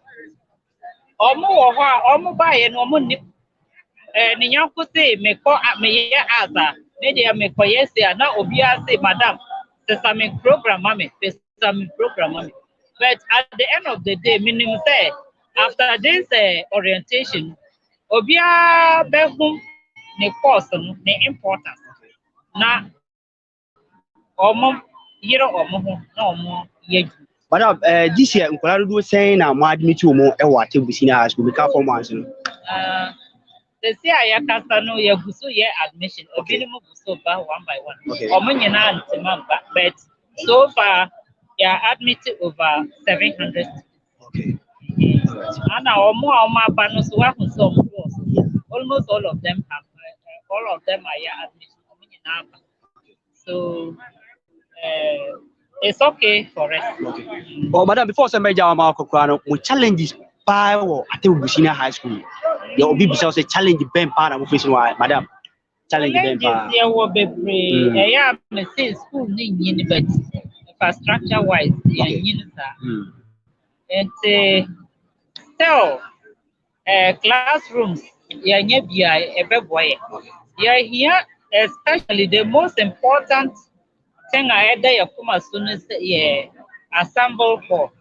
Speaker 1: omo wo ho a omo ba ye no omo ni ni nyanko say me ko me ye aza me de me ko yes na obi a say madam sesame program mame sesame program mame but at the end of the day minimum say after this orientation obi a be hum ne course no ne importance na omo yiro omo ho na omo ye.
Speaker 7: Madam, this year nkwala do say na mo admit you mo e wa Atebubu Senior High School because for months no.
Speaker 1: The say ayakasa no ye guso ye admission obi ni mo guso ba one by one. Omo nyina antima ba but so far they are admitted over 700. Okay. And omo aba no so wa so almost all of them are admission omo nyina aba. So it's okay for us.
Speaker 7: Okay. Oh, madam, before some major mo challenges by Atebubu Senior High School. Your obi bisa say challenge ben pa na mo face no madam. Challenge ben pa.
Speaker 1: There will be free. Me say school ni but infrastructure wise, and still classrooms, here, especially the most important thing I had there as soon as assemble hall.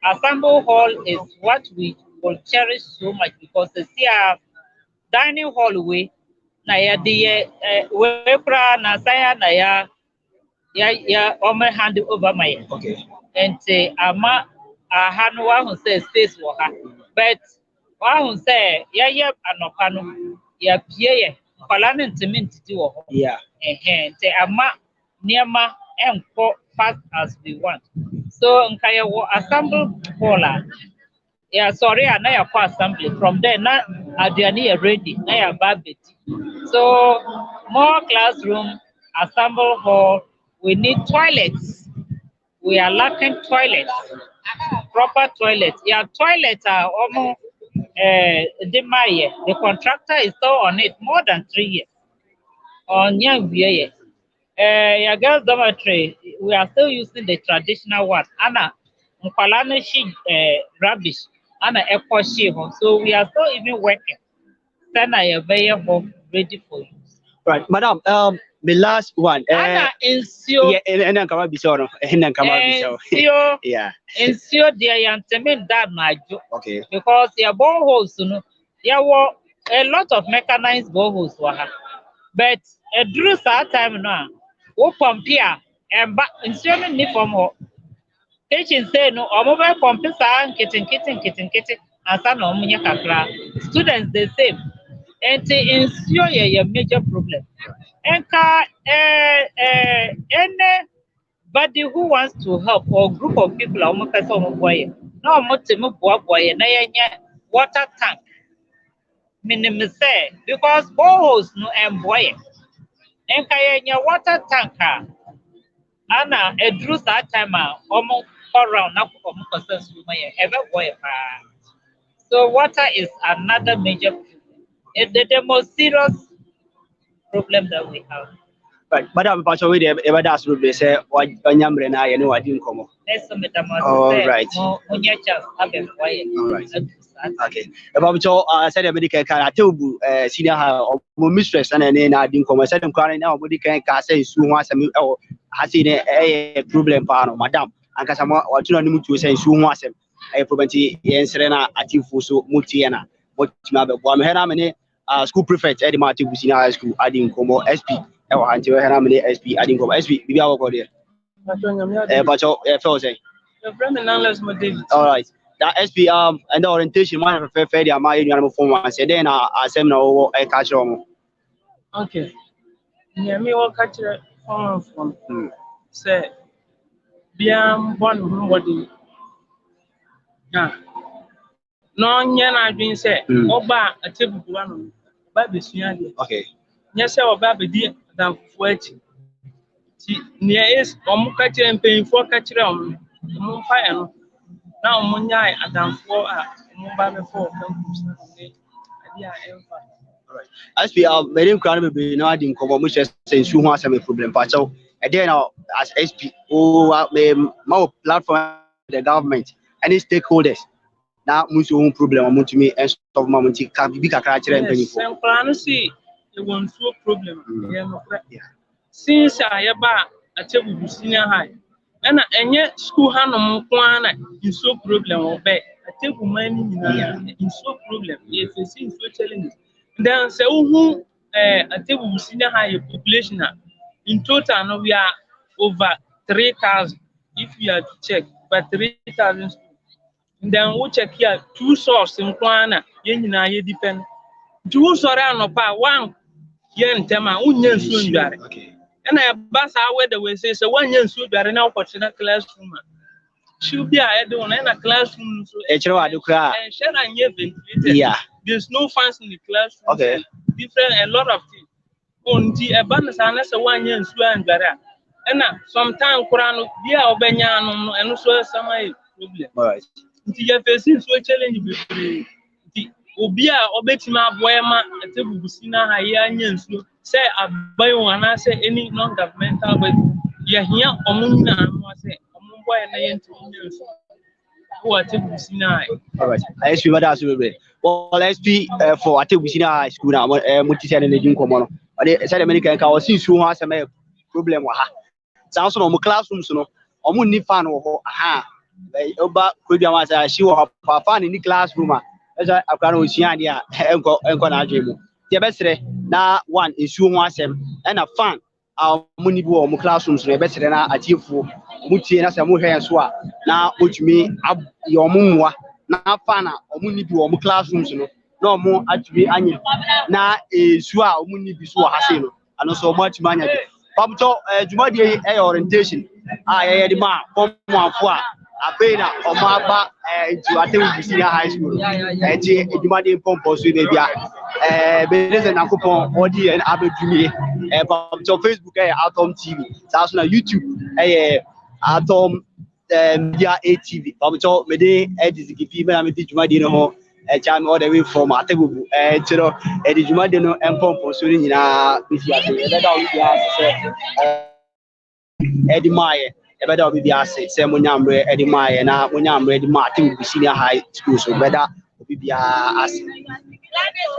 Speaker 1: Assemble hall is what we will cherish so much because the dining hall na ya the we na saya na ya hand over my and ama ahanu wa hu say space wo ha but wa hu say ya anopa no ya pie ye kwala ne ntimi ntiti wo ho ama niema enko fast as we want so nka ya wo assemble hall sorry na ya kwa assembly from there na aduane ya ready na ya babeti so more classroom assemble hall we need toilets. We are lacking toilets, proper toilets. Yeah, toilets are almost the contractor is still on it more than 3 years. On young yeah, girls dormitory, we are still using the traditional one. Anna, rubbish, Anna so we are still even working. Then I available ready for you.
Speaker 7: Right, madam. The last one.
Speaker 1: Anna ensure.
Speaker 7: Yeah, and then come up before. And then come up before. Yeah.
Speaker 1: Ensure their yantemin that my job.
Speaker 7: Okay.
Speaker 1: Because your boreholes, there were a lot of mechanized boreholes but a drew time now. Who pump here and back ensuring me from her. Teaching say no, or mobile pump kitten, and son of Munya students the same. And to ensure your major problem. And anybody who wants to help or group of people are more person boy. No more boy na water tank. Minimum say because boreholes no and boy. And kaya water tanker. Anna a drew that time almost around now for ever boy. So water is another major problem. It's the most serious problem that we have.
Speaker 7: But madam Pacho we ever that's rule they say onyamre na ye no wadi nkomo. All right.
Speaker 1: All right.
Speaker 7: Okay. About said the medical can Atebubu Senior High or mistress and then I didn't come. Said them crying now, but can say soon once has seen a problem for madam. And Casama or two animal to say soon once a property in Serena Atifuso Mutiana. What Henamene school prefect Eddie Atebubu Senior High School, adding Como SP. Until Henamene SP, adding Como SP, we are going there. But your say. All right. That SP and the orientation man for fair their my union form one say then I seminar a catch on.
Speaker 16: Okay. Yeah, me all catch from say Biam one body. Yeah. No nyana been say Oba Atebubu one baby sunya.
Speaker 7: Okay.
Speaker 16: Yes, our baby dear than 40. Near is catch and paying for catch on fire. Now, Munya Adam for mobile for
Speaker 7: as we are very crowded, we know adding commission saying soon has a problem. But so again, as SP, more platform the government, any stakeholders. Now, Musu problem to me and stop Mamunti can be a character and penny for.
Speaker 16: And see, it won't so problem. Since I about Atebubu Senior High. And yet, school Hanum Kwana is so problem or bad. I take money in so problem. If you see so challenges, then say, who Atebubu Senior High population in total, we are over 3,000. If we are to check, but 3,000. Then we check here 2 sources in Kwana, Yenina, ye depend. 2 sources on one yen tema, unyen soon. Okay. And I pass our the way say so 1 year so there now for classroom. Should be I don't in a classroom so and share and ventilated.
Speaker 7: Yeah.
Speaker 16: There's no fans in the classroom.
Speaker 7: Okay.
Speaker 16: Different a lot of things. On the abundance and 1 year so and there. And sometimes Quran be our Benyan and also some problem.
Speaker 7: All right.
Speaker 16: The facing so challenge the Obia Obetima Boema Atebubu Senior High so say I buy one. I say any non-governmental but here Omuna was it, Omumba and Atebubu Senior High.
Speaker 7: All right. I speak about that. Well, let's speak for Atebubu Senior High School now. Multi-channel in Common. But they said American can see who has a problem. Sounds on classrooms, no. Omu fan or aha. Oba could be a she or her fan in the classroom. As I can see, idea and go na dream. The best now one is you want them and a fan. Our money bo omu classrooms no best na achieve muti na se mo hwe so a na otumi your munwa na fan a omu ni bi omu classrooms no na omu atumi anye na esu a omu ni bi so ha se no ano so omu atumi anya bi pamto jumadi orientation ye di ma form 1 a abena omu aba into Atebubu Senior High School je jumadi pompo so na bia beleze na kupon odi en abedumi pamto Facebook Atom TV sa so na YouTube Atom media ATV pamto me dey edizigi me na me di jumadi no ho cham all the way from Atebubu chiro di jumadi no empompo so ni nyina bisi ase be da obi ase edi maye be da obi ase se munyamre edi maye na munyamre edi ma Atebubu Senior High School so be da obi ase